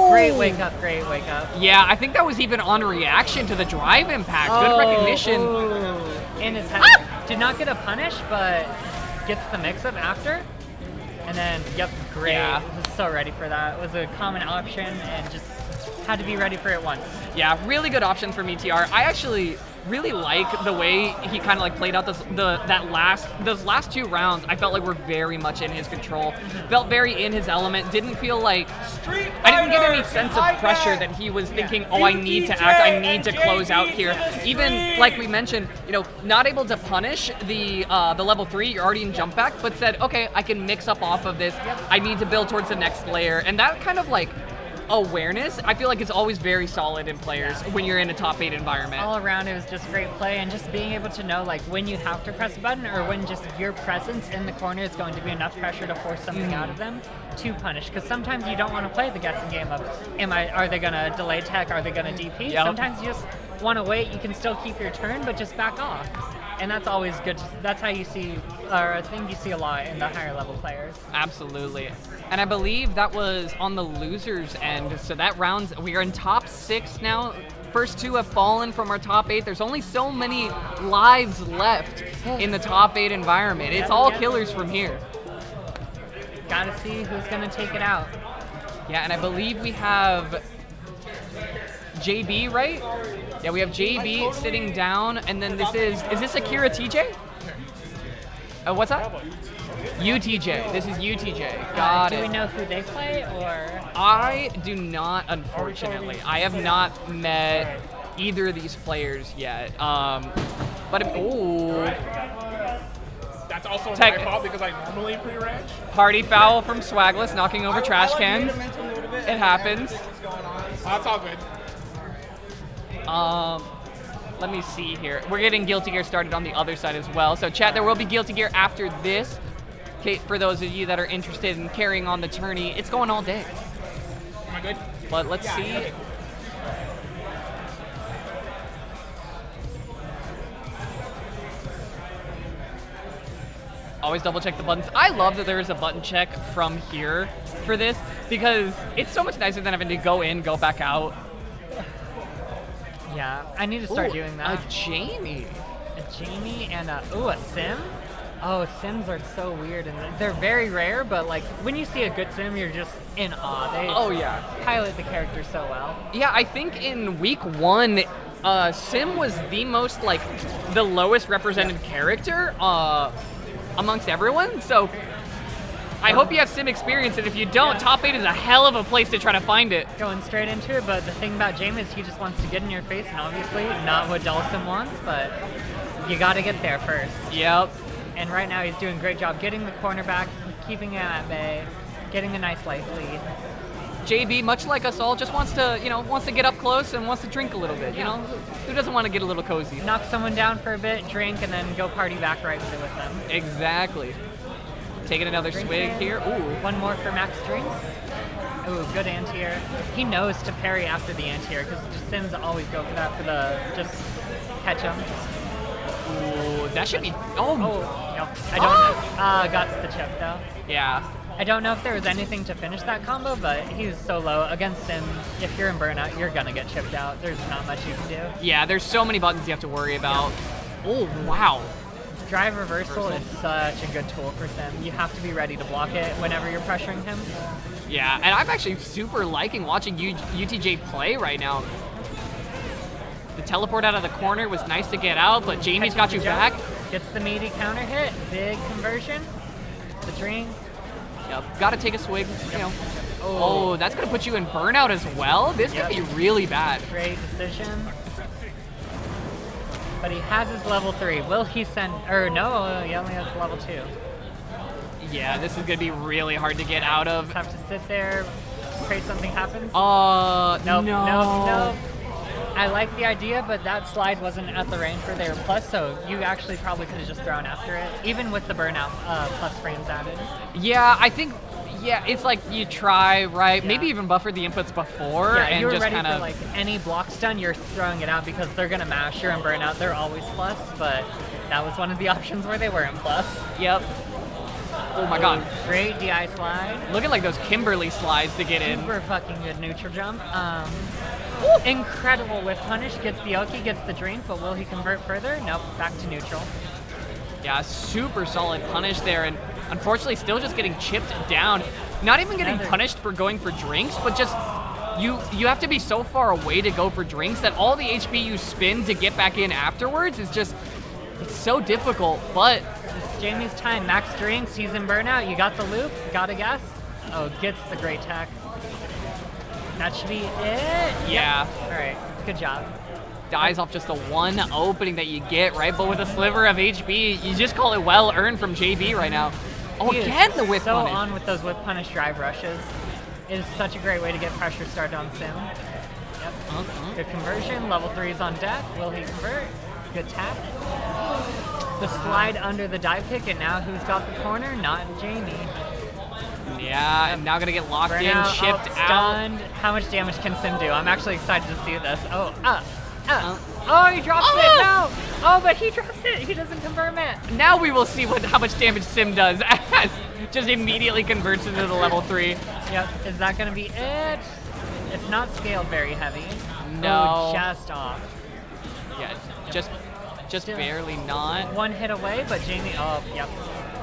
H: Great wake up, great wake up.
C: Yeah, I think that was even on reaction to the drive impact. Good recognition.
H: In his head. Did not get a punish, but gets the mix-up after. And then, yep, great.
C: Yeah.
H: Was so ready for that. It was a common option and just had to be ready for it once.
C: Yeah, really good option from ETR. I actually really like the way he kind of like played out those last 2 rounds. I felt like were very much in his control. Felt very in his element. Didn't feel like I didn't get any sense of pressure that he was thinking, oh, I need to act, I need to close out here. Even like we mentioned, you know, not able to punish the level 3. You're already in jump back, but said, okay, I can mix up off of this. I need to build towards the next layer, and that kind of like awareness, I feel like it's always very solid in players when you're in a top 8 environment.
H: All around, it was just great play, and just being able to know like when you have to press a button or when just your presence in the corner is going to be enough pressure to force something out of them to punish. Because sometimes you don't want to play the guessing game of, are they going to delay tech, are they going to DP?
C: Yep.
H: Sometimes you just want to wait, you can still keep your turn, but just back off. And that's always good. That's how you see, or I think you see a lot in the higher level players.
C: Absolutely. And I believe that was on the losers end. So that round, we are in top 6 now. First 2 have fallen from our top 8. There's only so many lives left in the top 8 environment. It's all killers from here.
H: Gotta see who's gonna take it out.
C: Yeah, and I believe we have JB, right? Yeah, we have JB sitting down, and then is this Akira TJ? What's that? UTJ. This is UTJ. Got it.
H: Do we know who they play, or?
C: I do not, unfortunately. I have not met either of these players yet. But
I: that's also my fault because I normally pre-ranch.
C: Party foul from Swagless, knocking over trash cans. It happens.
I: That's all good.
C: Let me see here. We're getting Guilty Gear started on the other side as well. So chat, there will be Guilty Gear after this. Okay, for those of you that are interested in carrying on the tourney, it's going all day.
I: Am I good?
C: But let's see.
I: Okay.
C: Always double check the buttons. I love that there is a button check from here for this because it's so much nicer than having to go in, go back out.
H: Yeah, I need to start doing that.
C: A Jamie.
H: A Jamie and a Sim? Oh, Sims are so weird, and they're very rare, but like when you see a good Sim, you're just in awe. They highlight the character so well.
C: Yeah, I think in week 1, Sim was the most like the lowest represented character amongst everyone. So I hope you have Sim experience, and if you don't, top 8 is a hell of a place to try to find it.
H: Going straight into it, but the thing about Jamie is he just wants to get in your face, and obviously not what Dulcim wants, but you gotta get there first.
C: Yep.
H: And right now he's doing a great job getting the corner back, keeping it at bay, getting a nice life lead.
C: JB, much like us all, just wants to get up close and wants to drink a little bit, you know? Who doesn't want to get a little cozy?
H: Knock someone down for a bit, drink, and then go party back right with them.
C: Exactly. Taking another swig here. Ooh.
H: One more for Max Drinks. Ooh, good anti-air. He knows to parry after the anti-air because Sims always go for that for the just catch him.
C: Ooh, that should be.
H: Oh, no. I don't know. Got the chip though.
C: Yeah.
H: I don't know if there was anything to finish that combo, but he was so low. Against Sim, if you're in burnout, you're gonna get chipped out. There's not much you can do.
C: Yeah, there's so many buttons you have to worry about. Oh, wow.
H: Drive reversal is such a good tool for Sim. You have to be ready to block it whenever you're pressuring him.
C: Yeah, and I'm actually super liking watching UTJ play right now. The teleport out of the corner was nice to get out, but Jamie's got you back.
H: Gets the meaty counter hit. Big conversion. The drink.
C: Yep, gotta take a swig, you know. Oh, that's gonna put you in burnout as well? This could be really bad.
H: Great decision. But he has his level 3. Will he send, or no, he only has level 2.
C: Yeah, this is gonna be really hard to get out of.
H: Just have to sit there, pray something happens.
C: Nope,
H: Nope. I like the idea, but that slide wasn't at the range where they were plus, so you actually probably could have just thrown after it, even with the burnout plus frames added.
C: Yeah, I think, yeah, it's like you try, right? Maybe even buffer the inputs before
H: Yeah,
C: and
H: you were
C: just
H: ready
C: kind
H: for
C: of
H: like any block stun, you're throwing it out because they're gonna mash. You're in burnout, they're always plus, but that was one of the options where they weren't plus.
C: Yep. Oh my god.
H: Great DI slide.
C: Looking like those Kimberly slides to get in.
H: Super fucking good neutral jump. Incredible whiff punish. Gets the Oki, gets the drink, but will he convert further? Nope, back to neutral.
C: Yeah, super solid punish there, and unfortunately still just getting chipped down. Not even getting punished for going for drinks, but just you have to be so far away to go for drinks that all the HP you spin to get back in afterwards is just, it's so difficult, but
H: It's Jamie's time. Max drinks, he's in burnout. You got the loop, gotta guess. Oh, gets the great tech. That should be it.
C: yeah.
H: All right, good job.
C: Dies off just the one opening that you get, right? But with a sliver of HP, you just call it well earned from JB right now. Oh,
H: He is
C: again the whip
H: so
C: punish.
H: on with those whip punish drive rushes. It is such a great way to get pressure started on Sim. Yep. Good conversion. Level 3 is on deck. Will he convert? Good tap. The slide under the dive kick, and now who's got the corner? Not Jamie.
C: Yeah, and now gonna get locked in,
H: Burnout,
C: chipped out.
H: stunned. How much damage can Sim do? I'm actually excited to see this. Oh, oh, he drops it. No. Oh, but he drops it. He doesn't confirm it.
C: Now we will see how much damage Sim does as just immediately converts into the level 3.
H: Yep. Is that gonna be it? It's not scaled very heavy.
C: No.
H: Oh, just off.
C: Yeah, just
H: Still.
C: barely not.
H: One hit away, but Jamie. Oh, yep.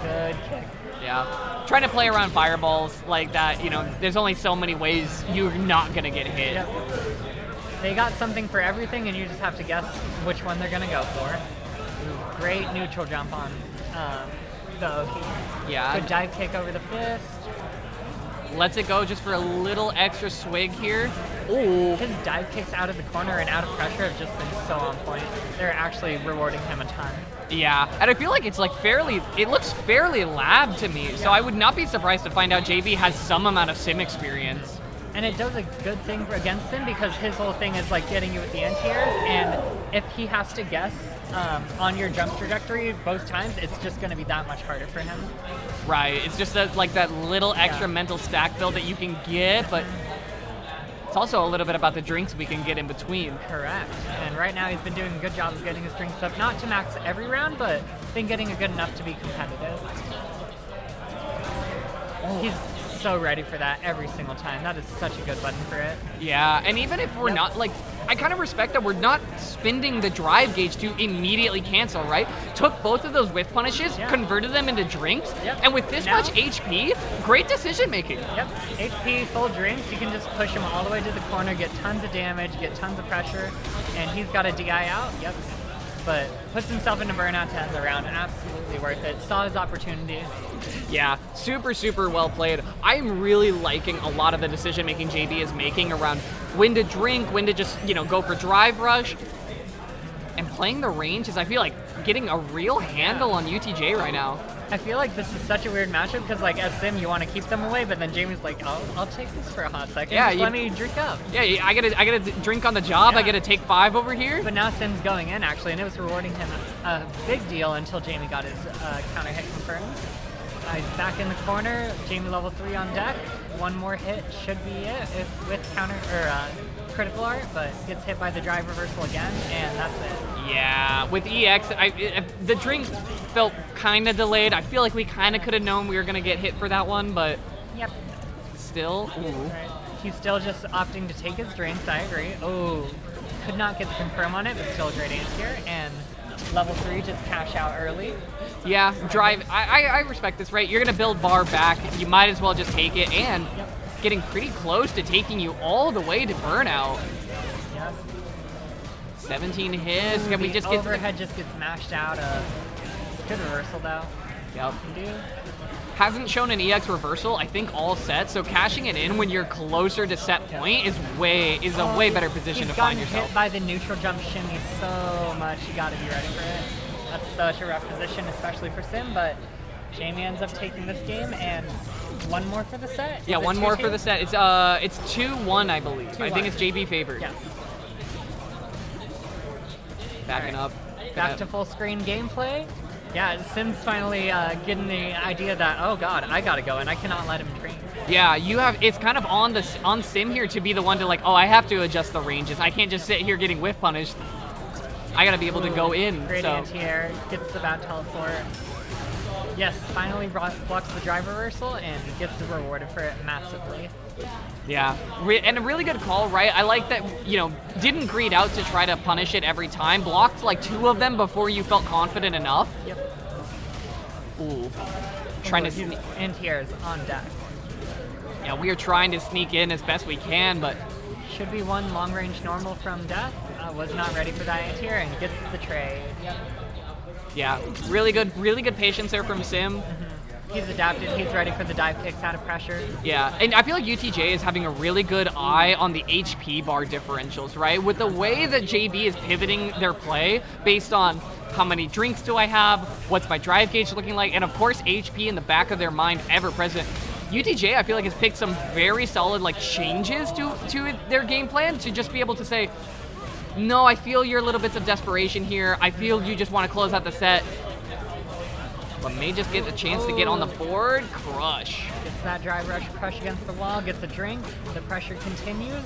H: Good kick.
C: Yeah. Trying to play around fireballs like that, you know, there's only so many ways you're not gonna get hit.
H: Yep. They got something for everything, and you just have to guess which one they're gonna go for. Ooh, great neutral jump on the Oki.
C: Yeah.
H: Good dive kick over the fist.
C: Lets it go just for a little extra swig here. Ooh.
H: His dive kicks out of the corner and out of pressure have just been so on point. They're actually rewarding him a ton.
C: Yeah, and I feel like it's like it looks fairly lab to me, so I would not be surprised to find out JB has some amount of sim experience.
H: And it does a good thing against him because his whole thing is like getting you with the anti-airs, and if he has to guess on your jump trajectory both times, it's just going to be that much harder for him.
C: Right, it's just like that little extra mental stack build that you can get, but it's also a little bit about the drinks we can get in between.
H: Correct. And right now he's been doing a good job of getting his drinks up, not to max every round, but been getting it good enough to be competitive. He's so ready for that every single time. That is such a good button for it.
C: Yeah, and even if we're not, like, I kind of respect that we're not spending the drive gauge to immediately cancel, right? Took both of those whiff punishes, converted them into drinks, and with this much HP, great decision making.
H: Yep, HP, full drinks, you can just push him all the way to the corner, get tons of damage, get tons of pressure, and he's got a DI out, but puts himself into burnout to end the round. Absolutely worth it. Saw his opportunity.
C: Yeah, super, super well played. I'm really liking a lot of the decision making JB is making around when to drink, when to just, you know, go for drive rush. And playing the range is, I feel like, getting a real handle on UTJ right now.
H: I feel like this is such a weird matchup because, like, as Sim, you want to keep them away, but then Jamie's like, I'll take this for a hot second.
C: Yeah,
H: Just let me drink up.
C: Yeah, I gotta drink on the job.
H: Yeah.
C: I gotta take 5 over here.
H: But now Sim's going in, actually, and it was rewarding him a big deal until Jamie got his counter hit confirmed. He's back in the corner. Jamie level 3 on deck. One more hit should be it if with counter or critical art, but gets hit by the drive reversal again, and that's it.
C: Yeah, with EX, the drink felt kind of delayed. I feel like we kind of could have known we were gonna get hit for that one, but
H: Yep.
C: still. Ooh.
H: Right. He's still just opting to take his drinks. I agree. Oh, could not get the confirm on it, but still a great answer. And level 3 just cash out early.
C: Yeah, drive. I respect this, right? You're gonna build bar back. You might as well just take it, and getting pretty close to taking you all the way to burnout.
H: Yep.
C: 17 hits.
H: Ooh,
C: Can we
H: the
C: just get
H: overhead just gets mashed out of. Good reversal though.
C: Yep.
H: Can do.
C: hasn't shown an EX reversal, I think, all set. So cashing it in when you're closer to set point is a way better position to find yourself.
H: He's gotten hit by the neutral jump shimmy so much. You got to be ready for it. That's such a rough position, especially for Sim. But Jamie ends up taking this game, and one more for the set.
C: Yeah, one more for the set. It's 2-1, I believe.
H: 2-1.
C: I think it's JB favored.
H: Yes.
C: Backing up.
H: Back to full screen gameplay. Yeah, Sim's finally getting the idea that, oh god, I gotta go and I cannot let him train.
C: Yeah, it's kind of on Sim here to be the one to like, oh, I have to adjust the ranges. I can't just sit here getting whiff punished. I gotta be able to go in.
H: Great
C: So
H: anti-air, gets the bat teleport. Yes, finally blocks the drive reversal and gets rewarded for it massively.
C: yeah, and a really good call, right? I like that, didn't greed out to try to punish it every time. Blocked like 2 of them before you felt confident enough.
H: Yep.
C: Ooh, trying to sneak.
H: Anti-airs on deck.
C: Yeah, we are trying to sneak in as best we can, but
H: Should be one long-range normal from death. Was not ready for that anti-air and gets the trade. Yep.
C: yeah, really good patience there from Sim.
H: He's adapted. He's ready for the dive kicks out of pressure.
C: Yeah, and I feel like UTJ is having a really good eye on the HP bar differentials, right? With the way that JB is pivoting their play based on how many drinks do I have, what's my drive gauge looking like, and of course HP in the back of their mind ever present. UTJ, I feel like, has picked some very solid changes to their game plan to just be able to say, no, I feel your little bits of desperation here. I feel you just want to close out the set. But may just get a chance to get on the board. Crush.
H: Gets that drive rush crush against the wall, gets a drink. The pressure continues.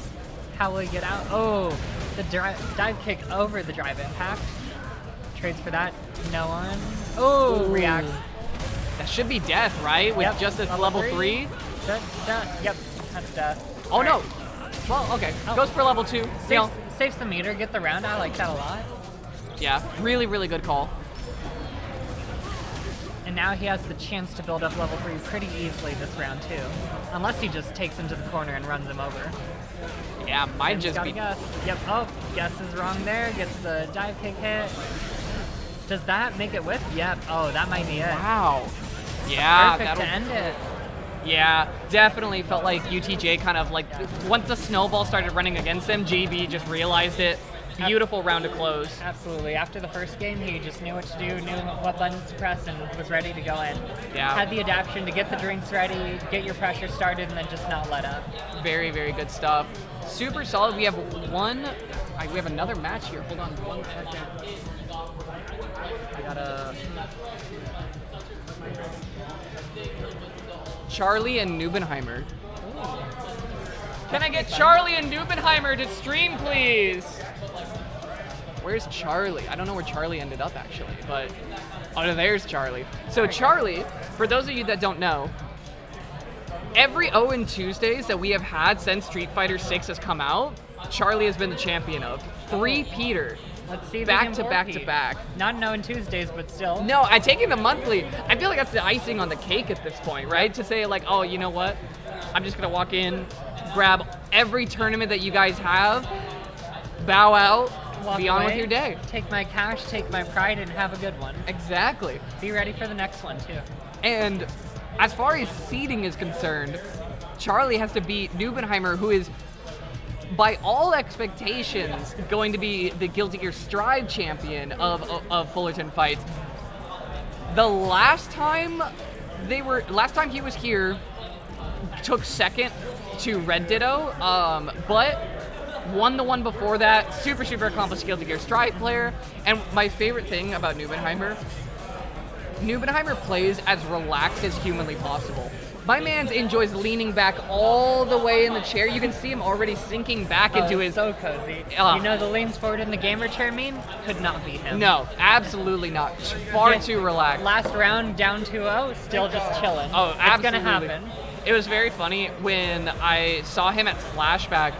H: How will he get out? Oh, the dive kick over the drive impact. Trades for that. No one. Oh, reacts.
C: That should be death, right? With just this level 3.
H: Yep, that's death.
C: Oh, no. Well, okay. Goes for level 2.
H: Saves the meter, get the round. I like that a lot.
C: Yeah, really, really good call.
H: And now he has the chance to build up level 3 pretty easily this round too. Unless he just takes him to the corner and runs him over.
C: Yeah, might
H: Sam's
C: just
H: got
C: be.
H: a guess. Yep, oh, guess is wrong there. Gets the dive kick hit. Does that make it whiff? Yep, oh, that might be it.
C: Wow. Yeah,
H: Perfect to end it.
C: Yeah, definitely felt like UTJ kind of once the snowball started running against them, JB just realized it. Beautiful round to close.
H: Absolutely. After the first game, he just knew what to do, knew what buttons to press, and was ready to go in.
C: Yeah.
H: Had the adaptation to get the drinks ready, get your pressure started, and then just not let up.
C: Very, very good stuff. Super solid. We have we have another match here. Hold on 1 second.
H: I gotta...
C: Charlie and Neubenheimer. Can I get Charlie and Neubenheimer to stream, please? Where's Charlie? I don't know where Charlie ended up, actually, but... Oh, there's Charlie. So Charlie, for those of you that don't know, every 0 Tuesdays that we have had since Street Fighter 6 has come out, Charlie has been the champion of. 3-peater.
H: Let's see if
C: back to back to back.
H: Not known Tuesdays, but still.
C: No, I'm taking the monthly. I feel like that's the icing on the cake at this point, right? To say oh, you know what? I'm just gonna walk in, grab every tournament that you guys have, bow out,
H: Walk
C: be on
H: away,
C: with your day.
H: Take my cash, take my pride, and have a good one.
C: Exactly.
H: Be ready for the next one, too.
C: And as far as seeding is concerned, Charlie has to beat Neubenheimer, who is, by all expectations, going to be the Guilty Gear Strive champion of Fullerton Fights. The last time he was here, took second to Redditto, but won the one before that. Super, super accomplished Guilty Gear Strive player. And my favorite thing about Neubenheimer plays as relaxed as humanly possible. My man enjoys leaning back all the way in the chair. You can see him already sinking back into his...
H: So cozy. You know the leans forward in the gamer chair meme? Could not be him.
C: No, absolutely not. Far too relaxed.
H: Last round, down 2-0, still just chilling.
C: Oh, absolutely.
H: It's gonna happen.
C: It was very funny when I saw him at Flashback.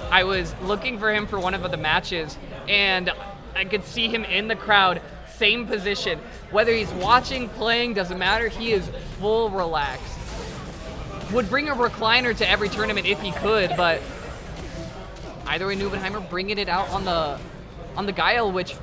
C: I was looking for him for one of the matches, and I could see him in the crowd, same position. Whether he's watching, playing, doesn't matter. He is full relaxed. Would bring a recliner to every tournament if he could, but either way, Neubenheimer bringing it out on the Guile, which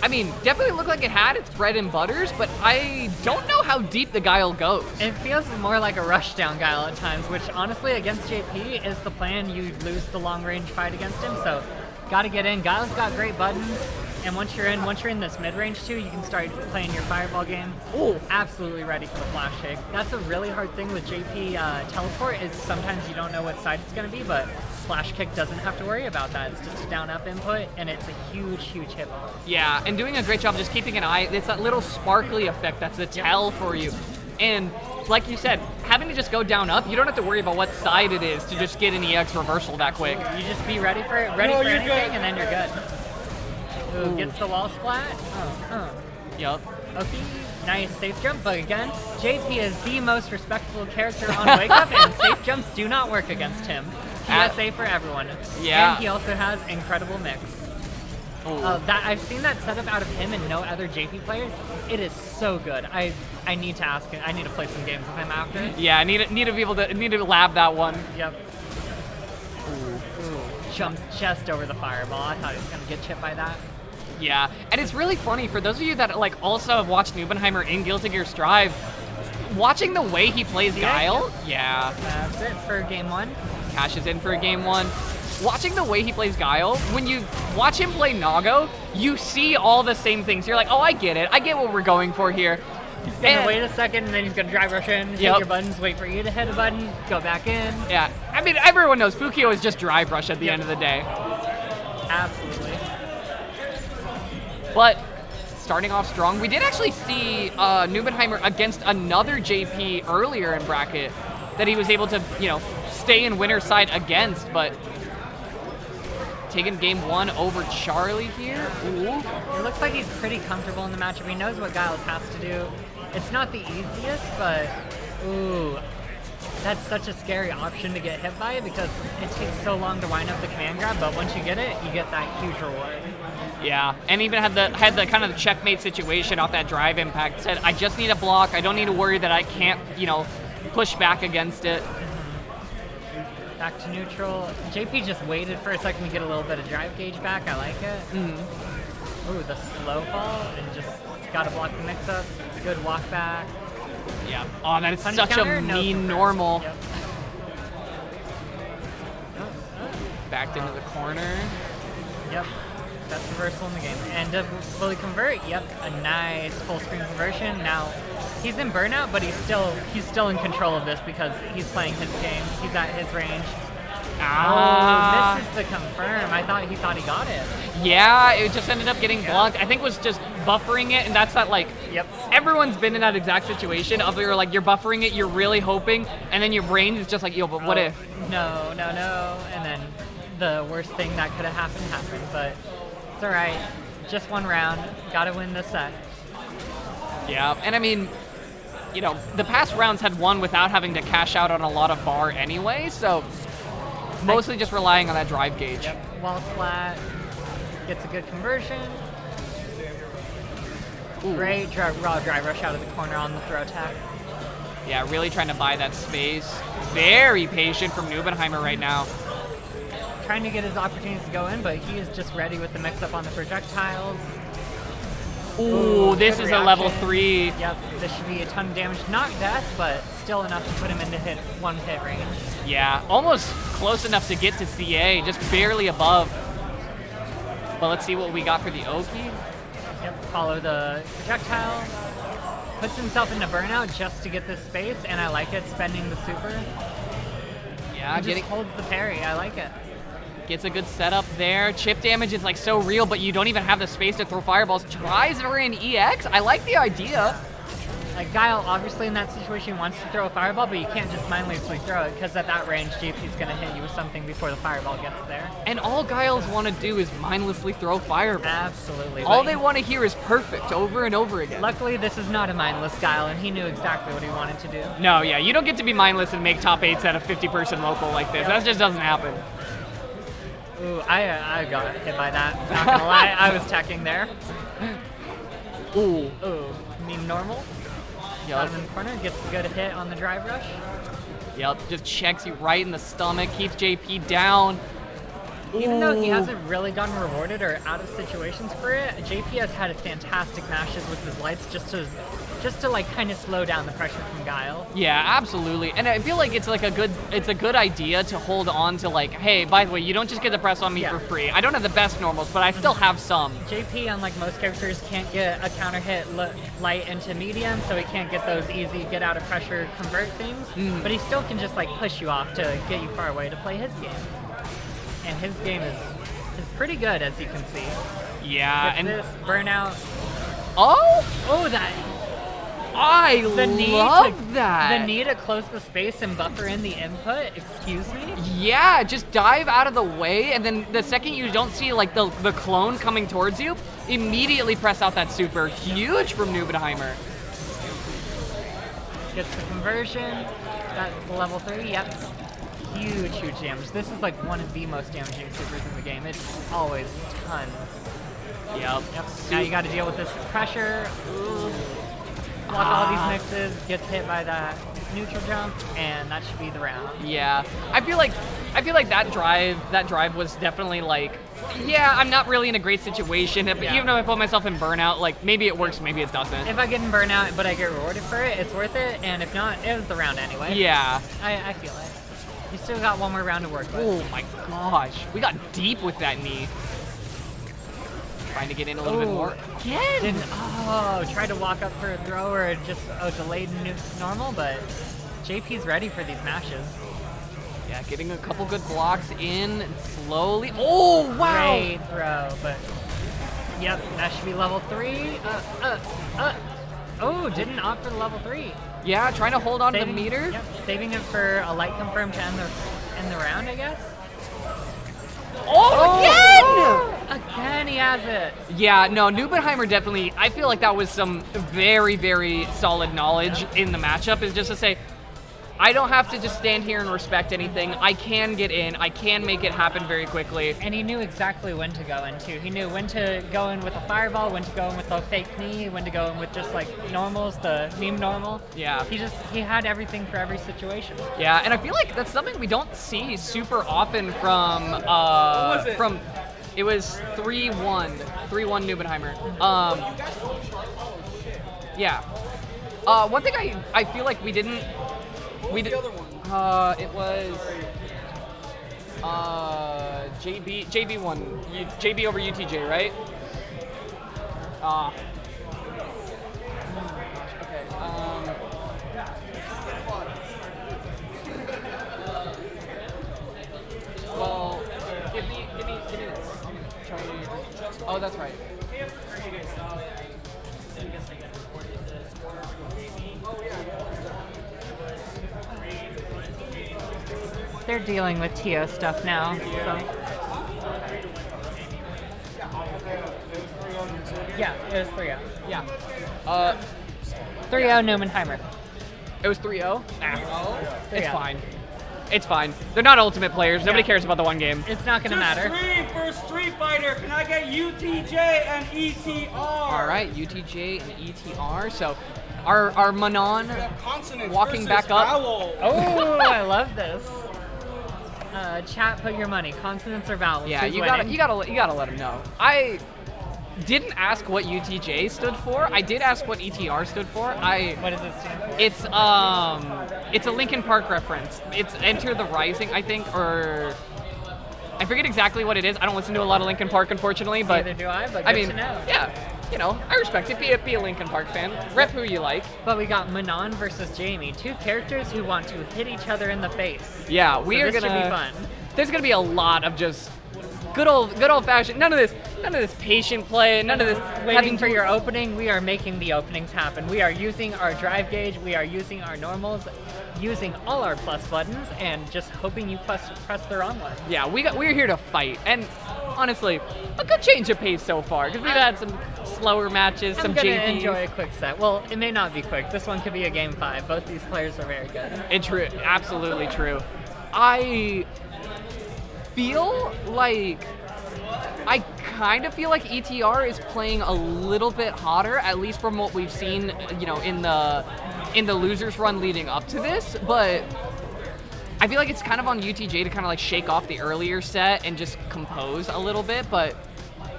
C: I mean, definitely looked like it had its bread and butters, but I don't know how deep the Guile goes.
H: It feels more like a rushdown Guile at times, which honestly against JP is the plan. You lose the long range fight against him, so gotta get in. Guile's got great buttons, and once you're in this mid range too, you can start playing your fireball game.
C: Ooh.
H: Absolutely ready for the flash kick. That's a really hard thing with JP teleport is sometimes you don't know what side it's gonna be, but flash kick doesn't have to worry about that. It's just a down up input, and it's a huge hitbox.
C: Yeah, and doing a great job just keeping an eye. It's that little sparkly effect that's a tell for you. And like you said, having to just go down up, you don't have to worry about what side it is to just get an EX reversal that quick.
H: You just be ready for anything, good. And then you're good. Ooh, gets the wall splat.
C: Yup.
H: Okay, nice safe jump, but again, JP is the most respectable character on Wake Up, and safe jumps do not work against him. PSA for everyone.
C: Yeah.
H: And he also has incredible mix. That I've seen that setup out of him and no other JP players. It is so good. I need to ask him. I need to play some games with him after.
C: Yeah, I need to be able to lab that one.
H: Yep. Ooh. Jumps just over the fireball. I thought he was gonna get chipped by that.
C: Yeah, and it's really funny for those of you that like also have watched Nubenheimer in Guilty Gear Strive. Watching the way he plays Guile, yeah.
H: That's it for game 1.
C: Cashes in for game 1. Watching the way he plays Guile, when you watch him play Nago, you see all the same things. You're like, oh, I get it. I get what we're going for here.
H: He's gonna wait a second, and then he's gonna drive rush in, hit your buttons, wait for you to hit a button, go back in.
C: Yeah, I mean, everyone knows Fukio is just drive rush at the end of the day.
H: Absolutely.
C: But starting off strong, we did actually see Nubenheimer against another JP earlier in bracket that he was able to, stay in winner's side against, but taking game 1 over Charlie here. Ooh.
H: It looks like he's pretty comfortable in the matchup. He knows what Giles has to do. It's not the easiest, but ooh, that's such a scary option to get hit by because it takes so long to wind up the command grab, but once you get it, you get that huge reward.
C: Yeah, and even had the kind of the checkmate situation off that drive impact. Said, I just need a block. I don't need to worry that I can't, push back against it.
H: Back to neutral. JP just waited for a second to get a little bit of drive gauge back. I like it. Ooh, the slow fall and just got to block the mix-up. Good walk back.
C: Yeah. Oh, that is
H: Punish
C: such
H: counter?
C: a
H: No
C: mean
H: confirm.
C: normal.
H: Yep.
C: Backed into the corner.
H: Yep. Best reversal in the game. And to fully convert, yep, a nice full screen conversion. Now, he's in burnout, but he's still in control of this because he's playing his game. He's at his range. Oh, misses the confirm. I thought he got it.
C: Yeah, it just ended up getting blocked. I think it was just buffering it, and that's that
H: Yep.
C: Everyone's been in that exact situation of you're buffering it, you're really hoping, and then your brain is just like, yo, but what if?
H: No. And then the worst thing that could have happened, but it's all right. Just one round. Got to win this set.
C: Yeah, and I mean, the past rounds had won without having to cash out on a lot of bar anyway, so mostly just relying on that drive gauge.
H: Yep. Wall splat. Gets a good conversion.
C: Ooh.
H: Great raw drive rush out of the corner on the throw attack.
C: Yeah, really trying to buy that space. Very patient from Nubenheimer right now.
H: Trying to get his opportunities to go in, but he is just ready with the mix-up on the projectiles.
C: Ooh, this
H: good
C: is a level
H: reaction.
C: 3.
H: Yep, this should be a ton of damage. Not death, but still enough to put him into one hit range.
C: Yeah, almost close enough to get to CA, just barely above. But let's see what we got for the Oki.
H: Yep, follow the projectile. Puts himself into burnout just to get this space, and I like it, spending the super.
C: Yeah,
H: He just holds the parry, I like it.
C: Gets a good setup there. Chip damage is so real, but you don't even have the space to throw fireballs. Tries for an EX. I like the idea.
H: Like Guile, obviously in that situation wants to throw a fireball, but you can't just mindlessly throw it because at that range, JP's gonna hit you with something before the fireball gets there.
C: And all Guiles want to do is mindlessly throw fireballs.
H: Absolutely.
C: All they want to hear is perfect over and over again.
H: Luckily, this is not a mindless Guile, and he knew exactly what he wanted to do.
C: No, yeah, you don't get to be mindless and make top 8s at a 50-person local like this. That just doesn't happen.
H: Ooh, I got hit by that. Not gonna lie, I was teching there.
C: Ooh.
H: Mean normal. Got him in the corner, gets a good hit on the drive rush.
C: Yep, just checks you right in the stomach, keeps JP down.
H: Even though he hasn't really gotten rewarded or out of situations for it, JP has had fantastic matches with his lights just to like kind of slow down the pressure from Guile.
C: Yeah, absolutely. And I feel like it's like a good idea to hold on to like, hey, by the way, you don't just get to press on me for free. I don't have the best normals, but I still have some.
H: JP, unlike most characters, can't get a counter hit light into medium, so he can't get those easy get out of pressure convert things. But he still can just like push you off to get you far away to play his game. And his game is pretty good, as you can see.
C: Yeah,
H: and this burnout.
C: Oh,
H: that.
C: I love that.
H: The need to close the space and buffer in the input. Excuse me.
C: Yeah, just dive out of the way, and then the second you don't see like the clone coming towards you, immediately press out that super. Huge from Nubenheimer.
H: Gets the conversion. That's level 3. Yep. Huge damage. This is like one of the most damaging supers in the game. It's always tons.
C: Yep.
H: Now you got to deal with this pressure. Block all these mixes. Gets hit by that neutral jump, and that should be the round.
C: Yeah, I feel like that drive was definitely like, yeah, I'm not really in a great situation. But even if I put myself in burnout, like maybe it works, maybe it doesn't.
H: If I get in burnout, but I get rewarded for it, it's worth it. And if not, it was the round anyway.
C: Yeah.
H: I feel it. You still got one more round to work with.
C: Oh my gosh, we got deep with that knee. Trying to get in a little bit more. Again!
H: Tried to walk up for a throw or just a delayed normal, but JP's ready for these matches.
C: Yeah, getting a couple good blocks in and slowly. Oh, wow!
H: Great throw, but yep, that should be level 3. Oh, didn't opt for the level 3.
C: Yeah, trying to hold on to the meter.
H: Yep, saving it for a light confirm to end the round, I guess.
C: Oh, again!
H: Again, he has it.
C: Yeah, no, Nubenheimer definitely, I feel like that was some very, very solid knowledge in the matchup, is just to say, I don't have to just stand here and respect anything. I can get in. I can make it happen very quickly.
H: And he knew exactly when to go in, too. He knew when to go in with a fireball, when to go in with a fake knee, when to go in with just, like, normals, the meme normal.
C: Yeah.
H: He had everything for every situation.
C: Yeah, and I feel like that's something we don't see super often from, it was 3-1 Nubenheimer. Yeah. One thing I feel like we didn't...
G: What was the other one?
C: It was JB won. JB over UTJ, right? Okay. Well, give me this. Oh, that's right.
H: They're dealing with TO stuff now, so. Yeah, it was 3-0.
C: Yeah.
H: 3-0 Nubenheimer.
C: It was 3-0? It's
H: 3-0.
C: fine. It's fine. They're not ultimate players. Nobody cares about the one game.
H: It's not going to matter.
D: For Street Fighter, can I get UTJ and ETR?
C: All right, UTJ and ETR. So our Manon walking back up.
D: Vowel.
H: Oh, I love this. Chat, put your money. Consonants or vowels?
C: Yeah,
H: Who's
C: you
H: winning?
C: gotta let them know. I didn't ask what UTJ stood for. I did ask what ETR stood for.
H: What does it stand for?
C: It's a Linkin Park reference. It's Enter the Rising, I think, or I forget exactly what it is. I don't listen to a lot of Linkin Park, unfortunately, but
H: Neither do I, but
C: I
H: good
C: mean,
H: to know.
C: yeah, you know, I respect it. Be a Linkin Park fan. Rep who you like.
H: But we got Manon versus Jamie, two characters who want to hit each other in the face.
C: Yeah, we are
H: this
C: gonna.
H: Should be fun.
C: There's gonna be a lot of just good old fashioned. None of this patient play. None of this
H: Waiting for your opening. We are making the openings happen. We are using our drive gauge. We are using our normals, using all our plus buttons, and just hoping you press the wrong one.
C: Yeah, we're here to fight, and honestly, a good change of pace so far because we've had some slower matches, some
H: I'm gonna
C: JPs.
H: enjoy a quick set. Well, it may not be quick. This one could be a game 5. Both these players are very good.
C: It's true, absolutely true. I feel like I kind of feel like ETR is playing a little bit hotter, at least from what we've seen, you know, in the losers run leading up to this. But I feel like it's kind of on UTJ to kind of like shake off the earlier set and just compose a little bit, but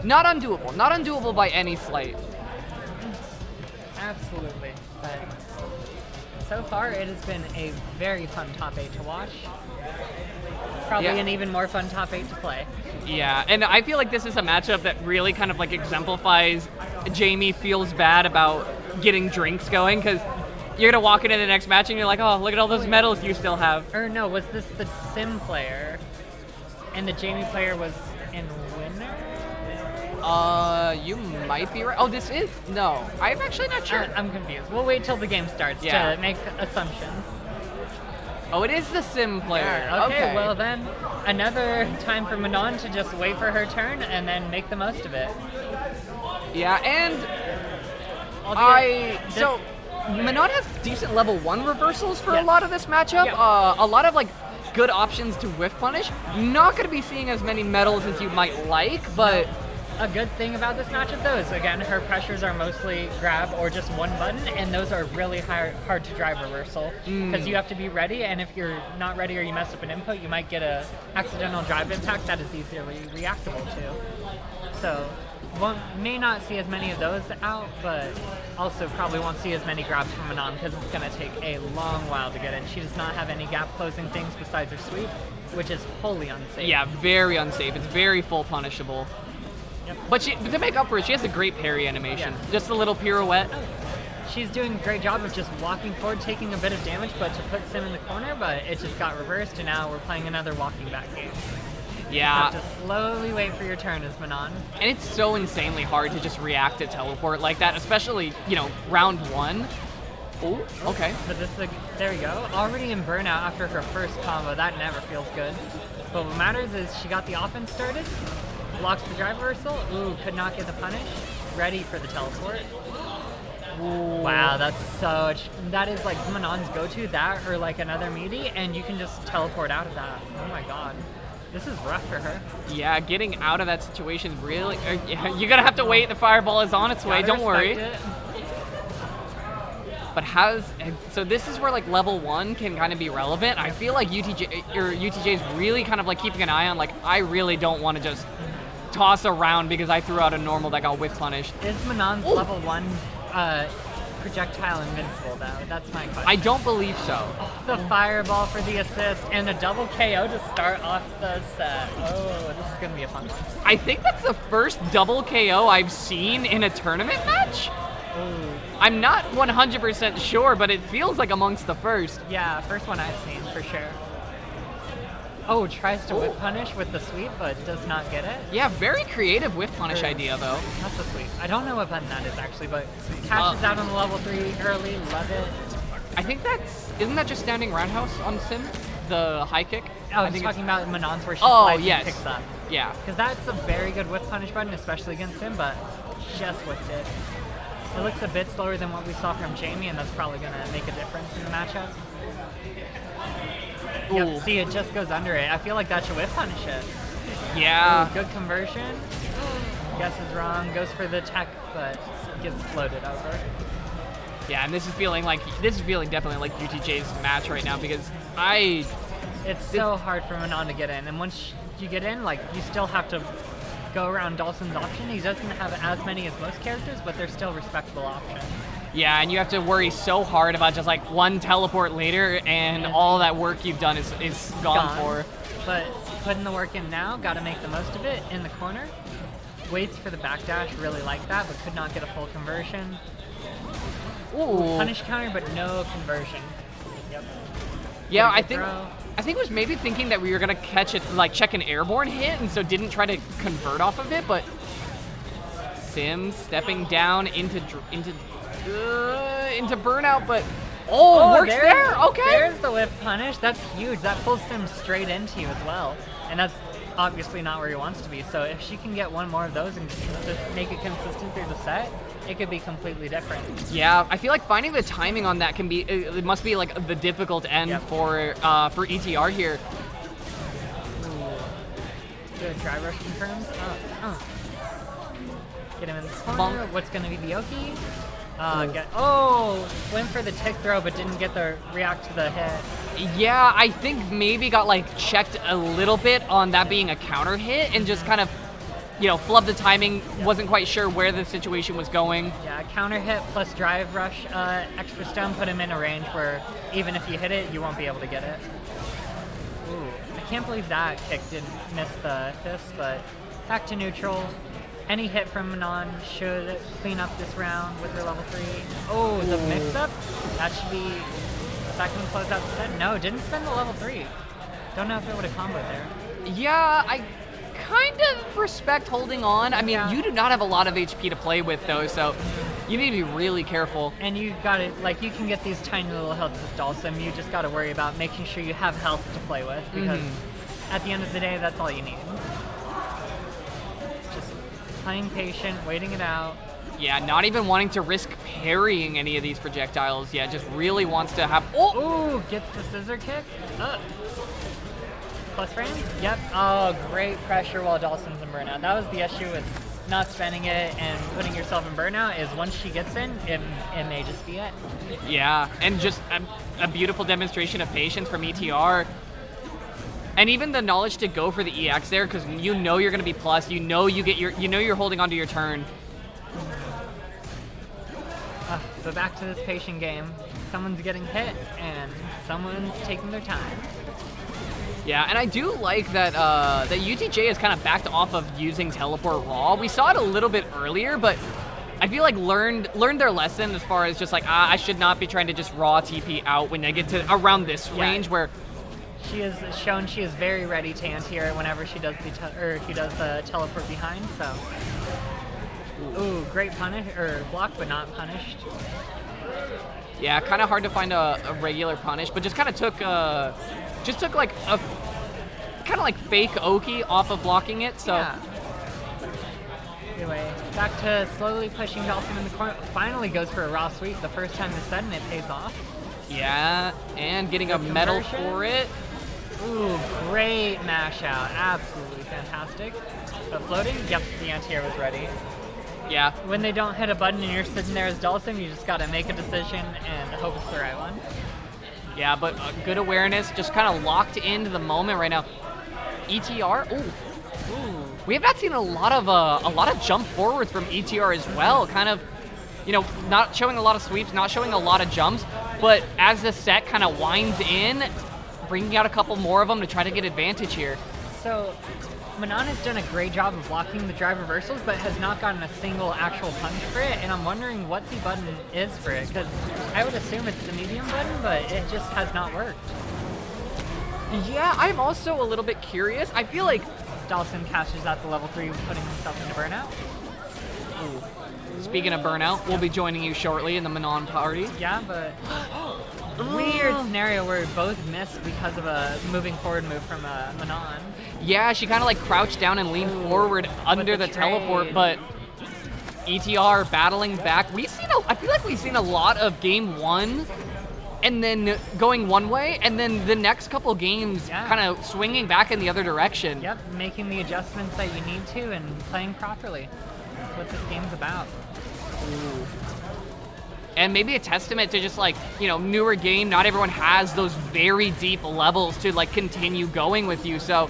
C: not undoable. Not undoable by any slight.
H: Absolutely. But so far, it has been a very fun top 8 to watch. Probably
C: Yeah.
H: an even more fun top 8 to play.
C: Yeah, and I feel like this is a matchup that really kind of like exemplifies Jamie feels bad about getting drinks going, because you're gonna walk into the next match and you're like, oh, look at all those medals you still have.
H: Or no, was this the Sim player? And the Jamie player was in winner?
C: You might be right. Oh, this is? No, I'm actually not sure.
H: I'm confused. We'll wait till the game starts
C: Yeah.
H: to make assumptions.
C: Oh, it is the Sim player.
H: Yeah, okay, well then, another time for Manon to just wait for her turn and then make the most of it.
C: Yeah, and so Manon has decent level 1 reversals for a lot of this matchup.
H: Yeah.
C: A lot of like good options to whiff punish. Not going to be seeing as many medals as you might like, but
H: a good thing about this matchup though is, again, her pressures are mostly grab or just one button, and those are really hard to drive reversal because you have to be ready, and if you're not ready or you mess up an input, you might get a accidental drive impact that is easily reactable to. So may not see as many of those out, but also probably won't see as many grabs from Manon because it's going to take a long while to get in. She does not have any gap closing things besides her sweep, which is wholly unsafe.
C: yeah, very unsafe. It's very full punishable. But to make up for it, she has a great parry animation.
H: Yeah.
C: Just a little pirouette.
H: She's doing a great job of just walking forward, taking a bit of damage, but to put Sim in the corner, but it just got reversed, and now we're playing another walking back game.
C: Yeah.
H: You have to slowly wait for your turn as Manon.
C: And it's so insanely hard to just react to teleport like that, especially, round 1. Oh, okay.
H: But there we go. Already in burnout after her first combo. That never feels good. But what matters is she got the offense started, blocks the drive reversal. Ooh, could not get the punish. Ready for the teleport. Ooh. Wow, that is like Manon's go-to, that or like another meaty, and you can just teleport out of that. Oh my god. This is rough for her.
C: Yeah, getting out of that situation really... you're gonna have to wait. The fireball is on its way. Don't worry. But so this is where like level 1 can kind of be relevant. I feel like UTJ is really kind of like keeping an eye on, like, I really don't want to just toss around because I threw out a normal that got whiff punished.
H: Is Manon's level 1 projectile invincible though? That's my question.
C: I don't believe so.
H: The fireball for the assist and a double KO to start off the set. Oh, this is gonna be a fun one.
C: I think that's the first double KO I've seen in a tournament match.
H: Ooh.
C: I'm not 100% sure, but it feels like amongst the first.
H: Yeah, first one I've seen for sure. Oh, tries to whip punish with the sweep, but does not get it.
C: Yeah, very creative whiff punish idea though.
H: Not the sweep. I don't know what button that is actually, but cashes out on the level 3 early. Love it.
C: I think isn't that just standing roundhouse on Sim? The high kick?
H: I was talking about Manon's where she slides and picks up.
C: Yeah.
H: Because that's a very good whip punish button, especially against him, but just whipped it. It looks a bit slower than what we saw from Jamie, and that's probably going to make a difference in the matchup. Yep, see, it just goes under it. I feel like that should whip punish it.
C: Yeah.
H: Ooh, good conversion. Guess is wrong. Goes for the tech, but gets floated over.
C: Yeah, and this is feeling definitely like UTJ's match right now because
H: It's so hard for Manon to get in, and once you get in, like, you still have to go around Dawson's option. He doesn't have as many as most characters, but they're still respectable options.
C: Yeah, and you have to worry so hard about just like one teleport later and all that work you've done is gone for.
H: But putting the work in now, gotta make the most of it in the corner. Waits for the backdash, really like that, but could not get a full conversion.
C: Ooh.
H: Punish counter, but no conversion. Yep.
C: Yeah, I think it was maybe thinking that we were gonna catch it, like check an airborne hit, and so didn't try to convert off of it. But Sim stepping down into burnout, but works there. Okay.
H: There's the whip punish. That's huge. That pulls Sim straight into you as well, and that's obviously not where he wants to be. So if she can get one more of those and make it consistent through the set, it could be completely different.
C: Yeah, I feel like finding the timing on that it must be like the difficult end for ETR here.
H: Ooh. Good drive rush confirms. Get him in the corner. What's going to be the Oki? Went for the tick throw, but didn't get the react to the hit.
C: Yeah, I think maybe got like checked a little bit on that being a counter hit and just kind of, flubbed the timing. Wasn't quite sure where the situation was going.
H: Yeah, counter hit plus drive rush, extra stun put him in a range where even if you hit it, you won't be able to get it. Ooh, I can't believe that kick didn't miss the fist, but back to neutral. Any hit from Manon should clean up this round with her level 3. Oh, the mix-up? That should be second close out the set. No, didn't spend the level 3. Don't know if it would have comboed there.
C: Yeah, I kind of respect holding on. I mean, you do not have a lot of HP to play with, though, so you need to be really careful.
H: And you got it, like, you can get these tiny little hits with Dhalsim. You just got to worry about making sure you have health to play with, because at the end of the day, that's all you need. Just playing patient, waiting it out.
C: Yeah, not even wanting to risk parrying any of these projectiles. Yeah, just really wants to have...
H: Ooh, gets the scissor kick. Plus frame? Yep. Oh, great pressure while Dhalsim's in burnout. That was the issue with not spending it and putting yourself in burnout, is once she gets in, it may just be it.
C: Yeah, and just a beautiful demonstration of patience from ETR. And even the knowledge to go for the EX there, because you know you're going to be plus, you know you're holding onto your turn.
H: So back to this patient game. Someone's getting hit, and someone's taking their time.
C: Yeah, and I do like that that UTJ has kind of backed off of using teleport raw. We saw it a little bit earlier, but I feel like learned their lesson as far as just like, I should not be trying to just raw TP out when I get to around this range where...
H: She has shown she is very ready to anti-air whenever she does the teleport behind, so... Ooh, great punish, or block, but not punished.
C: Yeah, kind of hard to find a regular punish, but just kind of took like a kind of like fake Oki off of blocking it. So
H: yeah. Anyway, back to slowly pushing Dhalsim in the corner. Finally goes for a raw sweep the first time this set, and it pays off.
C: Yeah, and getting a medal for it.
H: Ooh, great mash out, absolutely fantastic. Floating, yep, the anti-air was ready.
C: Yeah.
H: When they don't hit a button and you're sitting there as Dhalsim, you just gotta make a decision and hope it's the right one.
C: Yeah, but good awareness, just kind of locked into the moment right now. ETR, ooh, we have not seen a lot of jump forwards from ETR as well. Kind of, not showing a lot of sweeps, not showing a lot of jumps, but as the set kind of winds in, bringing out a couple more of them to try to get advantage here.
H: So, Manon has done a great job of blocking the drive reversals, but has not gotten a single actual punch for it, and I'm wondering what the button is for it, because I would assume it's the medium button, but it just has not worked.
C: Yeah, I'm also a little bit curious. I feel like
H: Dhalsim cashes out the level 3, putting himself into burnout.
C: Ooh. Speaking of burnout, we'll be joining you shortly in the Manon party.
H: Yeah, but weird scenario where we both missed because of a moving forward move from Manon.
C: Yeah, she kind of like crouched down and leaned forward under the teleport, but ETR battling back. I feel like we've seen a lot of game 1 and then going one way, and then the next couple games kind of swinging back in the other direction.
H: Yep, making the adjustments that you need to and playing properly. That's what this game's about.
C: Ooh. And maybe a testament to just like, newer game, not everyone has those very deep levels to like continue going with you, so.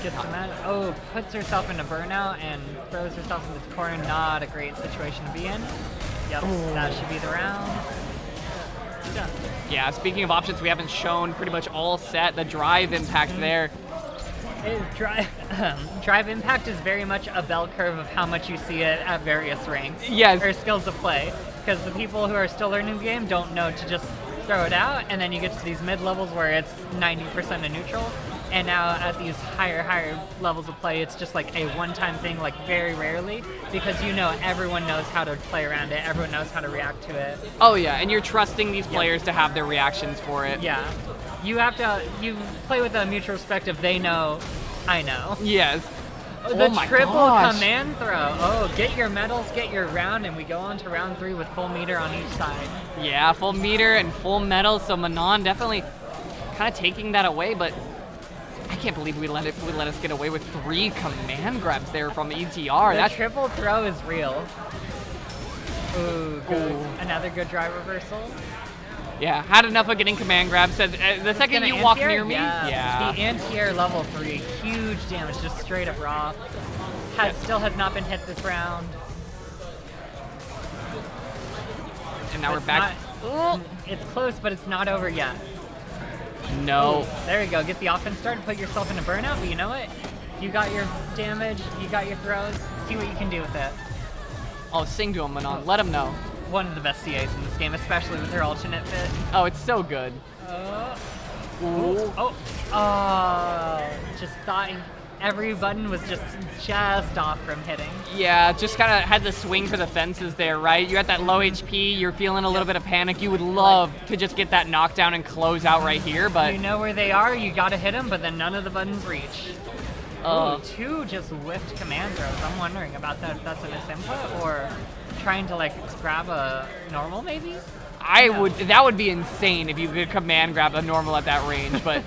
H: Gets the match. Puts herself into burnout and throws herself into the corner. Not a great situation to be in. Yep, that should be the round.
C: Yeah, speaking of options, we haven't shown pretty much all set. The drive impact there.
H: Drive impact is very much a bell curve of how much you see it at various ranks.
C: Yes.
H: Or skills of play. Because the people who are still learning the game don't know to just throw it out, and then you get to these mid-levels where it's 90% in neutral. And now at these higher levels of play, it's just like a one-time thing, like very rarely, because everyone knows how to play around it, everyone knows how to react to it.
C: Oh yeah, and you're trusting these players to have their reactions for it.
H: Yeah. You play with a mutual respect of they know, I know.
C: Yes.
H: The triple command throw. Get your medals, get your round, and we go on to round 3 with full meter on each side.
C: Yeah, full meter and full medals, so Manon definitely kind of taking that away, but I can't believe we let us get away with 3 command grabs there from ETR.
H: The triple throw is real. Ooh, good. Another good drive reversal.
C: Yeah, had enough of getting command grab. Said the second you walk near me,
H: The anti-air level 3, huge damage, just straight up raw. Still has not been hit this round.
C: And now we're back.
H: It's close, but it's not over yet.
C: No.
H: Ooh, there you go. Get the offense started, put yourself in a burnout, but you know what? You got your damage, you got your throws. See what you can do with it.
C: Oh, sing to him, Manon. Let him know.
H: One of the best CAs in this game, especially with her alternate fit.
C: Oh, it's so good.
H: Just thought every button was just off from hitting.
C: Yeah, just kind of had to swing for the fences there, right? You're at that low HP, you're feeling a little bit of panic. You would love to just get that knockdown and close out right here, but...
H: You know where they are, you gotta hit them, but then none of the buttons reach. Two just whiffed command throws. I'm wondering about that, if that's a misinput, or trying to like grab a normal maybe?
C: That would be insane if you could command grab a normal at that range, but...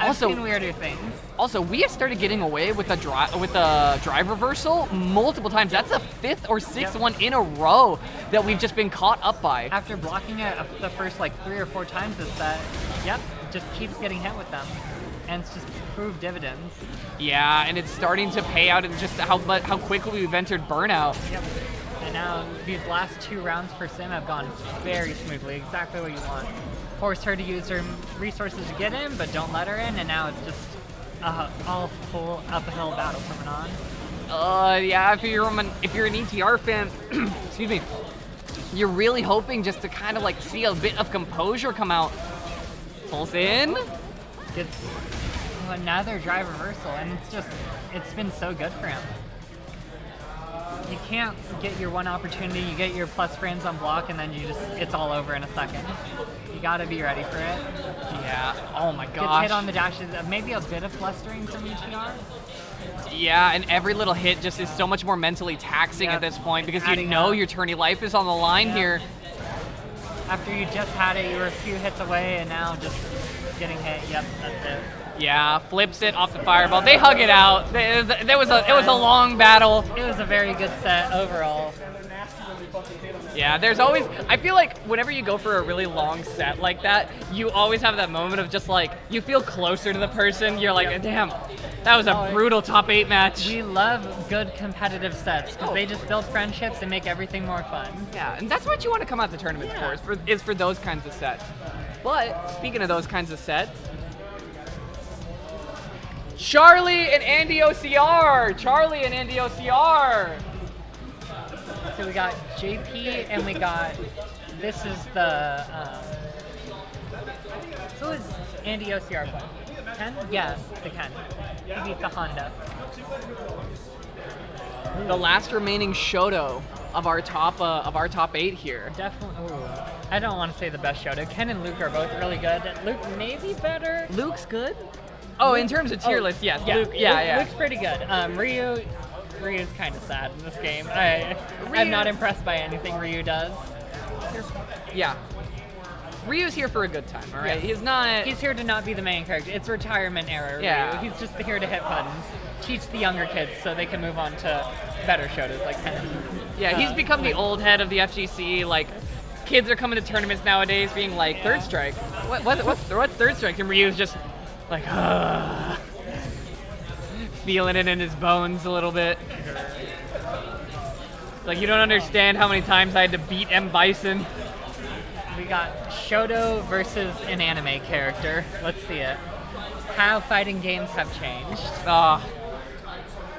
H: I've seen weirder things.
C: Also, we have started getting away with a drive reversal multiple times. That's the 5th or 6th one in a row that we've just been caught up by.
H: After blocking it the first like 3 or 4 times this set, just keeps getting hit with them. And it's just proved dividends.
C: Yeah, and it's starting to pay out in just how quickly we've entered burnout.
H: Yep. And now these last 2 rounds for Sim have gone very smoothly, exactly what you want. Force her to use her resources to get in, but don't let her in, and now it's just all full uphill battle coming on.
C: Yeah, if you're an ETR fan, excuse me, you're really hoping just to kind of like see a bit of composure come out. Pulls in.
H: Gets another drive reversal, and it's been so good for him. You can't get your one opportunity, you get your plus frames on block, and then it's all over in a second. You gotta be ready for it.
C: Yeah, oh my gosh.
H: Gets hit on the dashes, maybe a bit of flustering from ETR.
C: Yeah, and every little hit just is so much more mentally taxing at this point, because you know your tourney life is on the line here.
H: After you just had it, you were a few hits away, and now just getting hit, yep, that's it.
C: Yeah, flips it off the fireball. They hug it out. It was a long battle.
H: It was a very good set overall.
C: Yeah, there's always, I feel like whenever you go for a really long set like that, you always have that moment of just like, you feel closer to the person. You're like, damn, that was a brutal top 8 match.
H: We love good competitive sets because they just build friendships and make everything more fun.
C: Yeah, and that's what you want to come out to tournaments for, is for those kinds of sets. But speaking of those kinds of sets, Charlie and Andy OCR.
H: So we got JP and we got, this is the, who is Andy OCR playing? Ken? Yes, the Ken. He beat the Honda.
C: The last remaining Shoto of our top 8 here.
H: Definitely. Ooh. I don't want to say the best Shoto. Ken and Luke are both really good. Luke maybe better.
C: Luke's good? Oh, in terms of tier list, yes.
H: Yeah.
C: Luke,
H: Luke's pretty good. Ryu's kind of sad in this game. I'm not impressed by anything Ryu does.
C: Yeah. Ryu's here for a good time, all right?
H: Yeah. He's here to not be the main character. It's retirement era Ryu.
C: Yeah.
H: He's just here to hit buttons, teach the younger kids so they can move on to better shotas like Ken.
C: Yeah, he's become the old head of the FGC. Like, kids are coming to tournaments nowadays being like, Third Strike. What's Third Strike? And Ryu's just like, feeling it in his bones a little bit. Like, you don't understand how many times I had to beat M. Bison.
H: We got Shoto versus an anime character. Let's see it. How fighting games have changed.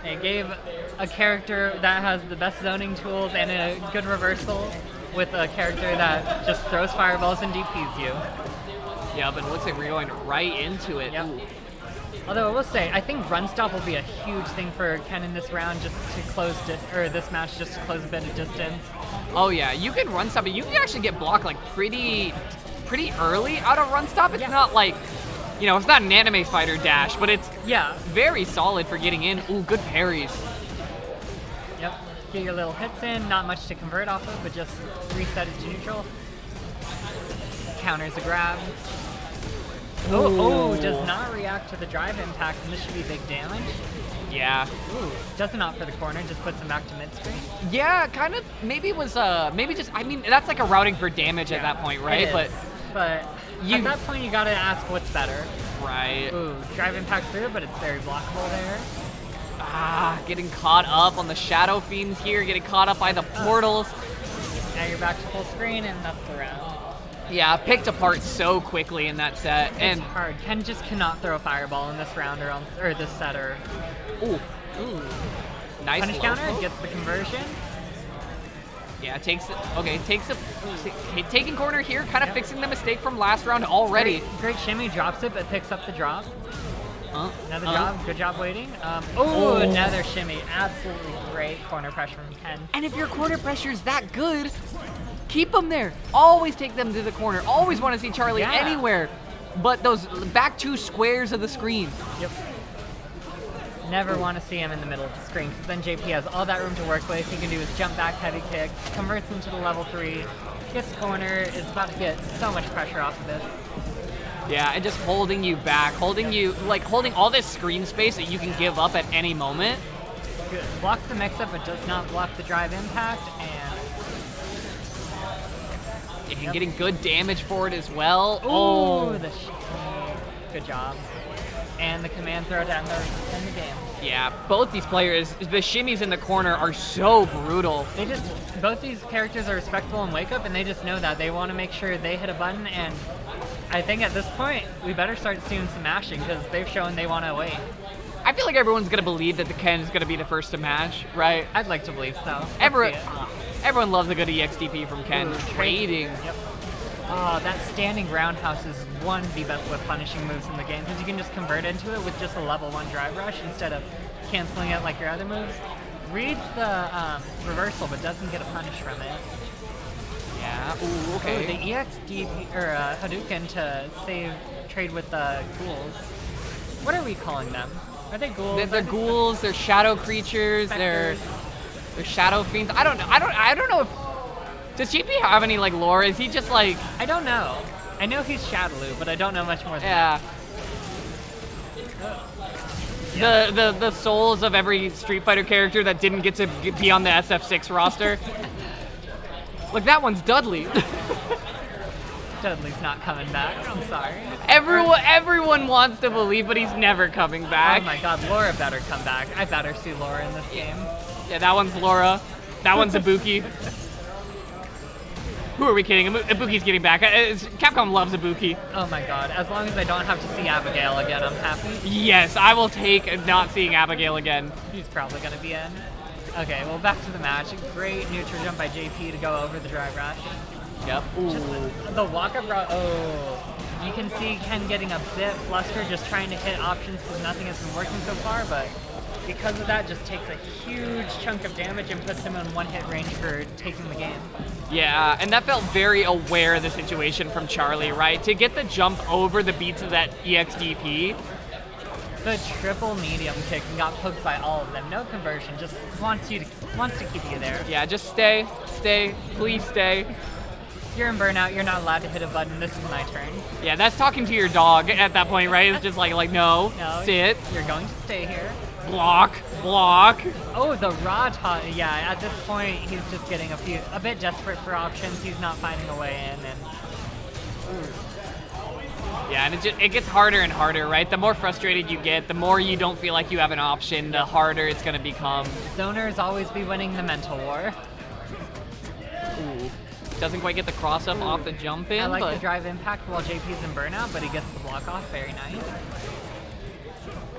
H: They gave a character that has the best zoning tools and a good reversal with a character that just throws fireballs and DPs you.
C: Yeah, but it looks like we're going right into it.
H: Yep. Although I will say, I think run stop will be a huge thing for Ken in this round, just to close, this match, just to close a bit of distance.
C: Oh yeah, you can run stop, but you can actually get blocked like pretty early out of run stop. It's not like, you know, it's not an anime fighter dash, but it's very solid for getting in. Ooh, good parries.
H: Yep, get your little hits in, not much to convert off of, but just reset it to neutral. Counters a grab. Oh, does not react to the drive impact, and this should be big damage.
C: Yeah.
B: Ooh, doesn't opt for the corner, just puts him back to mid-screen.
C: Yeah, kind of. Maybe it was, maybe just, I mean, that's like a routing for damage at that point, right?
B: It is, but at that point, you gotta ask what's better.
C: Right.
B: Ooh, drive impact through, but it's very blockable there.
C: Ah, getting caught up on the Shadow Fiends here, getting caught up by the portals.
B: Now you're back to full screen, and that's the round.
C: Yeah, picked apart so quickly in that set.
B: It's hard. Ken just cannot throw a fireball in this round or this set or.
C: Ooh. Nice
B: Punish
C: low
B: counter,
C: poke.
B: gets the conversion.
C: Yeah, takes taking corner here, kind of fixing the mistake from last round already.
B: Great shimmy, drops it, but picks up the drop. Another job, good job waiting.
C: Oh.
B: Another shimmy, absolutely great corner pressure from Ken.
C: And if your corner pressure is that good, keep them there. Always take them to the corner. Always want to see Charlie anywhere, but those back 2 squares of the screen.
B: Yep. Never want to see him in the middle of the screen, because then JP has all that room to work with. He can do his jump back heavy kick, converts into the level 3, gets corner, is about to get so much pressure off of this.
C: Yeah, and just holding you back, holding all this screen space that you can give up at any moment.
B: Good. Blocks the mix-up, but does not block the drive impact, and
C: getting good damage for it as well.
B: Ooh, the shimmy. Good job. And the command throw to end the game.
C: Yeah, both these players, the shimmies in the corner are so brutal.
B: Both these characters are respectful in Wake Up, and they just know that. They want to make sure they hit a button, and I think at this point, we better start seeing some mashing, because they've shown they want to wait.
C: I feel like everyone's going to believe that the Ken is going to be the first to match, right?
B: I'd like to believe so.
C: Everyone loves a good EXDP from Ken. Trading.
B: Yep. Oh, that standing roundhouse is one of the best whip punishing moves in the game, because you can just convert into it with just a level 1 drive rush instead of canceling it like your other moves. Reads the reversal, but doesn't get a punish from it.
C: Yeah, ooh, okay.
B: Ooh, the EXDP, or Hadouken to trade with the ghouls. What are we calling them? Are they ghouls?
C: They're ghouls, they're shadow creatures, they're shadow fiends. I don't know. I don't know if does GP have any like lore? Is he just like
B: I don't know. I know he's Shadaloo, but I don't know much more than that.
C: The souls of every Street Fighter character that didn't get to be on the SF6 roster. Look, that one's Dudley.
B: Dudley's not coming back. I'm sorry.
C: Everyone wants to believe, but he's never coming back.
B: Oh my god, Laura better come back. I better see Laura in this game.
C: Yeah, that one's Laura. That one's Ibuki. Who are we kidding? Ibuki's getting back. Capcom loves Ibuki.
B: Oh my god, as long as I don't have to see Abigail again, I'm happy.
C: Yes, I will take not seeing Abigail again.
B: He's probably going to be in. Okay, well, back to the match. Great neutral jump by JP to go over the drive rush.
C: Yep. Ooh.
B: Just the walk-up route. Oh. You can see Ken getting a bit flustered, just trying to hit options because nothing has been working so far, but because of that, just takes a huge chunk of damage and puts him in one-hit range for taking the game.
C: Yeah, and that felt very aware of the situation from Charlie, right? To get the jump over the beats of that EXDP.
B: The triple medium kick and got poked by all of them. No conversion, just wants to keep you there.
C: Yeah, just stay, please stay.
B: You're in burnout, you're not allowed to hit a button, this is my turn.
C: Yeah, that's talking to your dog at that point, right? It's just like no, sit.
B: You're going to stay here.
C: Block.
B: Oh, the raw taunt. Yeah, at this point, he's just getting a bit desperate for options. He's not finding a way in, and
C: yeah, and it gets harder and harder, right? The more frustrated you get, the more you don't feel like you have an option, the harder it's gonna become.
B: Zoners always be winning the mental war.
C: Ooh. Doesn't quite get the cross up off the jump in.
B: I like
C: but
B: the drive impact while JP's in burnout, but he gets the block off. Very nice.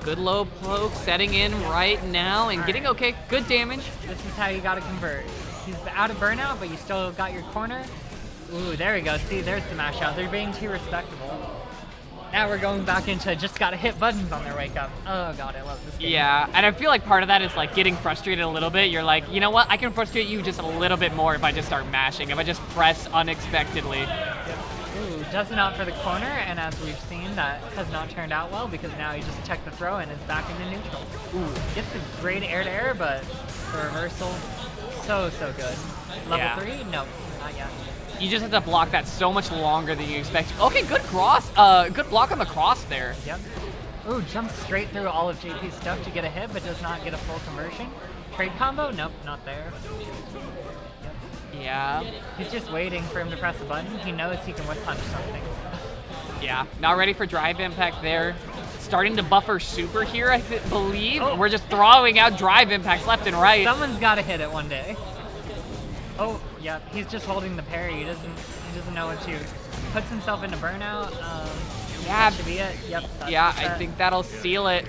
C: Good low poke, setting in right now and getting okay. Good damage.
B: This is how you gotta convert. He's out of burnout, but you still got your corner. Ooh, there we go. See, there's the mash out. They're being too respectable. Now we're going back into just gotta hit buttons on their wake up. Oh god, I love this game.
C: Yeah, and I feel like part of that is like getting frustrated a little bit. You're like, you know what? I can frustrate you just a little bit more if I just start mashing, if I just press unexpectedly.
B: Ooh, doesn't opt for the corner, and as we've seen, that has not turned out well because now he just checked the throw and is back into neutral. Ooh, gets the great air-to-air, but the reversal, so good. Level 3? Nope, not yet.
C: You just have to block that so much longer than you expect. Okay, good cross. Good block on the cross there.
B: Yep.
H: Ooh, jumps straight through all of JP's stuff to get a hit, but does not get a full conversion. Trade combo? Nope, not there.
C: Yeah.
H: He's just waiting for him to press a button. He knows he can whip punch something.
C: Yeah. Not ready for drive impact there. Starting to buffer super here, I believe.
H: Oh.
C: We're just throwing out drive impacts left and right.
H: Someone's got to hit it one day. Oh, yeah, he's just holding the parry. He doesn't know what to. Puts himself into burnout.
C: Yeah.
H: That should be it. Yep.
C: Yeah, I think that'll seal it.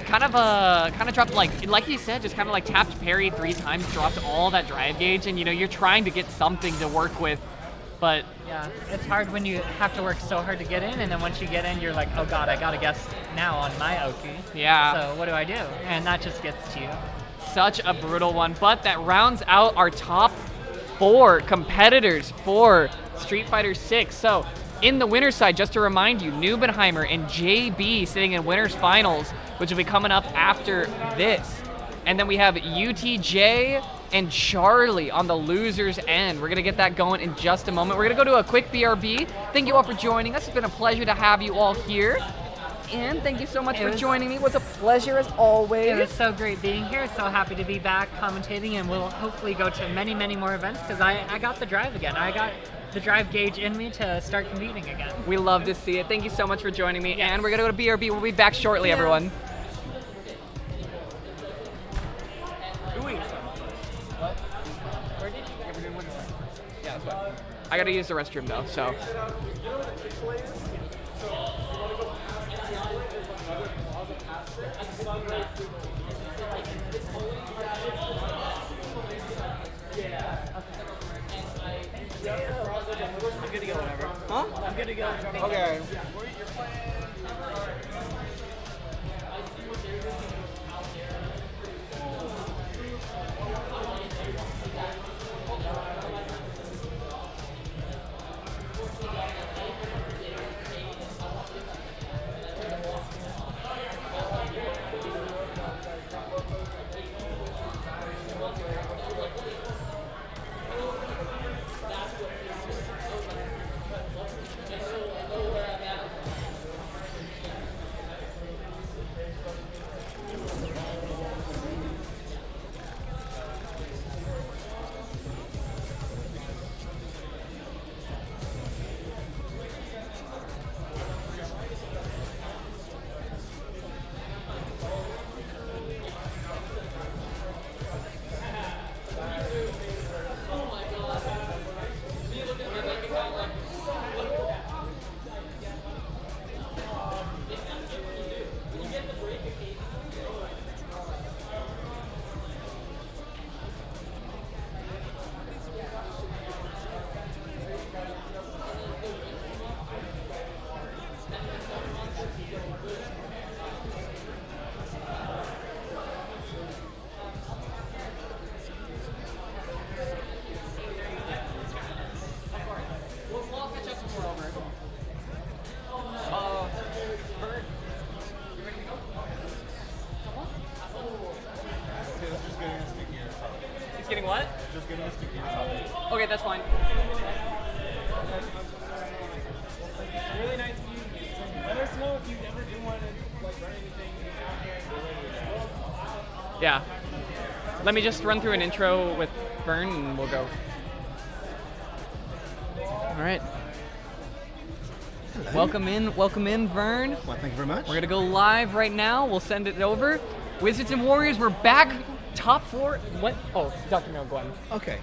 C: Kind of dropped like he said, just kind of like tapped parry 3 times, dropped all that drive gauge, and you're trying to get something to work with, but
H: yeah, it's hard when you have to work so hard to get in, and then once you get in, you're like, oh god, I gotta guess now on my Oki.
C: Yeah.
H: So what do I do? And that just gets to you.
C: Such a brutal one, but that rounds out our top 4 competitors for Street Fighter 6. So in the winner's side, just to remind you, Nubenheimer and JB sitting in winners finals, which will be coming up after this. And then we have UTJ and Charlie on the loser's end. We're gonna get that going in just a moment. We're gonna go to a quick BRB. Thank you all for joining us. It's been a pleasure to have you all here. And thank you so much for joining me. It was a pleasure as always.
H: It was so great being here. So happy to be back commentating, and we'll hopefully go to many, many more events because I got the drive again. I got the drive gauge in me to start competing again.
C: We love to see it. Thank you so much for joining me.
H: Yes.
C: And we're gonna go to BRB. We'll be back shortly, everyone. Yeah, that's fine. I gotta use the restroom though, so.
G: I'm good to go whenever. Huh? I'm good to go. Okay.
C: It's getting what?
F: Just getting a sticky inside.
C: Okay, that's fine.
I: Really nice of you. Let us know if you ever do want to like run anything out here in the
C: Yeah. Let me just run through an intro with Vern and we'll go. All right.
J: Hello.
C: Welcome in, Vern.
J: Well, thank you very much.
C: We're gonna go live right now. We'll send it over. Wizards and Warriors, we're back. Top 4. What? Oh, Dr. No Glenn.
J: Okay.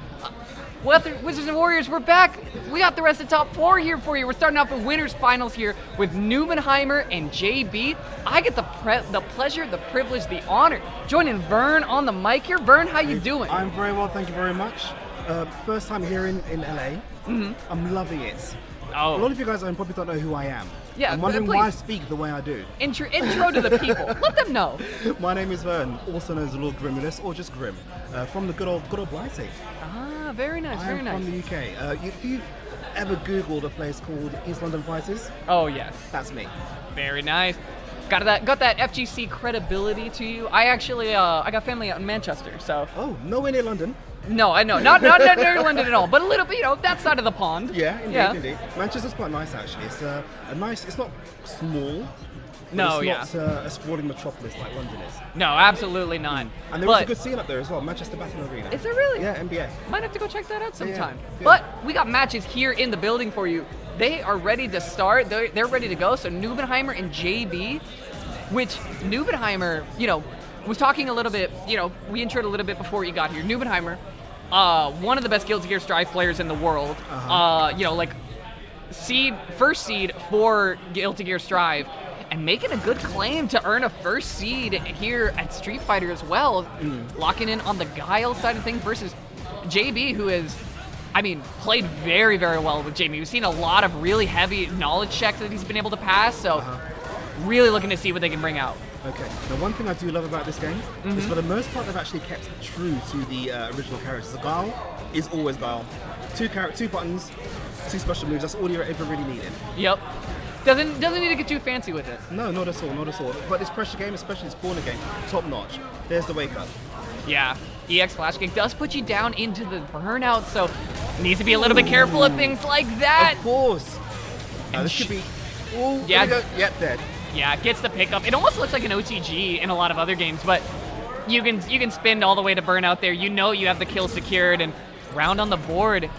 C: Wizards and Warriors, we're back. We got the rest of top 4 here for you. We're starting off with winners finals here with Nubenheimer and JB. I get the pleasure, the privilege, the honor joining Vern on the mic here. Vern, how you doing?
J: I'm very well, thank you very much. First time here in LA.
C: Mm-hmm.
J: I'm loving it.
C: Oh.
J: A lot of you guys probably don't know who I am.
C: Yeah,
J: I'm wondering
C: please.
J: why I speak the way I do.
C: Intro to the people. Let them know.
J: My name is Vern, also known as Lord Grimulus, or just Grim, from the good old Blighty.
C: Ah, very nice, very nice.
J: I'm from the UK. If you've ever Googled a place called East London Fighters,
C: Oh yes,
J: that's me.
C: very nice. Got that FGC credibility to you. I actually I got family out in Manchester, so.
J: Oh, nowhere near London.
C: No, I know, not near London at all, but a little bit, that side of the pond.
J: Yeah, indeed, indeed. Manchester's quite nice actually. It's a nice. It's not small, But
C: No,
J: it's not a sprawling metropolis like London is.
C: No, absolutely not.
J: And there was a good scene up there as well, Manchester Battle Arena.
C: Is there really?
J: Yeah, NBA.
C: Might have to go check that out sometime.
J: Yeah.
C: But we got matches here in the building for you. They are ready to start. They're ready to go. So Nubenheimer and JB, which Nubenheimer, was talking a little bit, we introed a little bit before you got here. Nubenheimer, one of the best Guilty Gear Strive players in the world. First seed for Guilty Gear Strive, and making a good claim to earn a first seed here at Street Fighter as well, locking in on the Guile side of things versus JB, who is, played very, very well with JB. We've seen a lot of really heavy knowledge checks that he's been able to pass, so really looking to see what they can bring out.
J: Okay, now one thing I do love about this game is for the most part they've actually kept true to the original characters. The Guile is always Guile. Two buttons, 2 special moves, that's all you're ever really needed.
C: Yep. Doesn't need to get too fancy with it.
J: No, not at all. But this pressure game, especially this corner game, top notch. There's the wake up.
C: Yeah, EX Flash Kick does put you down into the burnout, so needs to be a little bit careful of things like that.
J: Of course. This could be. Oh,
C: yeah.
J: Yep, dead.
C: Yeah, it gets the pickup. It almost looks like an OTG in a lot of other games, but you can spin all the way to burnout there. You know you have the kill secured, and round on the board.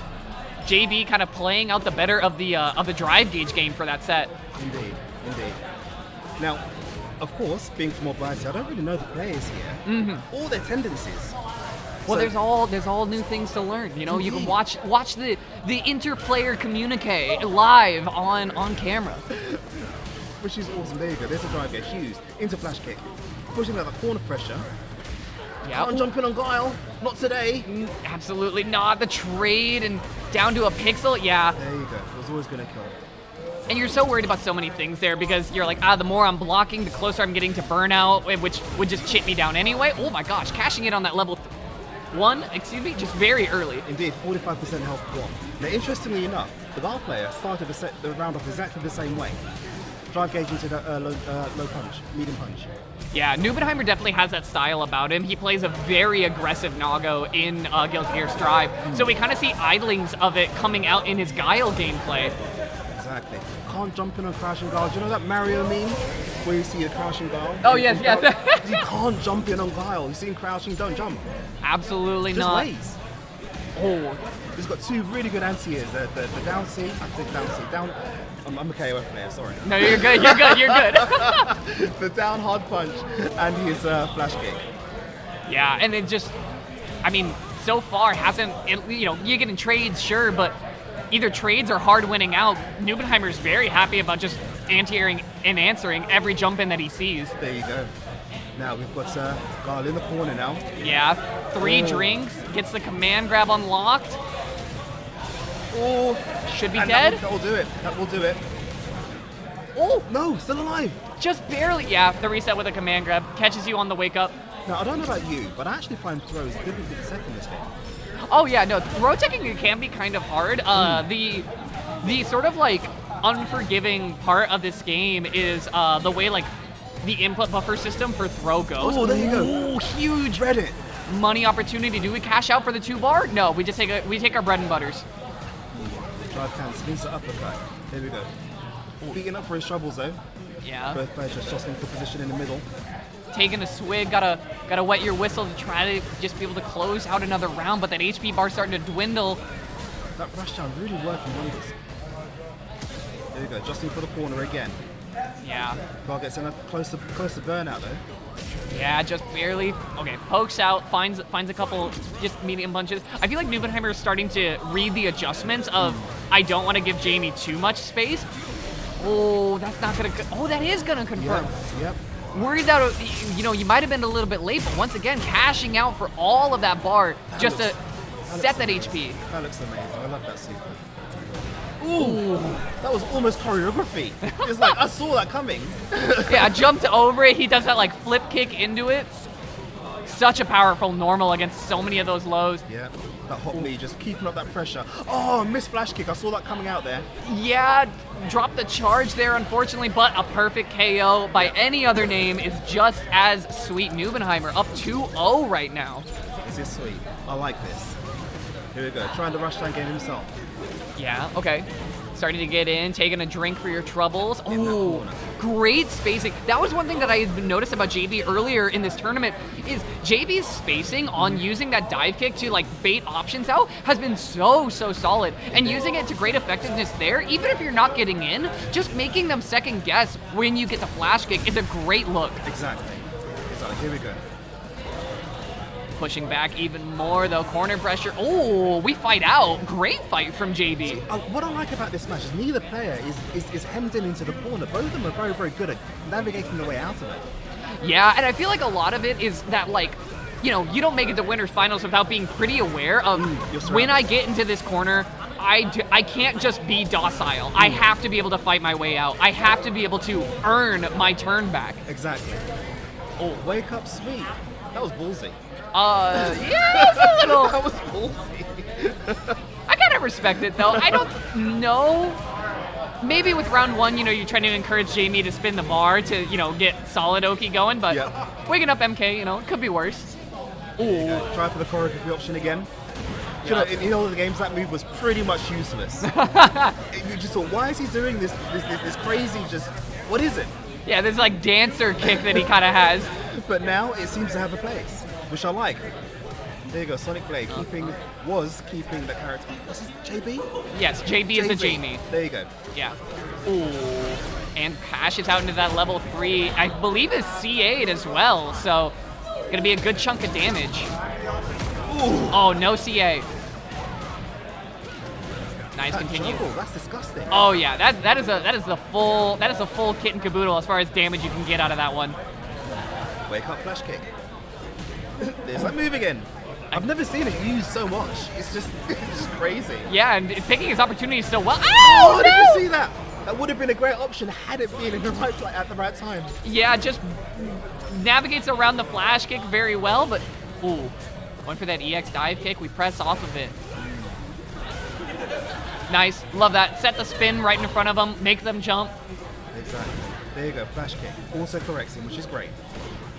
C: JB kind of playing out the better of the drive gauge game for that set.
J: Indeed. Now, of course, being from Mobility, I don't really know the players here. All their tendencies.
C: Well, there's all new things to learn. You can watch the interplayer communique live on camera.
J: Which is awesome. There you go. There's a drive gauge used into flash kick, pushing out the corner pressure.
C: Yeah.
J: Can't jump in on Guile. Not today.
C: Absolutely not. The trade and down to a pixel. Yeah.
J: There you go. It was always going to kill.
C: And you're so worried about so many things there because you're like, the more I'm blocking, the closer I'm getting to burnout, which would just chip me down anyway. Oh my gosh, cashing it on that level 1, just very early.
J: Indeed, 45% health block. Now, interestingly enough, the Guile player started the round off exactly the same way. Drive gauge into the low punch, medium punch.
C: Yeah, Nubenheimer definitely has that style about him. He plays a very aggressive Nago in Guilty Gear Strive, so we kind of see idlings of it coming out in his Guile gameplay.
J: Exactly. Can't jump in on crouching Guile. Do you know that Mario meme where you see a crouching Guile?
C: Oh, yes.
J: You can't jump in on Guile. You see him crouching, don't jump.
C: Absolutely
J: Just
C: not.
J: ways.
C: Oh.
J: He's got 2 really good anti-airs. The down C, I think down C. Down. I'm a KOF player, sorry.
C: No, you're good.
J: The down hard punch and his flash kick.
C: Yeah, and it just, so far hasn't, you're getting trades, sure, but either trades or hard winning out. Nubenheimer's very happy about just anti-airing and answering every jump in that he sees.
J: There you go. Now we've got Guile in the corner now.
C: Yeah, 3 drinks, gets the command grab unlocked. Oh, should be dead.
J: That will do it.
C: Oh,
J: no, still alive.
C: Just barely. Yeah, the reset with a command grab catches you on the wake up.
J: Now, I don't know about you, but I actually find throws difficult to set in this game.
C: Oh yeah, no, throw taking can be kind of hard. The sort of like unforgiving part of this game is the way like the input buffer system for throw goes.
J: Oh, there you go.
C: Oh, huge
J: Reddit.
C: money opportunity. Do we cash out for the 2-bar? No, we just take our bread and butters.
J: Drive can spins the uppercut. There we go. Beating up for his troubles though.
C: Yeah.
J: Both players just jostling for position in the middle.
C: Taking a swig, gotta wet your whistle to try to just be able to close out another round, but that HP bar starting to dwindle.
J: That rush down really working wonders. There you go, jostling for the corner again.
C: Yeah.
J: Guile gets in a close to burnout though.
C: Yeah, just barely. Okay, pokes out, finds a couple just medium punches. I feel like Nubenheimer is starting to read the adjustments of I don't want to give Jamie too much space. Oh, that's not gonna. Oh, that is gonna confirm.
J: Yep.
C: Worried that you might have been a little bit late, but once again, cashing out for all of that bar just to set that HP.
J: That looks amazing. I love that sequence. Ooh, that was almost choreography. It's like I saw that coming.
C: Yeah, I jumped over it. He does that like flip kick into it. Such a powerful normal against so many of those lows.
J: Yeah, that hot knee just keeping up that pressure. Oh, missed flash kick. I saw that coming out there.
C: Yeah, dropped the charge there, unfortunately, but a perfect KO by any other name is just as sweet. Nubenheimer up 2-0 right now.
J: This is sweet. I like this. Here we go, trying to rush down game himself.
C: Yeah, okay. Starting to get in, taking a drink for your troubles.
J: In that
C: Oh,
J: corner.
C: great spacing. That was one thing that I had noticed about JB earlier in this tournament is JB's spacing on using that dive kick to like bait options out has been so solid. And using it to great effectiveness there, even if you're not getting in, just making them second guess when you get the flash kick is a great look.
J: Exactly. Here we go.
C: Pushing back even more though, corner pressure. Oh, we fight out. Great fight from JB.
J: What I like about this match is neither player is hemmed in into the corner. Both of them are very good at navigating their way out of it.
C: Yeah, and I feel like a lot of it is that like, you know, you don't make it to winners finals without being pretty aware of when I get into this corner, I can't just be docile. I have to be able to fight my way out. I have to be able to earn my turn back.
J: Exactly. Oh, wake up sweet. That was ballsy.
C: Yeah, it's a little.
J: That was ballsy.
C: I kind of respect it though. I don't know. Maybe with round one, you know, you're trying to encourage Jamie to spin the bar to, you know, get solid Oki going, but waking up MK, you know, it could be worse.
J: Ooh. Try for the choreography option again. You know, in all of the games, that move was pretty much useless. You just thought, why is he doing this crazy, just, what is it?
C: Yeah, this like dancer kick that he kind of has.
J: But now it seems to have a place, which I like. There you go, Sonic Blade was keeping the character. What's his JB?
C: Yes, JB is a Jamie.
J: There you go.
C: Yeah. Ooh. And passes out into that level 3. I believe is C8 as well, so gonna be a good chunk of damage.
J: Ooh.
C: Oh, no CA. Nice, continue.
J: That's disgusting.
C: Oh yeah, that is a full kit and caboodle as far as damage you can get out of that one.
J: Wake up flash kick. There's that move again. I've never seen it used so much. It's just crazy.
C: Yeah, and it's taking his opportunities so well.
J: Oh, did you see that? That would have been a great option had it been in the right at the right time.
C: Yeah, just navigates around the flash kick very well, but ooh, went for that EX dive kick. We press off of it. Nice, love that. Set the spin right in front of them, make them jump.
J: Exactly. There you go, flash kick. Also corrects him, which is great.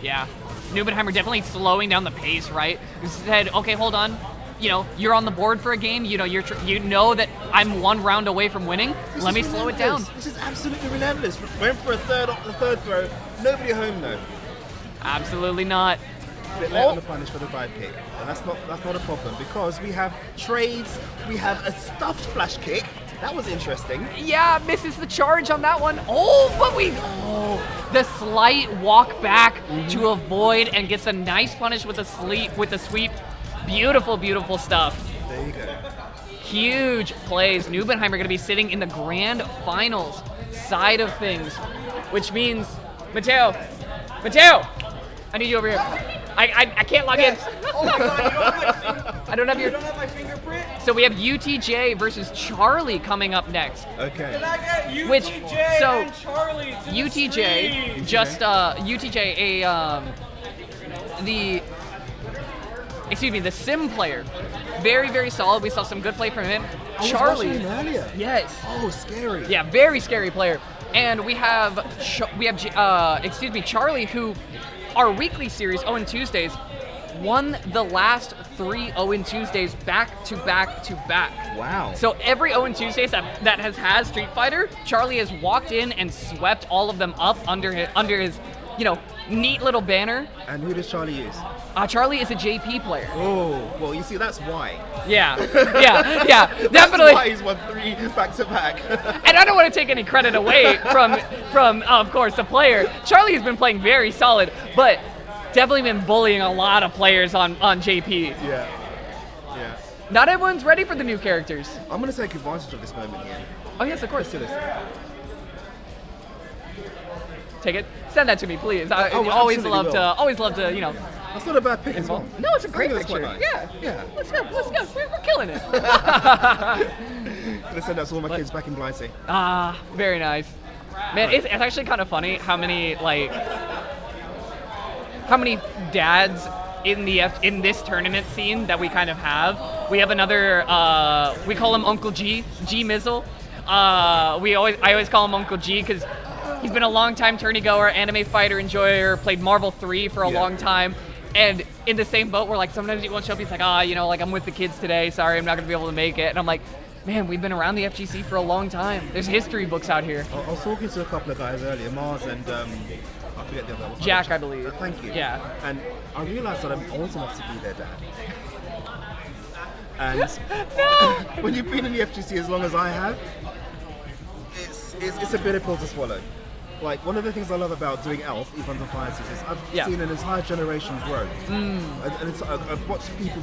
C: Yeah, Nubenheimer definitely slowing down the pace, right? He said, okay, hold on. You know, you're on the board for a game. You know, you know that I'm one round away from winning. Let me slow it down.
J: This is absolutely relentless. Went for the third throw. Nobody home though.
C: Absolutely not.
J: A bit late on the punish for the dive kick, and that's not a problem because we have trades. We have a stuffed flash kick. That was interesting.
C: Yeah, misses the charge on that one. Oh, but the slight walk back to avoid and gets a nice punish with the sweep. Beautiful, beautiful stuff.
J: There you go.
C: Huge plays. Nubenheimer going to be sitting in the grand finals side of things, which means Mateo, I need you over here. I can't log in.
D: Oh my god,
C: I don't have
D: you don't have my fingerprint?
C: So we have UTJ versus Charlie coming up next.
J: Okay.
D: Can I get UTJ and Charlie to
C: UTJ
D: the
C: just UTJ the sim player. Very, very solid. We saw some good play from him. Charlie.
J: I was watching him earlier.
C: Yes.
J: Oh, scary.
C: Yeah, very scary player. And we have Charlie, who our weekly series 0 Tuesdays won the last 3 0 Tuesdays back to back to back.
J: Wow.
C: So every 0 Tuesdays that has had Street Fighter, Charlie has walked in and swept all of them up under his neat little banner.
J: And who does Charlie use?
C: Charlie is a JP player.
J: Oh, well, you see, that's why.
C: Yeah, definitely.
J: That's why he's won 3 back to back.
C: And I don't want to take any credit away from of course, the player. Charlie has been playing very solid, but definitely been bullying a lot of players on JP.
J: Yeah.
C: Not everyone's ready for the new characters.
J: I'm going to take advantage of this moment here.
C: Oh, yes, of course.
J: Let's do this.
C: Take it. Send that to me, please. I
J: Oh,
C: always love
J: absolutely
C: to, you know.
J: That's not a bad pick as well.
C: No, it's a great picture.
J: Nice.
C: Yeah. Let's go. We're killing it.
J: I'm gonna send that to all my kids back in Blind Sea.
C: Very nice. Man, it's actually kind of funny how many dads in this tournament scene that we kind of have. We have another. We call him Uncle G Mizzle. I always call him Uncle G because he's been a long time tourney goer, anime fighter enjoyer, played Marvel 3 for a long time. And in the same boat where like sometimes he won't show up, he's like, I'm with the kids today, sorry, I'm not gonna be able to make it. And I'm like, man, we've been around the FGC for a long time. There's history books out here.
J: I was talking to a couple of guys earlier, Mars and I forget the other one.
C: Jack, I believe.
J: Thank you.
C: Yeah.
J: And I realised that I'm old enough to be their dad. And when you've been in the FGC as long as I have, it's a bitter pill to swallow. Like, one of the things I love about doing ELF, Event of Alliances, is I've seen an entire generation grow. And I've watched people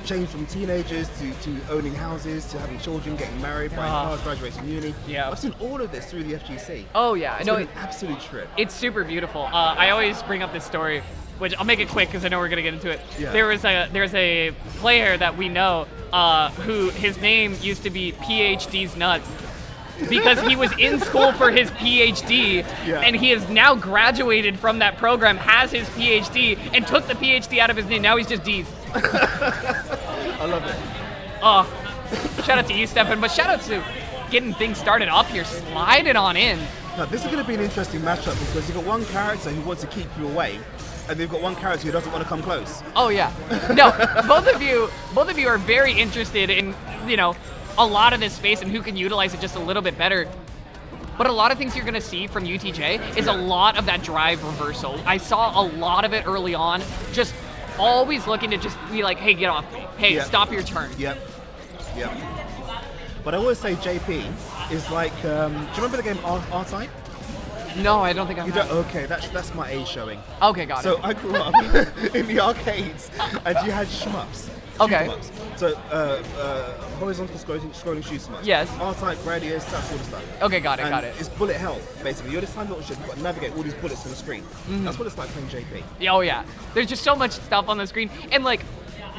J: change from teenagers to owning houses, to having children, getting married, buying cars, graduating uni.
C: Yeah.
J: I've seen all of this through the FGC.
C: Oh yeah,
J: It's
C: no,
J: been an absolute trip.
C: it's super beautiful. I always bring up this story, which I'll make it quick because I know we're gonna get into it.
J: Yeah.
C: There's a player that we know who his name used to be PhD's Nuts. Because he was in school for his PhD, and he has now graduated from that program, has his PhD, and took the PhD out of his name. Now he's just D's.
J: I love it.
C: Oh, shout out to you, Stefan, but shout out to getting things started off here, sliding on in.
J: Now, this is going to be an interesting matchup because you've got one character who wants to keep you away, and you've got one character who doesn't want to come close.
C: Oh yeah, no, both of you are very interested in, a lot of this space and who can utilize it just a little bit better. But a lot of things you're going to see from UTJ is a lot of that drive reversal. I saw a lot of it early on, just always looking to just be like, hey, get off me. Hey, stop your turn.
J: Yep. But I always say JP is like, do you remember the game R-Type?
C: No, I don't think I
J: You
C: have.
J: don't? Okay, that's my age showing.
C: Okay, got it.
J: So I grew up in the arcades, and you had shmups.
C: Okay.
J: Shoot 'em ups. So horizontal scrolling shoot 'em ups.
C: Yes.
J: R-Type, radius, that sort of stuff.
C: Okay, got it,
J: And
C: got it.
J: it's bullet hell, basically. You're this tiny little ship, you've got to navigate all these bullets on the screen. That's what it's like playing JP.
C: Oh yeah, there's just so much stuff on the screen, and like,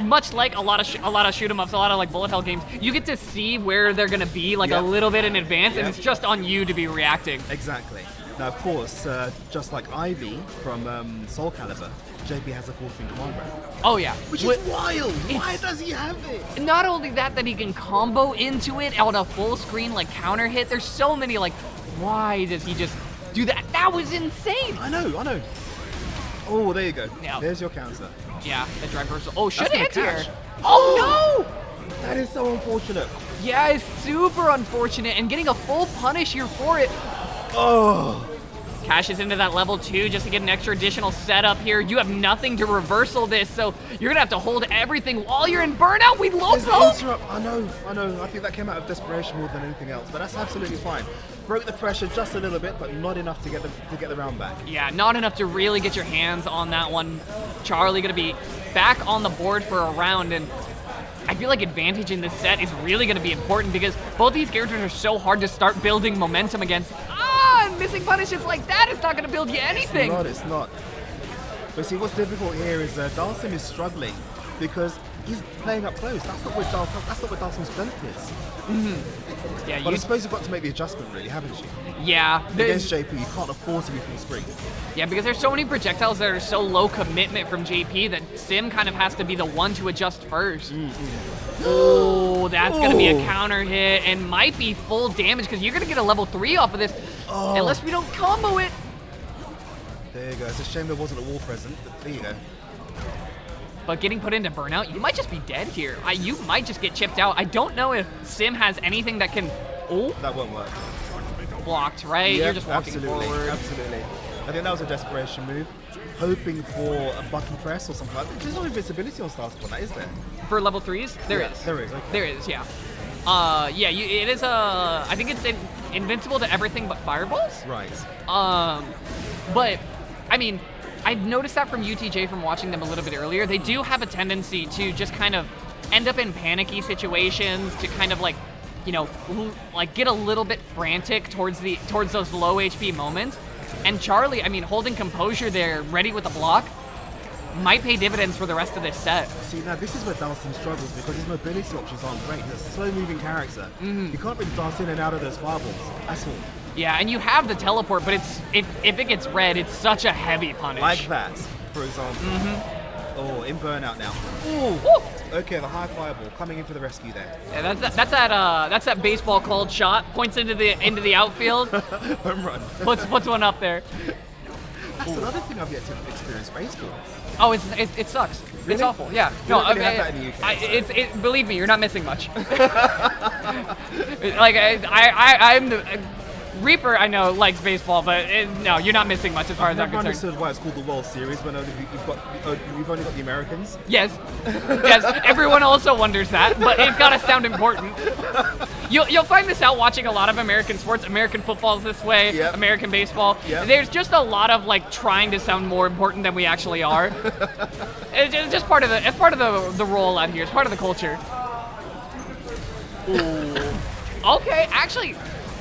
C: much like a lot of shoot 'em ups, a lot of like bullet hell games, you get to see where they're gonna be like a little bit in advance, and it's just on you to be reacting.
J: Exactly. Now, of course, just like Ivy from Soul Calibur, JP has a full string command grab.
C: Oh yeah,
J: Which is wild! Why does he have it?
C: Not only that he can combo into it on a full screen like counter hit. There's so many like, why does he just do that? That was insane.
J: I know. Oh, there you go.
C: Yeah.
J: There's your counter.
C: Yeah, the drive reversal. Oh, should
J: That's
C: hit
J: gonna
C: here.
J: catch.
C: Oh no!
J: That is so unfortunate.
C: Yeah, it's super unfortunate, and getting a full punish here for it.
J: Oh.
C: Cashes into that level 2 just to get an extra additional setup here. You have nothing to reversal this, so you're gonna have to hold everything while you're in burnout. We lost hope.
J: I know. I think that came out of desperation more than anything else, but that's absolutely fine. Broke the pressure just a little bit, but not enough to get the round back.
C: Yeah, not enough to really get your hands on that one. Charlie gonna be back on the board for a round, and I feel like advantage in this set is really gonna be important because both these characters are so hard to start building momentum against. And missing punishes like that is not gonna build you anything.
J: It's not. But see, what's difficult here is Dalsim is struggling because he's playing up close. That's not what Dalsim's strength is.
C: Yeah,
J: But I suppose you've got to make the adjustment, really, haven't you?
C: Yeah.
J: Against JP, you can't afford to be full screen.
C: Yeah, because there's so many projectiles that are so low commitment from JP that Sim kind of has to be the one to adjust first. Oh, that's going to be a counter hit and might be full damage because you're going to get a level 3 off of this unless we don't combo it.
J: There you go. It's a shame there wasn't a wall present, but there you go.
C: But getting put into burnout, you might just be dead here. You might just get chipped out. I don't know if Sim has anything that can... Oh,
J: that won't work.
C: Blocked, right?
J: Yep,
C: You're just walking forward.
J: Absolutely. I think that was a desperation move. Hoping for a button press or something like that. There's no invincibility on Stars for that, is there?
C: For level 3s? There is.
J: There is, okay.
C: There is, yeah. It is I think it's invincible to everything but fireballs.
J: Right.
C: But, I mean, I noticed that from UTJ from watching them a little bit earlier. They do have a tendency to just kind of end up in panicky situations, to kind of like, like get a little bit frantic towards those low HP moments. And Charlie, I mean, holding composure there, ready with the block, might pay dividends for the rest of this set.
J: See, now this is where Dalsim struggles because his mobility options aren't great. He's a slow-moving character. You can't really dance in and out of those fireballs. That's all.
C: Yeah, and you have the teleport, but if it gets red, it's such a heavy punish.
J: Like that, for example. Oh, in burnout now. Ooh. Okay, the high fireball coming in for the rescue there.
C: Yeah, that's that baseball called shot. Points into the outfield.
J: Home run.
C: Puts one up there.
J: That's another thing I've yet to experience baseball.
C: Oh, it sucks. It's awful. Yeah.
J: We don't really have that in the UK,
C: believe me, you're not missing much. Like I'm the Reaper. I know likes baseball, but no, you're not missing much as far as I'm
J: I've never
C: concerned.
J: understood why it's called the World Series when you've only got the Americans.
C: Yes. Yes. Everyone also wonders that, but it's gotta sound important. You'll find this out watching a lot of American sports. American football's this way.
J: Yep.
C: American baseball.
J: Yep.
C: There's just a lot of like trying to sound more important than we actually are. It's just part of the role out here. It's part of the culture. Ooh. Okay, actually,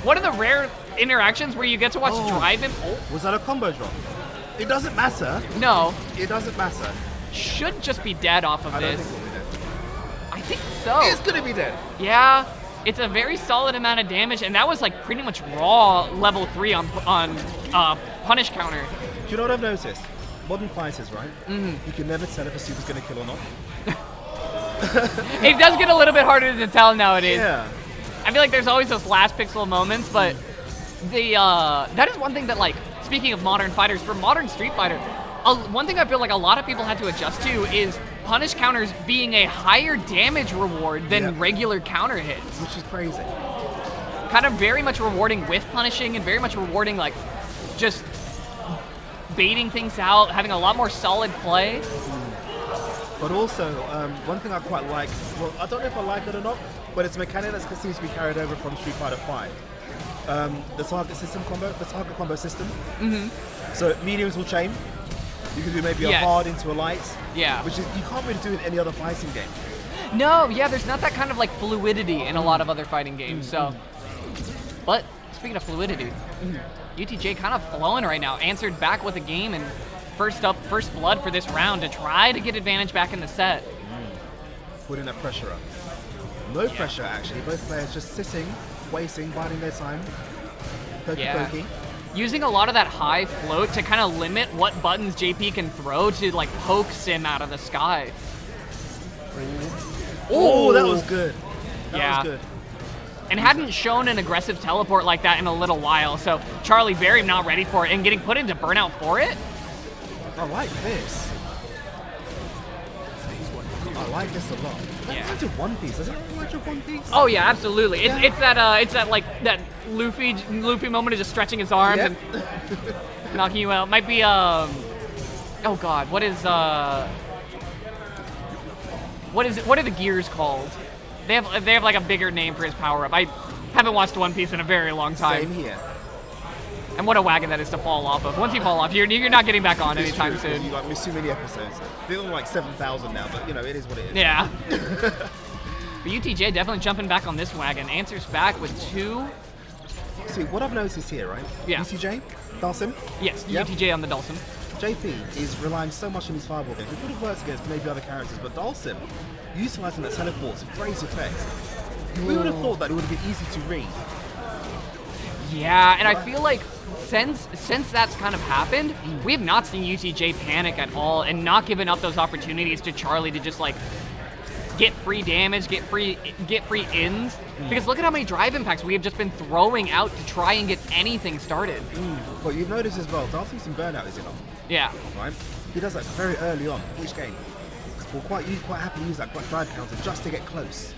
C: one of the rare interactions where you get to watch drive him. Oh.
J: Was that a combo drop? It doesn't matter.
C: No.
J: It doesn't matter.
C: Should just be dead off of
J: I don't
C: this.
J: think we'll be dead.
C: I think so.
J: It's gonna be dead.
C: Yeah, it's a very solid amount of damage, and that was like pretty much raw level 3 on punish counter.
J: Do you know what I've noticed? Modern fighters, right? You can never tell if a super's gonna kill or not.
C: It does get a little bit harder to tell nowadays.
J: Yeah.
C: I feel like there's always those last pixel moments, but that is one thing that, like, speaking of modern fighters, for modern Street Fighter, one thing I feel like a lot of people had to adjust to is punish counters being a higher damage reward than regular counter hits.
J: Which is crazy.
C: Kind of very much rewarding with punishing and very much rewarding, like, just baiting things out, having a lot more solid play.
J: But also, one thing I quite like, well, I don't know if I like it or not, but it's a mechanic that seems to be carried over from Street Fighter V. The target combo system. So mediums will chain. You can do maybe a hard into a light.
C: Yeah.
J: Which is, you can't really do in any other fighting game.
C: No, yeah, there's not that kind of like fluidity in a lot of other fighting games. So, but speaking of fluidity, UTJ kind of flowing right now. Answered back with a game and first blood for this round to try to get advantage back in the set.
J: Putting that pressure up. No pressure actually. Both players just sitting, waiting, biding their time. Pokey.
C: Using a lot of that high float to kind of limit what buttons JP can throw to like poke Sim out of the sky.
J: Oh, that was good.
C: That
J: was good.
C: And hadn't shown an aggressive teleport like that in a little while, so Charlie very not ready for it and getting put into burnout for it.
J: I like this. I like this a lot.
C: Yeah.
J: It's a One Piece. Does it remind you of One Piece?
C: Oh yeah, absolutely. It's that like that Luffy moment of just stretching his arms and knocking you out. Might be oh god, what are the gears called? They have like a bigger name for his power up. I haven't watched One Piece in a very long time.
J: Same here.
C: And what a wagon that is to fall off of. Once you fall off, you're not getting back on anytime soon.
J: You miss too many episodes. They're only like 7,000 now, but you know, it is what it is.
C: Yeah. But UTJ definitely jumping back on this wagon. Answers back with 2.
J: See, what I've noticed here, right?
C: Yeah.
J: UTJ, Dalsim.
C: Yes, UTJ on the Dalsim.
J: JP is relying so much on his fireball game. It would have worked against maybe other characters, but Dalsim, utilizing that teleport to great effect. We would have thought that it would have been easy to read.
C: Yeah, and I feel like since that's kind of happened, we have not seen UTJ panic at all and not given up those opportunities to Charlie to just like get free damage, get free ins. Because look at how many drive impacts we have just been throwing out to try and get anything started.
J: But you've noticed as well, Dalsim's in burnout, is he not?
C: Yeah.
J: Right? He does that very early on each game. We'll quite happy to use that drive counter just to get close.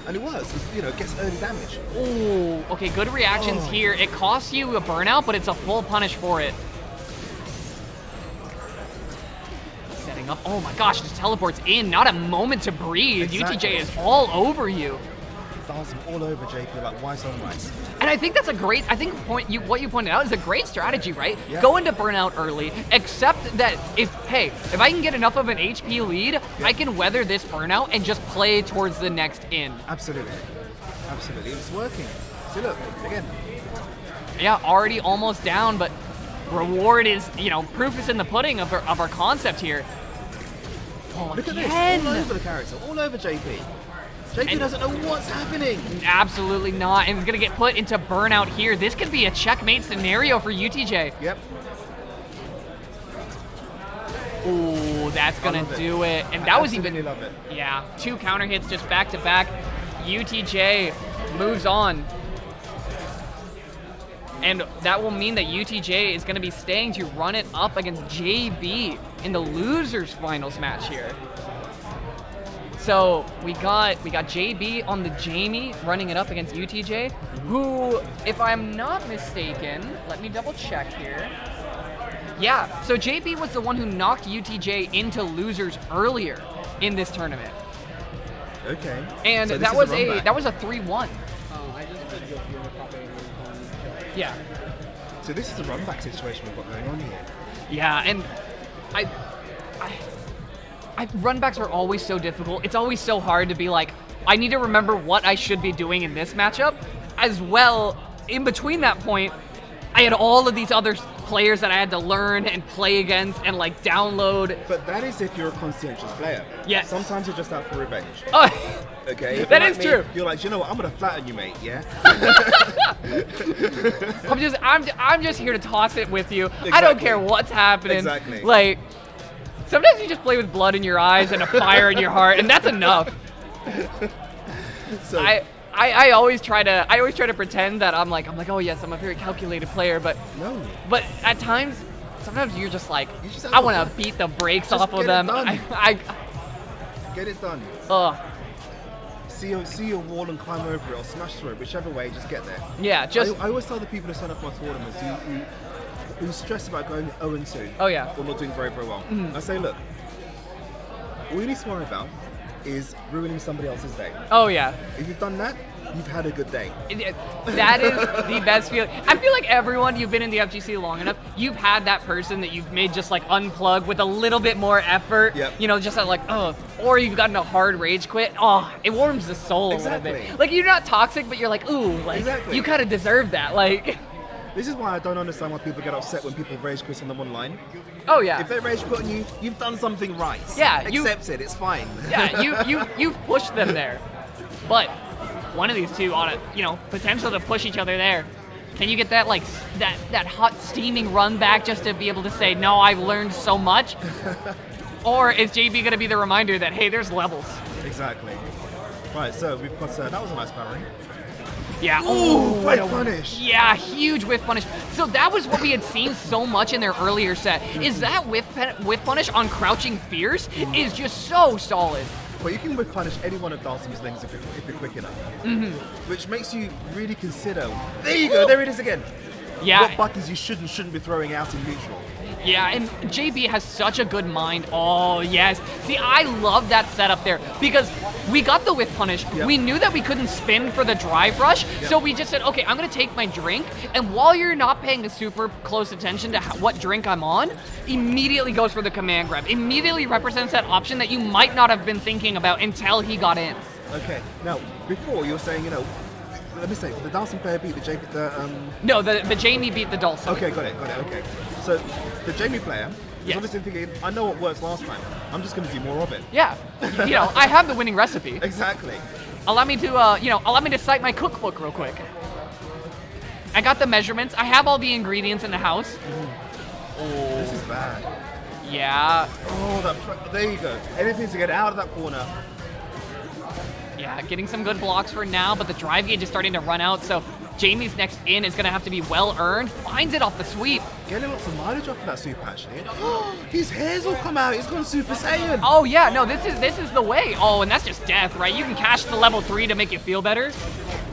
J: And it works, it gets early damage.
C: Ooh, okay, good reactions here. It costs you a burnout, but it's a full punish for it. Setting up, oh my gosh, just teleports in, not a moment to breathe.
J: Exactly.
C: UTJ is all over you.
J: Dalsim all over JP like white on rice.
C: And I think that's a great, what you pointed out is a great strategy, right?
J: Yeah.
C: Go into burnout early, accept that if I can get enough of an HP lead, I can weather this burnout and just play towards the next in.
J: Absolutely. It's working. See, look, again.
C: Yeah, already almost down, but reward is, proof is in the pudding of our concept here. Oh,
J: look at
C: again.
J: this, all over the character, all over JP. JP doesn't know what's happening.
C: Absolutely not, and he's gonna get put into burnout here. This could be a checkmate scenario for UTJ.
J: Yep.
C: Ooh, that's gonna do it. And that was even,
J: love it.
C: Yeah, 2 counter hits just back to back. UTJ moves on. And that will mean that UTJ is going to be staying to run it up against JB in the losers finals match here. So we got JB on the Jamie running it up against UTJ, who, if I'm not mistaken, let me double check here. Yeah, so JB was the one who knocked UTJ into losers earlier in this tournament.
J: Okay.
C: And
J: so
C: that was a 3-1.
G: I just did go through the pop
C: Yeah.
J: So this is a run back situation we've got going on here.
C: Yeah, and I run backs are always so difficult. It's always so hard to be like, I need to remember what I should be doing in this matchup. As well, in between that point, I had all of these other players that I had to learn and play against and like download.
J: But that is if you're a conscientious player.
C: Yes.
J: Sometimes you're just out for revenge.
C: Oh,
J: okay. If
C: that
J: you're
C: is
J: like me,
C: true.
J: You're like, you know what? I'm gonna flatten you, mate. Yeah.
C: I'm just here to toss it with you. Exactly. I don't care what's happening.
J: Exactly.
C: Like, sometimes you just play with blood in your eyes and a fire in your heart, and that's enough.
J: So,
C: I always try to pretend that I'm like, oh yes, I'm a very calculated player, but
J: no.
C: But at times, sometimes you're just like,
J: just
C: I want to beat the brakes
J: just
C: off of
J: get
C: them.
J: it done.
C: I
J: Get it done. See your wall and climb over it or smash through it, whichever way, just get there.
C: Yeah, just.
J: I always tell the people who sign up for my tournaments who stress about going 0-2.
C: Oh yeah.
J: Or not doing very, very well. I say, look, all you need to worry about is ruining somebody else's day.
C: Oh yeah.
J: If you've done that, you've had a good day.
C: That is the best feeling. I feel like everyone, you've been in the FGC long enough, you've had that person that you've made just like unplug with a little bit more effort.
J: Yep.
C: You know, just like, oh, or you've gotten a hard rage quit. Oh, it warms the soul a little bit. Like, you're not toxic, but you're like, ooh, like, you kind of deserve that. Like.
J: This is why I don't understand why people get upset when people rage quit on them online.
C: Oh yeah.
J: If they rage quit on you, you've done something right.
C: Yeah.
J: Accept it. It's fine.
C: Yeah. You've pushed them there, but one of these two ought to, potential to push each other there. Can you get that like that hot steaming run back just to be able to say, no, I've learned so much? Or is JB going to be the reminder that, hey, there's levels?
J: Exactly. Right. So we've got that was a nice parry.
C: Yeah.
J: Ooh, whiff punish.
C: Yeah, huge whiff punish. So that was what we had seen so much in their earlier set. Is that whiff punish on crouching fierce is just so solid.
J: Well, you can whiff punish any one of Dhalsim's links if you're quick enough. Which makes you really consider. There you go. There it is again.
C: Yeah.
J: What buttons you should and shouldn't be throwing out in neutral.
C: Yeah, and JB has such a good mind. Oh, yes. See, I love that setup there because we got the whiff punish.
J: Yep.
C: We knew that we couldn't spin for the drive rush, so we just said, okay, I'm going to take my drink, and while you're not paying super close attention to what drink I'm on, immediately goes for the command grab. Immediately represents that option that you might not have been thinking about until he got in.
J: Okay. Now, before you were saying, let me say, the Dhalsim player beat the JB,
C: No, the Jamie beat the Dhalsim.
J: Okay, got it, okay. So, the Jamie player is
C: Yes.
J: obviously thinking, I know what works last time, I'm just going to do more of it.
C: Yeah. I have the winning recipe.
J: Exactly.
C: Allow me to cite my cookbook real quick. I got the measurements. I have all the ingredients in the house.
J: Oh, this is bad.
C: Yeah.
J: Oh, there you go. Anything to get out of that corner.
C: Yeah, getting some good blocks for now, but the drive gauge is starting to run out, so Jamie's next in is going to have to be well earned. Finds it off the sweep.
J: Getting lots of mileage off of that sweep, actually. His hairs will come out. He's gone Super Saiyan.
C: Oh yeah, no, this is the way. Oh, and that's just death, right? You can cash the level 3 to make you feel better.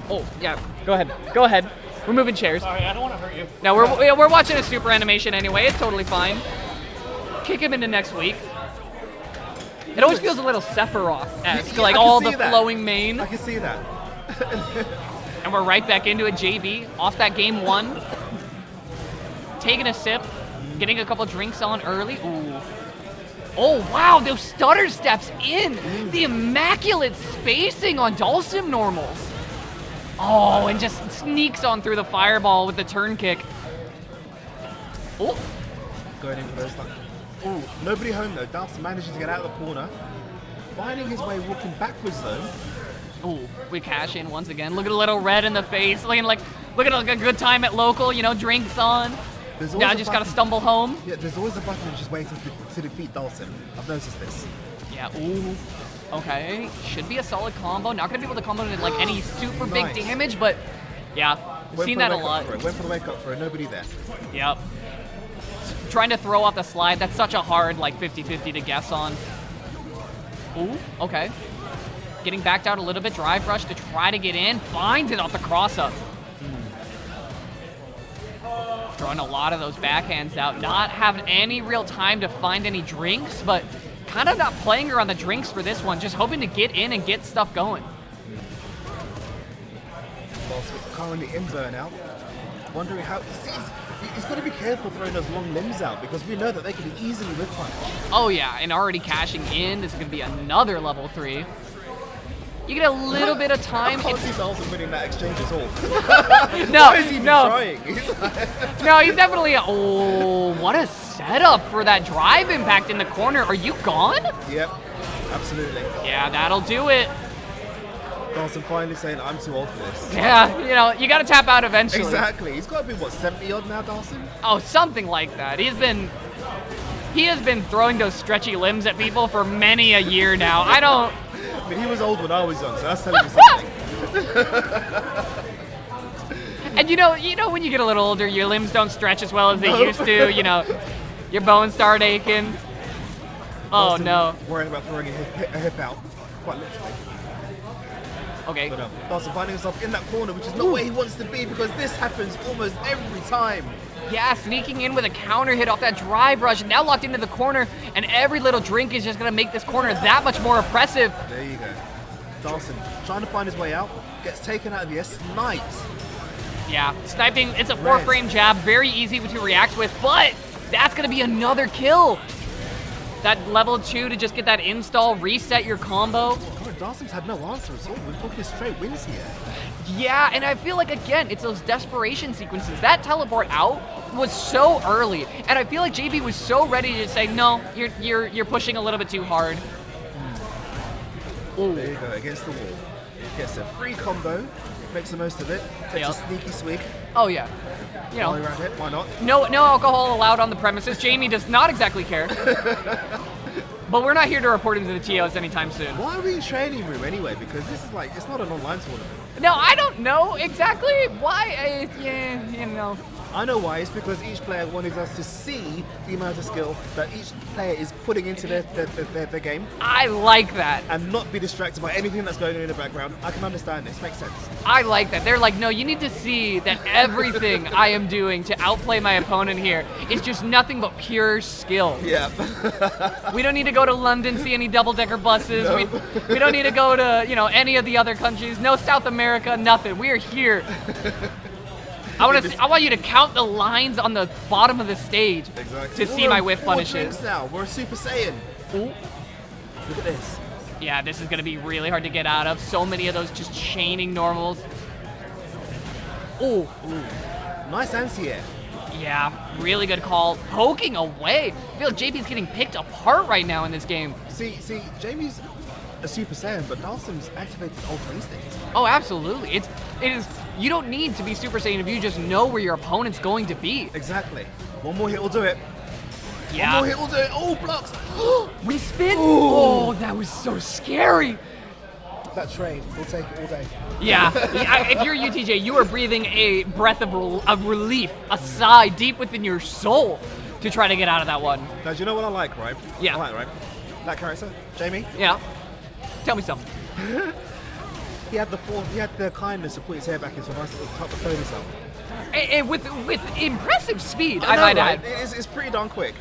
C: Oh yeah, go ahead. We're moving chairs.
I: Sorry, I don't want to hurt you.
C: No, we're watching a super animation anyway. It's totally fine. Kick him into next week. It always feels a little Sephiroth-esque, like all the flowing mane.
J: I can see that.
C: And we're right back into it. JB off that game 1. Taking a sip, getting a couple drinks on early. Ooh. Oh, wow, those stutter steps in. The immaculate spacing on Dhalsim normals. Oh, and just sneaks on through the fireball with the turn kick. Oh.
J: Going in for those Ooh, nobody home though. Dhalsim manages to get out of the corner. Finding his way, walking backwards though.
C: Ooh, we cash in once again. Look at a little red in the face. Looking like a good time at local, drinks on. Now I just gotta stumble home.
J: Yeah, there's always a button just waiting to defeat Dhalsim. I've noticed this.
C: Yeah, ooh. Okay, should be a solid combo. Not gonna be able to combo it like any super big damage, but yeah.
B: Seen that a lot.
J: Went for the wake up throw, nobody there.
C: Yep. Trying to throw off the slide, that's such a hard, like, 50-50 to guess on. Ooh, okay. Getting backed out a little bit, drive rush to try to get in, finds it off the cross-up. Throwing a lot of those backhands out, not having any real time to find any drinks, but kind of not playing around the drinks for this one, just hoping to get in and get stuff going.
J: Whilst currently in burnout, wondering how... He's got to be careful throwing those long limbs out because we know that they can be easily whip punished.
C: Oh yeah, and already cashing in. This is going to be another level 3. You get a little bit of time.
J: I can't see Dalton winning that exchange at all.
C: No,
J: Why is he even
C: no.
J: trying?
C: No, he's definitely... Oh, what a setup for that drive impact in the corner. Are you gone?
J: Yep, absolutely.
C: Yeah, that'll do it.
J: Dawson finally saying, I'm too old for this.
C: Yeah, you know, you got to tap out eventually.
J: Exactly. He's got to be, what, 70 odd now, Dawson?
C: Oh, something like that. He has been throwing those stretchy limbs at people for many a year now. I
J: mean, he was old when I was young, so that's telling you something.
C: And you know, when you get a little older, your limbs don't stretch as well as they used to. You know, your bones start aching. Oh,
J: Dawson
C: no.
J: Worrying about throwing a hip out, quite literally.
C: Okay.
J: But Dawson finding himself in that corner, which is not where he wants to be because this happens almost every time.
C: Yeah, sneaking in with a counter hit off that drive rush, now locked into the corner, and every little drink is just going to make this corner that much more oppressive.
J: There you go. Dawson trying to find his way out, gets taken out of the snipes.
C: Yeah, sniping, it's a 4-frame jab, very easy to react with, but that's going to be another kill. That level 2 to just get that install, reset your combo.
J: God, Dawson's had no answer at all. We're talking straight wins here.
C: Yeah, and I feel like, again, it's those desperation sequences. That teleport out was so early, and I feel like JB was so ready to say, no, you're pushing a little bit too hard.
J: Ooh. There you go, against the wall. Gets a free combo, makes the most of it, takes a sneaky swig.
C: Oh yeah, you know.
J: Around it, why not?
C: No alcohol allowed on the premises. Jamie does not exactly care. But we're not here to report him to the TOs anytime soon.
J: Why are we in training room anyway? Because this is like, it's not an online tournament.
C: No, I don't know exactly why. Yeah, you know.
J: I know why. It's because each player wanted us to see the amount of skill that each player is putting into their game.
C: I like that.
J: And not be distracted by anything that's going on in the background. I can understand this. Makes sense.
C: I like that. They're like, no, you need to see that everything I am doing to outplay my opponent here is just nothing but pure skill.
J: Yeah.
C: We don't need to go to London, see any double-decker buses. No. We don't need to go to, you know, any of the other countries. No South America, nothing. We are here. I want you to count the lines on the bottom of the stage to see my whiff punishes.
J: Now we're a Super Saiyan.
C: Ooh.
J: Look at this.
C: Yeah, this is gonna be really hard to get out of. So many of those just chaining normals. Ooh.
J: Nice anti-air.
C: Yeah, really good call. Poking away. I feel like JB's getting picked apart right now in this game.
J: See, Jamie's a Super Saiyan, but Dawson's activated Ultra Instinct.
C: Oh, absolutely. It is. You don't need to be Super Saiyan if you just know where your opponent's going to be.
J: Exactly. One more hit will do it.
C: Yeah.
J: One more hit will do it. Oh, blocks.
C: Respin. Oh, that was so scary.
J: That train, we'll take it all day.
C: Yeah. If you're UTJ, you are breathing a breath of relief, a sigh deep within your soul to try to get out of that one.
J: Now, do you know what I like, right?
C: Yeah.
J: I like, right? That character, Jamie.
C: Yeah. Tell me something.
J: He had the kindness to put his hair back into a nice little top of himself.
C: And with impressive speed,
J: I
C: might
J: right?
C: add.
J: It's pretty darn quick.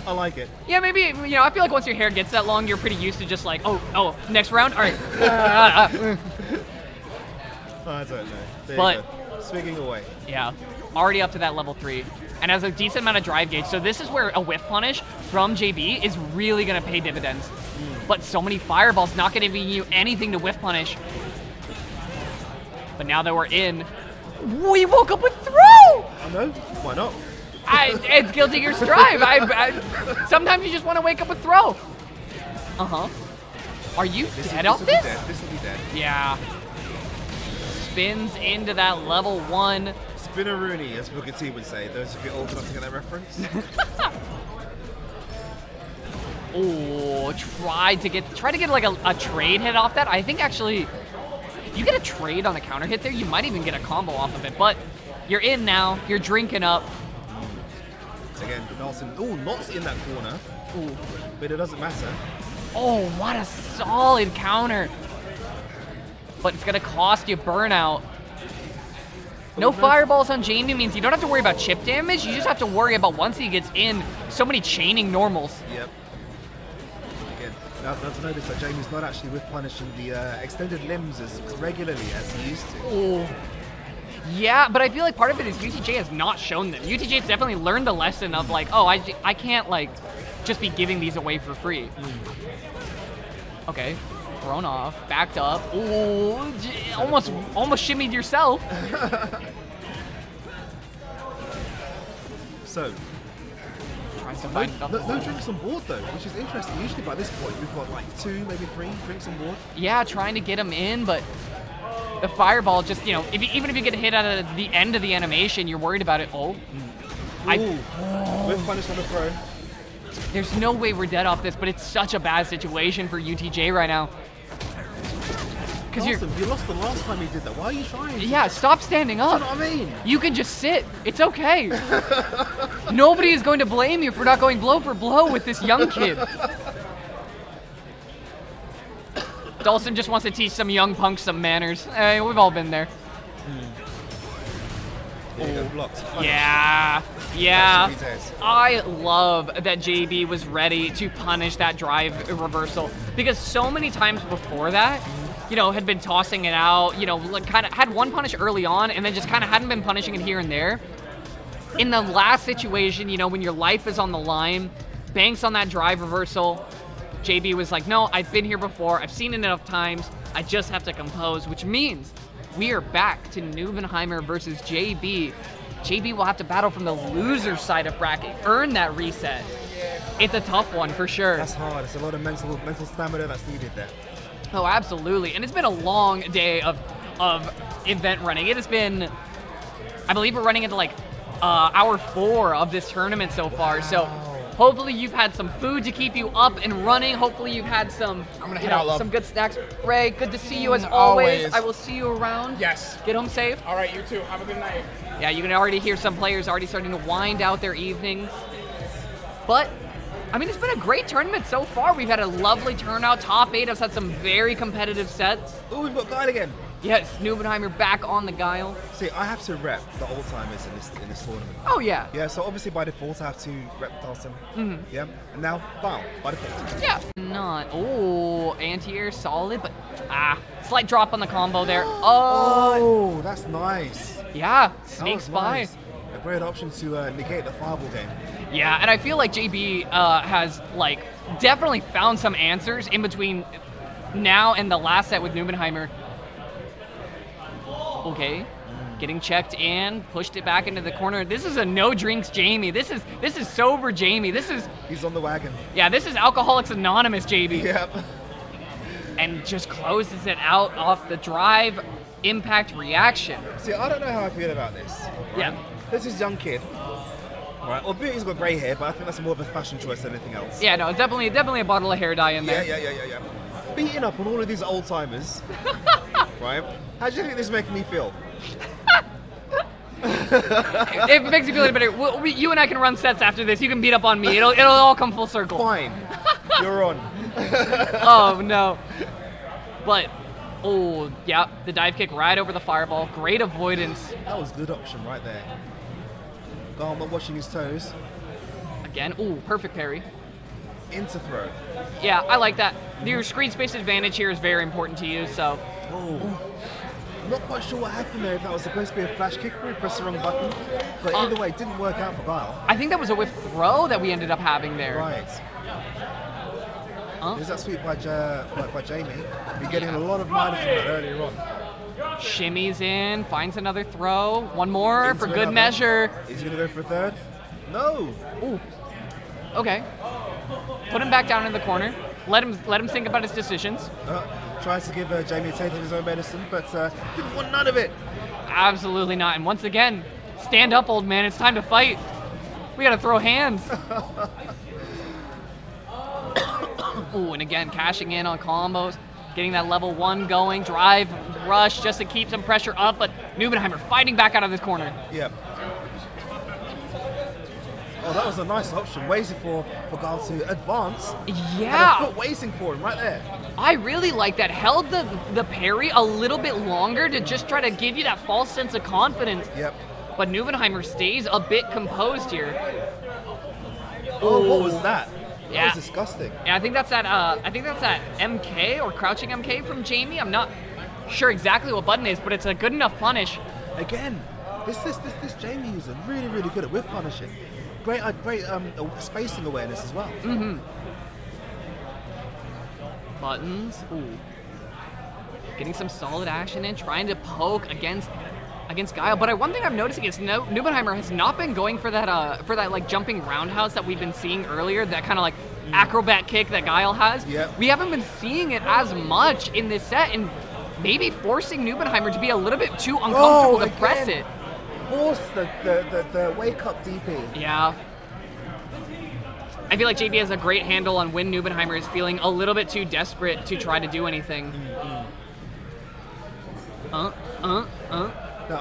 J: I like it.
C: Yeah, maybe, you know, I feel like once your hair gets that long, you're pretty used to just like, oh, next round? All right.
J: I don't know. There
C: but,
J: you go. Swigging away.
C: Yeah, already up to that level 3. And has a decent amount of drive gauge. So this is where a whiff punish from JB is really going to pay dividends. But so many fireballs not going to give you anything to whiff punish. But now that we're in, we woke up with throw!
J: I know. Why not?
C: It's guilty your strive. Sometimes you just want to wake up with throw. Uh-huh. Are you dead off this?
J: This will be dead.
C: Yeah. Spins into that level 1.
J: Spinneroonie, as Booker T would say. Those of you old enough to get that reference.
C: Oh, try to get like a trade hit off that. I think actually you get a trade on a counter hit there, you might even get a combo off of it. But you're in now. You're drinking up.
J: Again, Nelson. Oh, not in that corner.
C: Ooh.
J: But it doesn't matter.
C: Oh, what a solid counter. But it's going to cost you burnout. No fireballs on Jamie means you don't have to worry about chip damage. You just have to worry about once he gets in, so many chaining normals.
J: Yep. Again, now to notice that Jamie's not actually with punishing the extended limbs as regularly as he used to.
C: Oh. Yeah, but I feel like part of it is UTJ has not shown them. UTJ has definitely learned the lesson of like, oh, I can't like just be giving these away for free. Okay, thrown off, backed up. Ooh, almost shimmied yourself.
J: So,
C: tries to find
J: no drinks on board though, which is interesting. Usually by this point we've got like 2, maybe 3 drinks on board.
C: Yeah, trying to get him in, but the fireball just, you know, even if you get hit at the end of the animation, you're worried about it. Oh.
J: With punish on the throw.
C: There's no way we're dead off this, but it's such a bad situation for UTJ right now. Because
J: you lost the last time you did that. Why are you trying?
C: Yeah, stop standing up.
J: That's what I mean.
C: You can just sit. It's okay. Nobody is going to blame you for not going blow for blow with this young kid. Dawson just wants to teach some young punks some manners. Hey, we've all been there. Yeah. I love that JB was ready to punish that drive reversal because so many times before that, you know, had been tossing it out, you know, like kind of had one punish early on and then just kind of hadn't been punishing it here and there. In the last situation, you know, when your life is on the line, banks on that drive reversal, JB was like, no, I've been here before. I've seen it enough times. I just have to compose, which means we are back to Nubenheimer versus JB. JB will have to battle from the loser side of bracket, earn that reset. It's a tough one for sure.
J: That's hard. It's a lot of mental stamina that's needed there.
C: Oh, absolutely. And it's been a long day of event running. It has been, I believe we're running into like hour 4 of this tournament so far. So hopefully you've had some food to keep you up and running. Hopefully you've had some, some good snacks. Ray, good to see you as always. I will see you around.
I: Yes.
C: Get home safe.
I: All right, you too. Have a good night.
C: Yeah, you can already hear some players already starting to wind out their evenings. But, I mean, it's been a great tournament so far. We've had a lovely turnout. Top 8 has had some very competitive sets.
J: Oh, we've got Guile again.
C: Yes, Nubenheimer back on the Guile.
J: See, I have to rep the old-timers in this tournament.
C: Oh, yeah.
J: Yeah, so obviously by default I have to rep Dawson. Yeah, and now Guile by default.
C: Yeah. Not. Oh, anti-air solid, but slight drop on the combo there.
J: Oh, that's nice.
C: Yeah, sneaks by.
J: Nice. A great option to negate the fireball game.
C: Yeah, and I feel like JB has like definitely found some answers in between now and the last set with Nubenheimer. Okay, getting checked in, pushed it back into the corner. This is a no drinks Jamie. This is sober Jamie.
J: He's on the wagon.
C: Yeah, this is Alcoholics Anonymous JB.
J: Yep. And
C: just closes it out off the drive impact reaction.
J: See, I don't know how I feel about this. Right?
C: Yeah.
J: This is young kid. Right. Well, Beauty's got grey hair, but I think that's more of a fashion choice than anything else.
C: Yeah, no, definitely a bottle of hair dye in there.
J: Yeah. Beating up on all of these old timers. Right? How do you think this is making me feel?
C: If it makes you feel any better, you and I can run sets after this. You can beat up on me. It'll all come full circle.
J: Fine. You're on.
C: Oh no. But oh yeah, the dive kick right over the fireball. Great avoidance.
J: That was a good option right there. Guile not watching his toes.
C: Again, ooh, perfect parry.
J: Into throw.
C: Yeah, I like that. Your screen space advantage here is very important to you, so.
J: Oh. I'm not quite sure what happened there, if that was supposed to be a flash kick or he pressed the wrong button. But either way, it didn't work out for Guile.
C: I think that was a whiff throw that we ended up having there.
J: Right. There's that sweep by Jamie. We're getting a lot of mileage from that earlier on.
C: Shimmies in, finds another throw. One more
J: Into
C: for good
J: another.
C: measure.
J: Is he going to go for a third? No.
C: Ooh. Okay. Put him back down in the corner. Let him think about his decisions.
J: Tries to give Jamie a taste of his own medicine, but didn't want none of it.
C: Absolutely not. And once again, stand up, old man. It's time to fight. We got to throw hands. Ooh, and again, cashing in on combos, getting that level 1 going. Drive rush just to keep some pressure up, but Nubenheimer fighting back out of this corner.
J: Yep. Oh, that was a nice option. Waiting for Gal to advance.
C: Yeah.
J: And a foot waiting for him right there.
C: I really like that. Held the parry a little bit longer to just try to give you that false sense of confidence.
J: Yep.
C: But Nubenheimer stays a bit composed here.
J: Oh, what was that?
C: Yeah.
J: That was disgusting.
C: Yeah, I think that's that MK or crouching MK from Jamie. I'm not sure exactly what button it is, but it's a good enough punish.
J: Again, this Jamie user really, really good at whiff punishing. Great spacing awareness as well.
C: Mm-hmm. Buttons. Ooh. Getting some solid action in, trying to poke against Guile. But one thing I'm noticing is Nubenheimer has not been going for that like jumping roundhouse that we've been seeing earlier, that kind of like acrobat kick that Guile has.
J: Yep.
C: We haven't been seeing it as much in this set, and maybe forcing Nubenheimer to be a little bit too uncomfortable to press it.
J: Force the wake up DP.
C: Yeah. I feel like JB has a great handle on when Nubenheimer is feeling a little bit too desperate to try to do anything.
J: Now,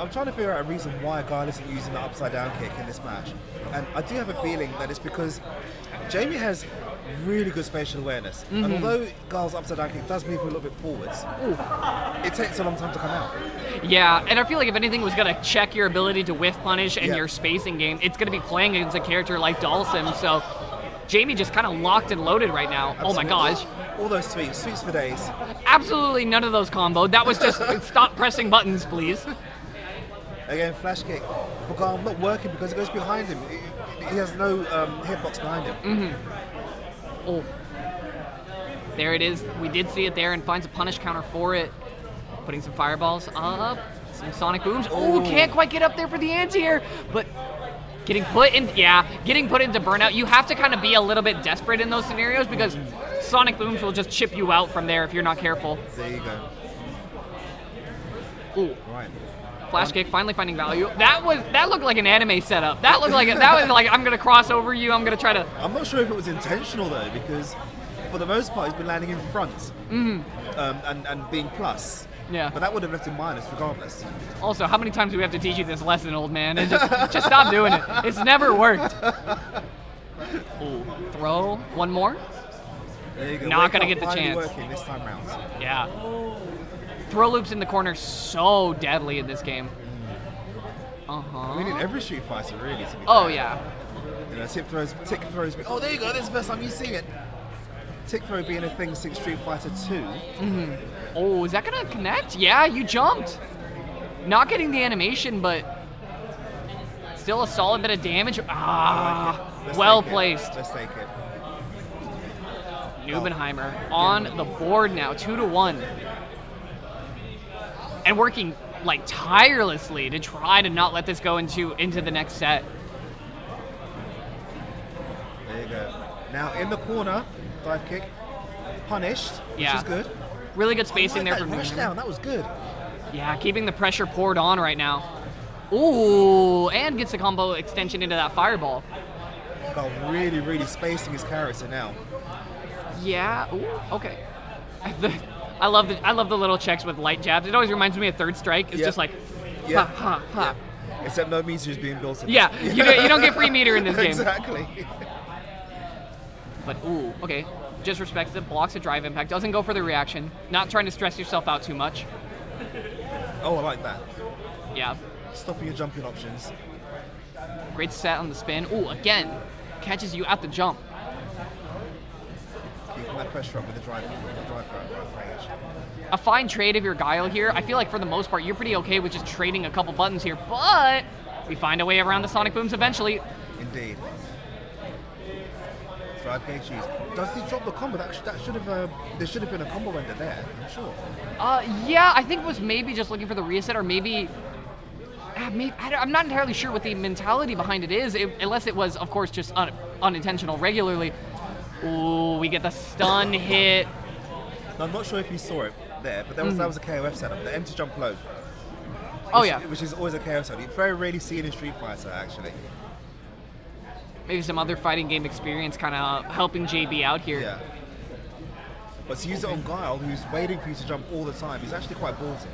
J: I'm trying to figure out a reason why Guile isn't using the upside down kick in this match. And I do have a feeling that it's because Jamie has really good spatial awareness.
C: Mm-hmm.
J: And although Guile's upside down kick does move a little bit forwards, it takes a long time to come out.
C: Yeah, and I feel like if anything was going to check your ability to whiff punish and
J: Yeah.
C: your spacing game, it's going to be playing against a character like Dalsim. So Jamie just kind of locked and loaded right now.
J: Absolutely.
C: Oh my gosh.
J: All those sweeps for days.
C: Absolutely none of those comboed. That was just stop pressing buttons, please.
J: Again, flash kick. For Guile not working because it goes behind him. He has no hitbox behind him.
C: Mm-hmm. Oh. There it is. We did see it there, and finds a punish counter for it. Putting some fireballs up. Some sonic booms. Oh, can't quite get up there for the anti-air. But getting put into burnout. You have to kind of be a little bit desperate in those scenarios because sonic booms will just chip you out from there if you're not careful.
J: There you go.
C: Ooh.
J: Right.
C: Flash kick, finally finding value. That looked like an anime setup. That was like I'm gonna cross over you. I'm gonna try to.
J: I'm not sure if it was intentional though, because for the most part he's been landing in front, and being plus.
C: Yeah.
J: But that would have left him minus regardless.
C: Also, how many times do we have to teach you this lesson, old man? And just stop doing it. It's never worked. Ooh. Throw one more.
J: There you go.
C: Not
J: Wake
C: gonna
J: up,
C: get the
J: finally
C: chance.
J: Working this time round.
C: Yeah. Throw loops in the corner so deadly in this game.
J: I mean, in every Street Fighter, really. To be
C: Oh
J: fair.
C: yeah.
J: You know, tick throws. Oh, there you go. This is the first time you've seen it. Tick throw being a thing since Street Fighter 2.
C: Oh, is that gonna connect? Yeah, you jumped. Not getting the animation, but still a solid bit of damage. Well placed.
J: Let's take it.
C: Nubenheimer on the board now, 2-1. And working like tirelessly to try to not let this go into the next set.
J: There you go. Now in the corner, dive kick, punished, which is good.
C: Really good spacing there
J: that
C: from
J: rush
C: Nubenheimer.
J: down, that was good.
C: Yeah, keeping the pressure poured on right now. Ooh, and gets the combo extension into that fireball.
J: Got really, really spacing his character now.
C: Yeah. Ooh, okay. I love the little checks with light jabs. It always reminds me of Third Strike. It's just like, ha, ha, ha.
J: Yeah. Except no meter is being built in.
C: Yeah, you don't get free meter in this game.
J: Exactly.
C: But ooh, okay. Just respects it, blocks a drive impact, doesn't go for the reaction. Not trying to stress yourself out too much.
J: Oh, I like that.
C: Yeah.
J: Stopping your jumping options.
C: Great set on the spin. Ooh, again, catches you at the jump.
J: Keeping that pressure up with the drive range.
C: A fine trade of your Guile here. I feel like for the most part, you're pretty okay with just trading a couple buttons here, but we find a way around the sonic booms eventually.
J: Indeed. Drive gauge use. Does he drop the combo? That should have. There should have been a combo ender there. I'm sure.
C: Yeah, I think was maybe just looking for the reset, or maybe I'm not entirely sure what the mentality behind it is, unless it was, of course, just unintentional regularly. Ooh, we get the stun hit.
J: Now, I'm not sure if you saw it there, but that was a KOF setup, the empty jump low. Which is always a KOF setup. You very rarely see it in Street Fighter, actually.
C: Maybe some other fighting game experience kind of helping JB out here.
J: Yeah. But to use it on Guile, who's waiting for you to jump all the time, he's actually quite ballsy.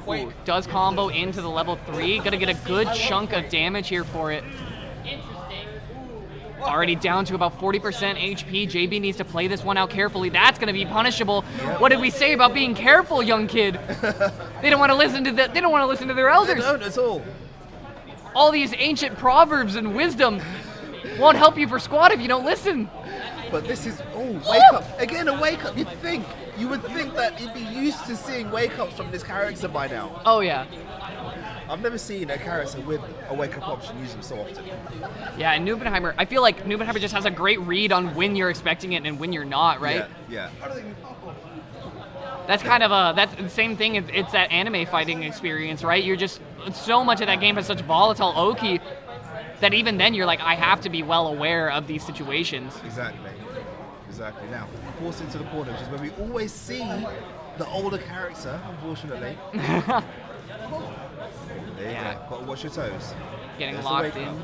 C: Ooh, does combo into the level 3. Gonna get a good chunk of damage here for it. Already down to about 40% HP. JB needs to play this one out carefully. That's gonna be punishable.
J: Yep.
C: What did we say about being careful, young kid? They don't want to listen to they don't want to listen to their elders.
J: They don't at all.
C: All these ancient proverbs and wisdom won't help you for squad if you don't listen.
J: But this is, wake up. Again, a wake up. You would think that he'd be used to seeing wake ups from this character by now.
C: Oh yeah.
J: I've never seen a character with a wake up option use them so often.
C: Yeah, and Nubenheimer, I feel like Nubenheimer just has a great read on when you're expecting it and when you're not, right?
J: Yeah.
C: That's kind of that's the same thing. It's that anime fighting experience, right? You're just, so much of that game has such volatile Oki that even then you're like, I have to be well aware of these situations.
J: Exactly. Now, forced into the corner, which is where we always see the older character, unfortunately. There you go. Got to watch your toes.
C: Getting
J: There's
C: locked in.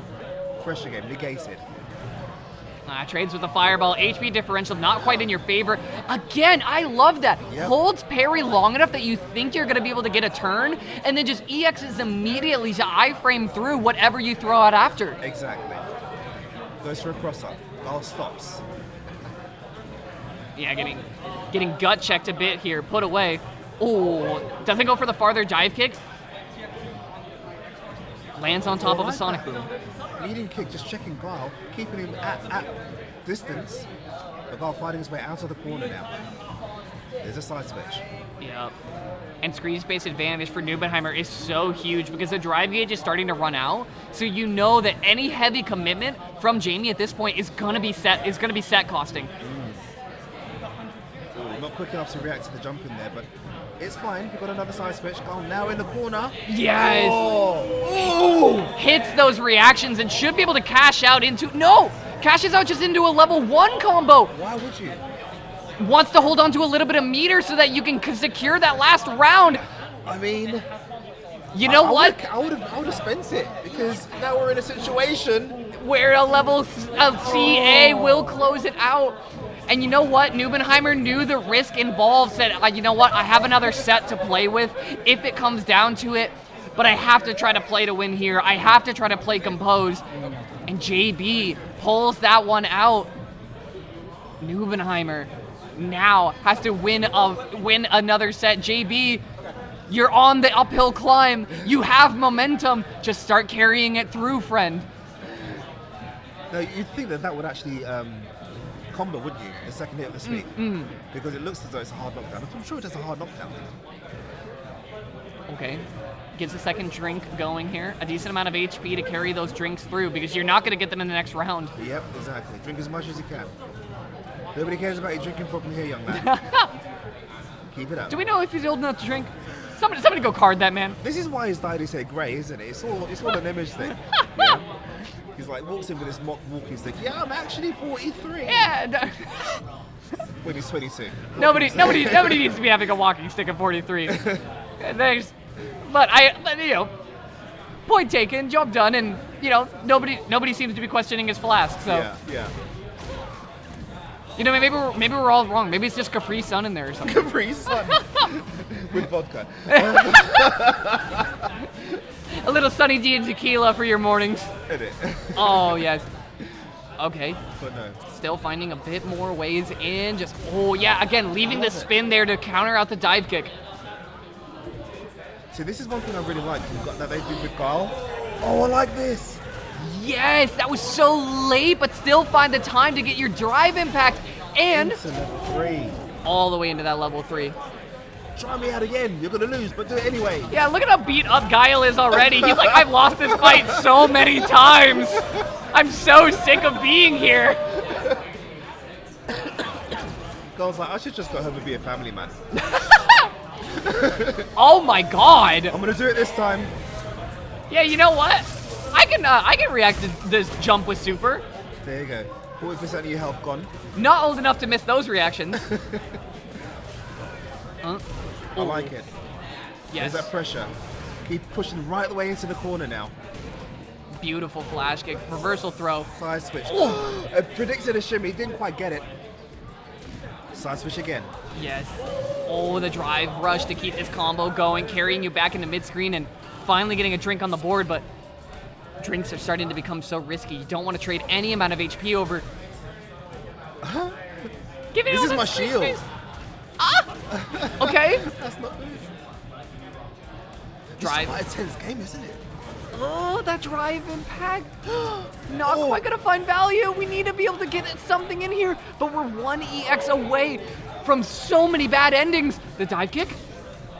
J: Pressure game, negated.
C: Trades with the fireball. HP differential not quite in your favor. Again, I love that.
J: Yep.
C: Holds parry long enough that you think you're going to be able to get a turn, and then just EXs immediately to iframe through whatever you throw out after.
J: Exactly. Goes for a cross-up. Guile stops.
C: Yeah, getting gut checked a bit here. Put away. Oh, doesn't go for the farther dive kick. Lands on top of a Sonic Boom.
J: Leading kick, just checking Guile, keeping him at distance. But Guile fighting his way out of the corner now. There's a side switch.
C: Yep. And screen space advantage for Nubenheimer is so huge because the drive gauge is starting to run out. So you know that any heavy commitment from Jamie at this point is gonna be set costing.
J: Not quick enough to react to the jump in there, but it's fine. We've got another side switch. Guile now in the corner.
C: Yes.
J: Oh.
C: Hits those reactions and should be able to cash out into, no! Cashes out just into a level 1 combo.
J: Why would you?
C: Wants to hold on to a little bit of meter so that you can secure that last round.
J: I mean,
C: you know what?
J: I would have spent it because now we're in a situation
C: where a level of CA will close it out. And you know what? Nubenheimer knew the risk involved, said, you know what? I have another set to play with if it comes down to it, but I have to try to play to win here. I have to try to play composed. And JB pulls that one out. Nubenheimer now has to win another set. JB, you're on the uphill climb. You have momentum. Just start carrying it through, friend.
J: Now, you'd think that would actually combo, wouldn't you? The second hit of the sweep. Because it looks as though it's a hard knockdown. I'm sure it does a hard knockdown.
C: Okay. Gets a second drink going here. A decent amount of HP to carry those drinks through because you're not going to get them in the next round.
J: Yep, exactly. Drink as much as you can. Nobody cares about your drinking problem here, young man. Keep it up.
C: Do we know if he's old enough to drink? Somebody go card that man.
J: This is why his daddy said grey, isn't it? It's all an image thing. Yeah? He's like, walks in with his mock walking stick. Yeah, I'm actually 43.
C: Yeah.
J: When he's 22.
C: Nobody needs to be having a walking stick at 43. But point taken, job done, and nobody seems to be questioning his flask. So
J: yeah.
C: Maybe we're all wrong. Maybe it's just Capri Sun in there or something.
J: Capri Sun with vodka.
C: A little Sunny D and tequila for your mornings. Oh yes. Okay.
J: But no.
C: Still finding a bit more ways in. Just again leaving the spin there to counter out the dive kick.
J: See, this is one thing I really like that they did with Guile. Oh, I like this.
C: Yes, that was so late, but still find the time to get your drive impact and
J: into level 3.
C: All the way into that level 3.
J: Try me out again. You're gonna lose, but do it anyway.
C: Yeah, look at how beat up Guile is already. He's like, I've lost this fight so many times. I'm so sick of being here.
J: Guile's like, I should just go home and be a family man.
C: Oh my god.
J: I'm gonna do it this time.
C: Yeah, you know what? I can react to this jump with super.
J: There you go. 40% of your health gone.
C: Not old enough to miss those reactions.
J: I like it.
C: Yes.
J: There's that pressure. Keep pushing right the way into the corner now.
C: Beautiful flash kick. Reversal throw.
J: Side switch. Predicted a shimmy. Didn't quite get it. Side switch again.
C: Yes. Oh, the drive rush to keep this combo going, carrying you back into mid-screen and finally getting a drink on the board, but drinks are starting to become so risky. You don't want to trade any amount of HP over. Give me
J: This
C: all
J: is
C: that
J: my
C: sweet
J: shield.
C: space. Ah! Okay.
J: That's not good.
C: Drive.
J: This is quite a tense game, isn't it?
C: Oh, that drive impact. Not quite gonna find value. We need to be able to get something in here, but we're 1 EX away from so many bad endings. The dive kick.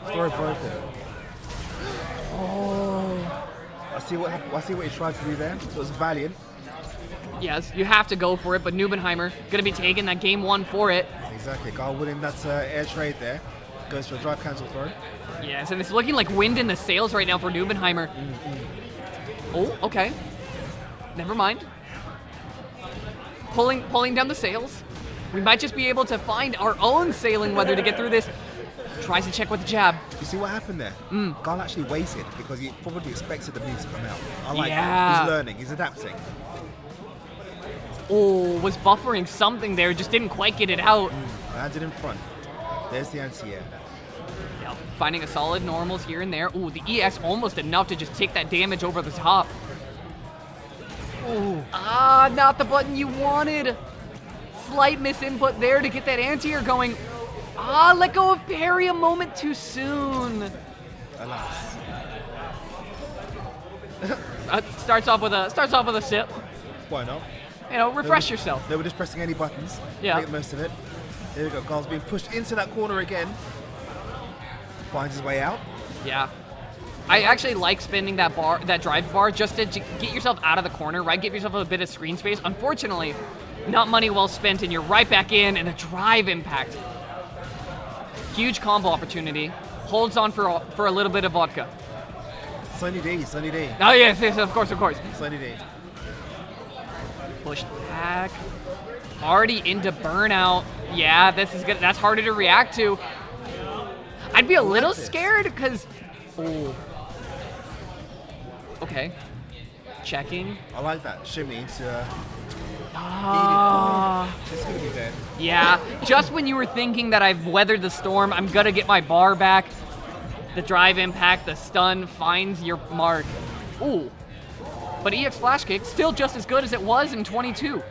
J: Story broken. Oh. I see what happened. I see what he tried to do there. So it was valiant.
C: Yes, you have to go for it, but Nubenheimer gonna be taking that game 1 for it.
J: Exactly. Guy winning that air trade there. Goes for a drive cancel throw.
C: Yes, and it's looking like wind in the sails right now for Nubenheimer. Oh, okay. Never mind. Pulling down the sails. We might just be able to find our own sailing weather to get through this. Tries to check with the jab.
J: You see what happened there? Guy actually waited because he probably expected the move to come out. I like
C: Yeah.
J: that. He's learning. He's adapting.
C: Oh, was buffering something there, just didn't quite get it out.
J: Landed in front. There's the anti-air.
C: Yep. Finding a solid normals here and there. Ooh, the EX almost enough to just take that damage over the top. Ooh. Ah, not the button you wanted. Slight misinput there to get that anti-air going. Ah, let go of parry a moment too soon.
J: Alas.
C: Starts off with a sip.
J: Why not?
C: You know, refresh yourself.
J: They were just pressing any buttons.
C: Yeah.
J: Make the most of it. Here we go. Carl's being pushed into that corner again. Finds his way out.
C: Yeah. I actually like spinning that drive bar just to get yourself out of the corner, right? Give yourself a bit of screen space. Unfortunately, not money well spent, and you're right back in, and a drive impact. Huge combo opportunity. Holds on for a little bit of vodka.
J: Sunny D, Sunny D.
C: Oh yes, of course.
J: Sunny D.
C: Pushed back. Already into burnout. Yeah, this is good. That's harder to react to. I'd be a little scared because. Oh. Okay. Checking.
J: I like that shimmy to. It's gonna be dead.
C: Yeah, just when you were thinking that I've weathered the storm, I'm gonna get my bar back. The drive impact, the stun finds your mark. Ooh. But EX flash kick still just as good as it was in 22.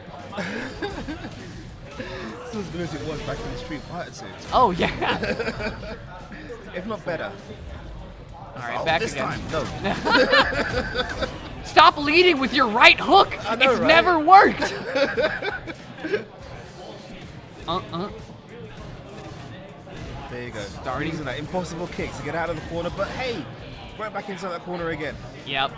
J: Still as good as it was back in the Street Fighter 2.
C: Oh yeah.
J: If not better.
C: All right, back
J: this
C: again.
J: time, no.
C: Stop leading with your right hook.
J: I know,
C: it's
J: right?
C: never worked.
J: There you go.
C: Starting.
J: Using that impossible kick to get out of the corner, but hey, right back inside that corner again.
C: Yep.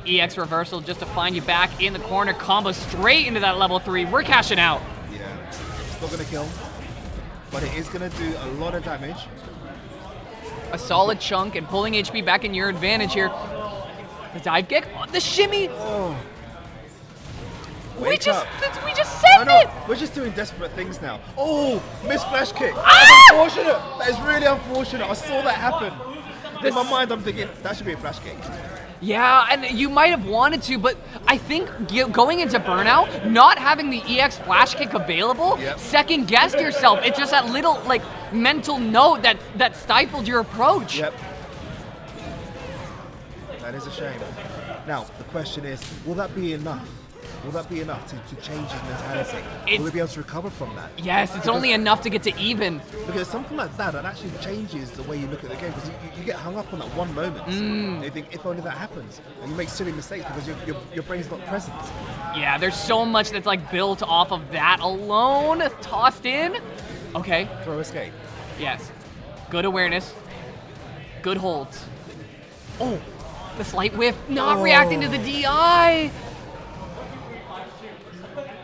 C: EX reversal just to find you back in the corner. Combo straight into that level 3. We're cashing out.
J: Yeah. It's not gonna kill, but it is gonna do a lot of damage.
C: A solid chunk and pulling HP back in your advantage here. The dive kick, the shimmy.
J: Oh.
C: We just
J: I
C: sent
J: know.
C: it.
J: We're just doing desperate things now. Oh, missed flash kick.
C: Ah!
J: That's unfortunate. That is really unfortunate. I saw that happen. In my mind, I'm thinking that should be a flash kick.
C: Yeah, and you might have wanted to, but I think going into burnout, not having the EX flash kick available, second guessed yourself. It's just that little like mental note that stifled your approach.
J: Yep. That is a shame. Now the question is, will that be enough? Will that be enough to change his mentality? Will he be able to recover from that?
C: Yes, it's only enough to get to even.
J: Because something like that actually changes the way you look at the game. Because you get hung up on that one moment. And you think, if only that happens. And you make silly mistakes because your brain's not present.
C: Yeah, there's so much that's like built off of that alone. Tossed in. Okay.
J: Throw escape.
C: Yes. Good awareness. Good holds. Oh, the slight whiff. Not reacting to the DI.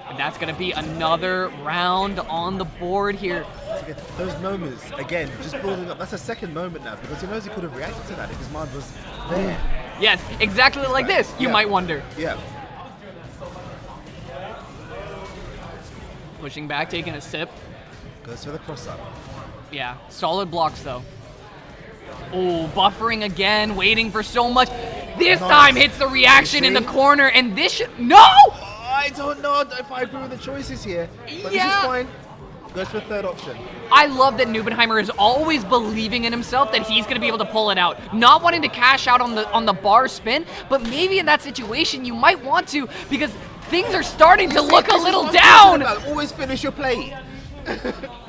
C: And that's going to be another round on the board here.
J: Those moments, again, just building up. That's a second moment now because he knows he could have reacted to that if his mind was there.
C: Yes, exactly like this, you might wonder.
J: Yeah.
C: Pushing back, taking a sip.
J: Goes for the cross-up.
C: Yeah, solid blocks though. Oh, buffering again, waiting for so much. This time hits the reaction in the corner, and this should... No!
J: I don't know if I agree with the choices here, but
C: Yeah.
J: this is fine. Goes for third option.
C: I love that Nubenheimer is always believing in himself that he's going to be able to pull it out. Not wanting to cash out on the bar spin, but maybe in that situation you might want to because things are starting to look a little down.
J: Always finish your plate.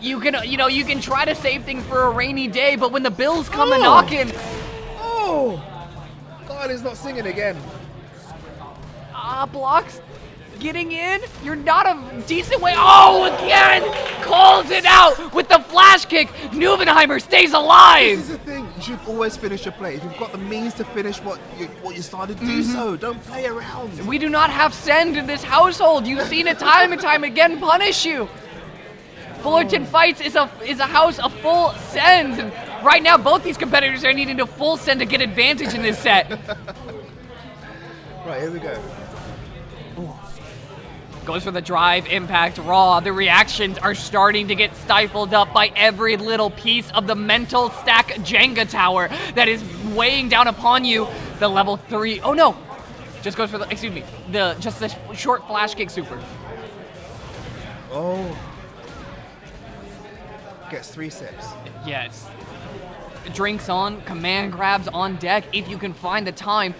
C: You can try to save things for a rainy day, but when the bills come a knocking.
J: Oh, God is not singing again.
C: Blocks. Getting in, you're not a decent way. Oh, again, calls it out with the flash kick. Nubenheimer stays alive.
J: This is the thing. You should always finish your play. If you've got the means to finish what you started, do so. Don't play around.
C: We do not have send in this household. You've seen it time and time again punish you. Fullerton Fights is a house of full sends. And right now, both these competitors are needing a full send to get advantage in this set.
J: Right, here we go.
C: Goes for the drive, impact, raw. The reactions are starting to get stifled up by every little piece of the mental stack Jenga tower that is weighing down upon you. The level 3, oh no! Just goes for the, excuse me, just the short flash kick super.
J: Oh. Gets 3 sips.
C: Yes. Drinks on, command grabs on deck if you can find the time.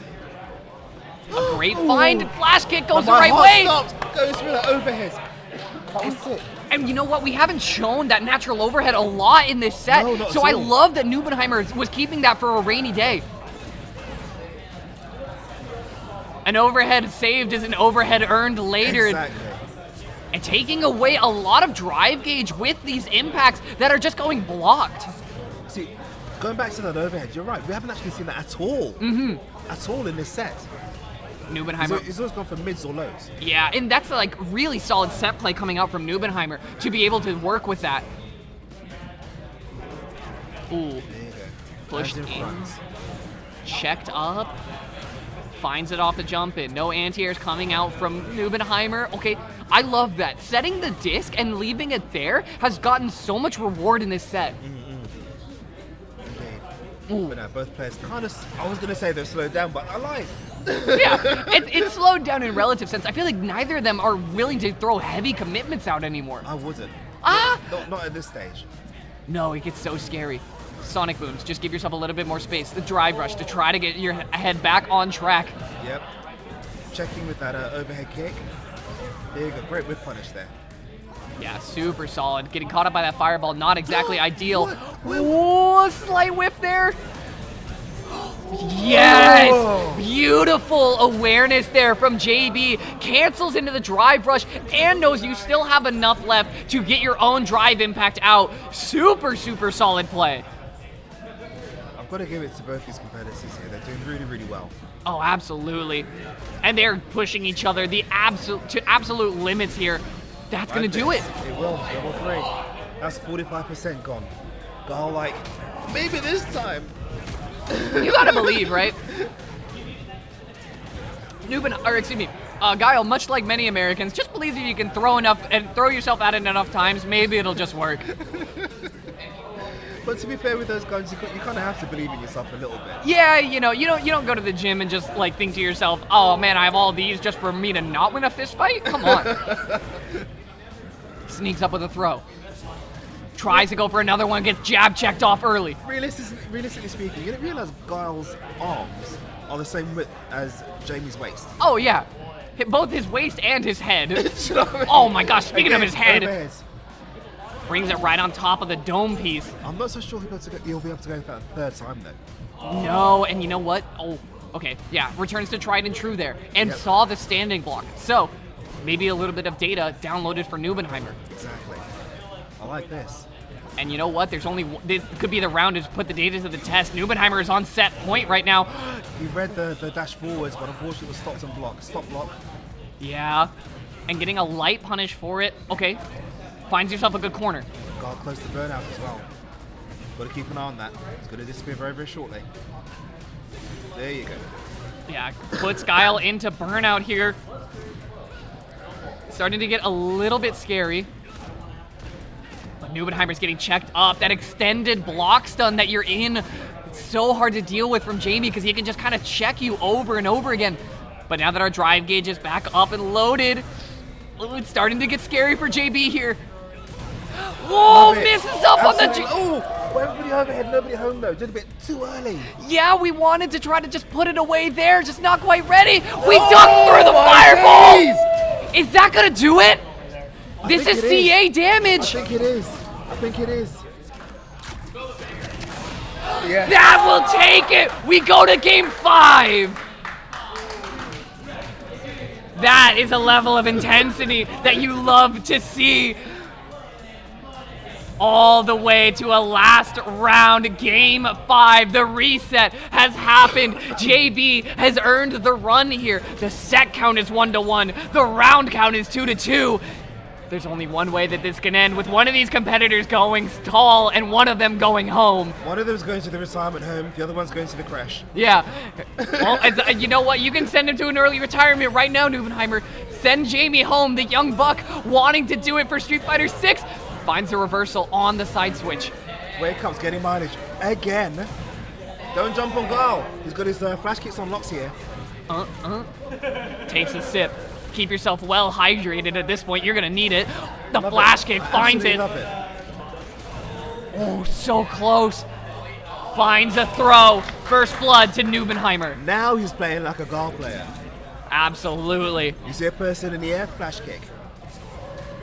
C: A great find, flash kick goes the right way.
J: Stopped. Goes through the overhead. That was it.
C: And you know what? We haven't shown that natural overhead a lot in this set.
J: No, not
C: so
J: at
C: I
J: all.
C: love that Nubenheimer was keeping that for a rainy day. An overhead saved is an overhead earned later.
J: Exactly.
C: And taking away a lot of drive gauge with these impacts that are just going blocked.
J: See, going back to that overhead, you're right. We haven't actually seen that at all. At all in this set.
C: Nubenheimer.
J: He's always gone for mids or lows.
C: Yeah, and that's like really solid set play coming out from Nubenheimer to be able to work with that. Ooh.
J: There you go.
C: Pushed
J: Hands
C: in.
J: front.
C: Checked up. Finds it off the jump in. No anti-airs coming out from Nubenheimer. Okay, I love that. Setting the disc and leaving it there has gotten so much reward in this set.
J: Ooh. But now both players kind of, I was going to say they're slowed down, but I lied.
C: Yeah, it's slowed down in relative sense. I feel like neither of them are willing to throw heavy commitments out anymore.
J: I wouldn't. Not at this stage.
C: No, it gets so scary. Sonic booms, just give yourself a little bit more space. The drive rush to try to get your head back on track.
J: Yep. Checking with that overhead kick. There you go, great whip punish there.
C: Yeah, super solid. Getting caught up by that fireball, not exactly ideal.
J: What?
C: Ooh, slight whiff there. Yes!
J: Oh.
C: Beautiful awareness there from JB. Cancels into the drive rush and knows you still have enough left to get your own drive impact out. Super, super solid play.
J: I've got to give it to both these competitors here. They're doing really, really well.
C: Oh, absolutely. And they're pushing each other to absolute limits here. That's going to do it.
J: It will. Level 3. That's 45% gone. Go like, maybe this time.
C: You gotta believe, right? Guile, much like many Americans, just believes if you can throw yourself at it enough times, maybe it'll just work.
J: But to be fair with those guns, you kind of have to believe in yourself a little bit.
C: Yeah, you don't go to the gym and just like think to yourself, oh man, I have all these just for me to not win a fist fight? Come on. Sneaks up with a throw. Tries to go for another one, gets jab checked off early.
J: Realistically speaking, you didn't realize Guile's arms are the same width as Jamie's waist.
C: Oh yeah, both his waist and his head. Oh my gosh, speaking of his head.
J: Overheads.
C: Brings it right on top of the dome piece.
J: I'm not so sure he'll be able to go for that third time though.
C: No, and you know what? Oh, okay, yeah, returns to tried and true there, and saw the standing block. So, maybe a little bit of data downloaded for Nubenheimer.
J: Exactly. I like this.
C: And you know what? This could be the round to put the data to the test. Nubenheimer is on set point right now.
J: He read the dash forwards, but unfortunately was stopped and blocked. Stop block.
C: Yeah, and getting a light punish for it. Okay, finds yourself a good corner.
J: Got close to burnout as well. Got to keep an eye on that. It's going to disappear very, very shortly. There you go.
C: Yeah, puts Guile into burnout here. Starting to get a little bit scary. But Nubenheimer's getting checked up. That extended block stun that you're in, it's so hard to deal with from Jamie because he can just kind of check you over and over again. But now that our drive gauge is back up and loaded, it's starting to get scary for JB here. Whoa,
J: Love it.
C: misses up on the...
J: Absolutely. Oh, well, everybody overhead, nobody home though. Did a bit too early.
C: Yeah, we wanted to try to just put it away there, just not quite ready. We ducked through the fireball.
J: Days.
C: Is that gonna do it? This
J: think
C: is
J: it
C: CA
J: is.
C: damage.
J: I think it is. I think it is. Yeah.
C: That will take it. We go to game 5. That is a level of intensity that you love to see. All the way to a last round, game 5. The reset has happened. JB has earned the run here. The set count is 1-1. The round count is 2-2. There's only one way that this can end, with one of these competitors going tall and one of them going home.
J: One of them's going to the retirement home, the other one's going to the crash.
C: Yeah. Well, you know what? You can send him to an early retirement right now, Nubenheimer. Send Jamie home, the young buck wanting to do it for Street Fighter 6. Finds the reversal on the side switch.
J: Where it comes, getting mileage again. Don't jump on Guile. He's got his flash kicks on locks here.
C: Takes a sip. Keep yourself well hydrated at this point. You're gonna need it. The
J: Love
C: flash
J: it.
C: kick finds it.
J: Love it.
C: Oh, so close. Finds a throw. First blood to Nubenheimer.
J: Now he's playing like a Guile player.
C: Absolutely.
J: You see a person in the air, flash kick.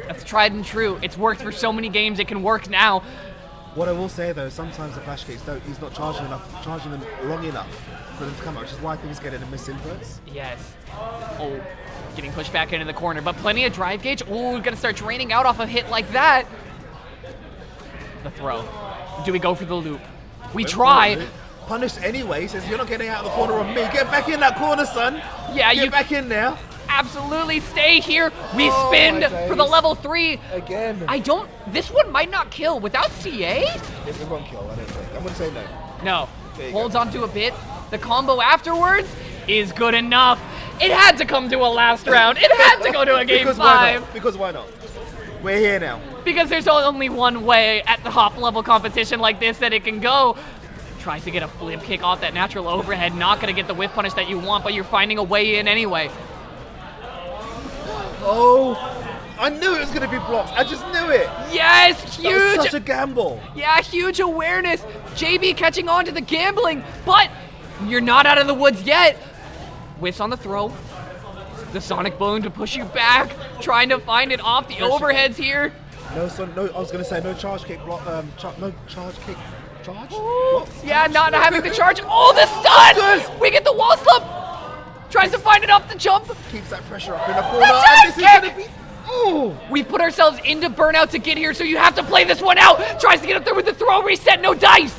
C: That's tried and true. It's worked for so many games. It can work now.
J: What I will say though, sometimes the flash kicks he's not charging them long enough for them to come out, which is why things get into misinputs.
C: Yes. Oh, getting pushed back into the corner, but plenty of drive gauge. Oh, gonna start draining out off a hit like that. The throw. Do we go for the loop? We try.
J: Punished anyway. He says, you're not getting out of the corner on me. Get back in that corner, son.
C: Yeah,
J: Get back in there.
C: Absolutely stay here. We
J: Oh,
C: spin
J: my days.
C: for the level 3.
J: Again.
C: This one might not kill without CA.
J: It won't kill, I don't think. I'm gonna say no.
C: No,
J: There you
C: holds
J: go.
C: on to a bit. The combo afterwards is good enough. It had to come to a last round. It had to go to a game
J: Because
C: 5.
J: why not? Because why not? We're here now.
C: Because there's only one way at the top level competition like this that it can go. Tries to get a flip kick off that natural overhead. Not going to get the whiff punish that you want, but you're finding a way in anyway.
J: Oh, I knew it was going to be blocked. I just knew it.
C: Yes,
J: That was
C: huge.
J: such a gamble.
C: Yeah, huge awareness. JB catching on to the gambling, but you're not out of the woods yet. Whiffs on the throw. The sonic boom to push you back. Trying to find it off the overheads here.
J: No, I was going to say no charge kick block. No charge kick. Charge?
C: Yeah, not having the charge. Oh, the stun! We get the wall slump. Tries to find it off the jump.
J: Keeps that pressure up in the corner.
C: The
J: And this is
C: dive
J: going to be... Oh!
C: We put ourselves into burnout to get here, so you have to play this one out. Tries to get up there with the throw reset, no dice.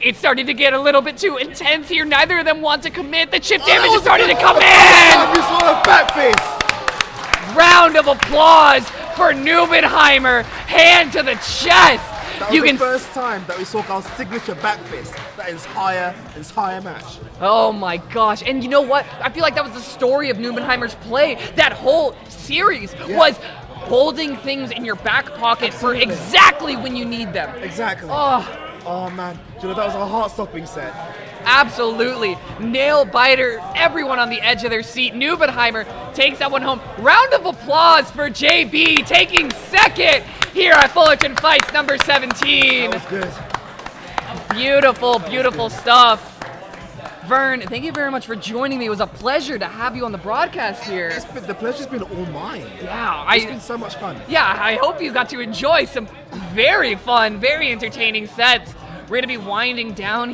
C: It's starting to get a little bit too intense here. Neither of them want to commit. The chip damage is starting to come in.
J: You saw a back fist.
C: Round of applause for Nubenheimer. Hand to the chest.
J: That was the first time that we saw Sokal's signature back fist. That entire match.
C: Oh my gosh. And you know what? I feel like that was the story of Nubenheimer's play. That whole series was holding things in your back pocket for exactly when you need them.
J: Exactly. Oh man. Do you know, that was a heart-stopping set.
C: Absolutely. Nail biter. Everyone on the edge of their seat. Nubenheimer takes that one home. Round of applause for JB taking second here at Fullerton Fights number 17.
J: That was good.
C: Beautiful, beautiful stuff. Vern, thank you very much for joining me. It was a pleasure to have you on the broadcast here.
J: The pleasure's been all mine.
C: Yeah,
J: It's been so much fun.
C: Yeah, I hope you got to enjoy some very fun, very entertaining sets. We're going to be winding down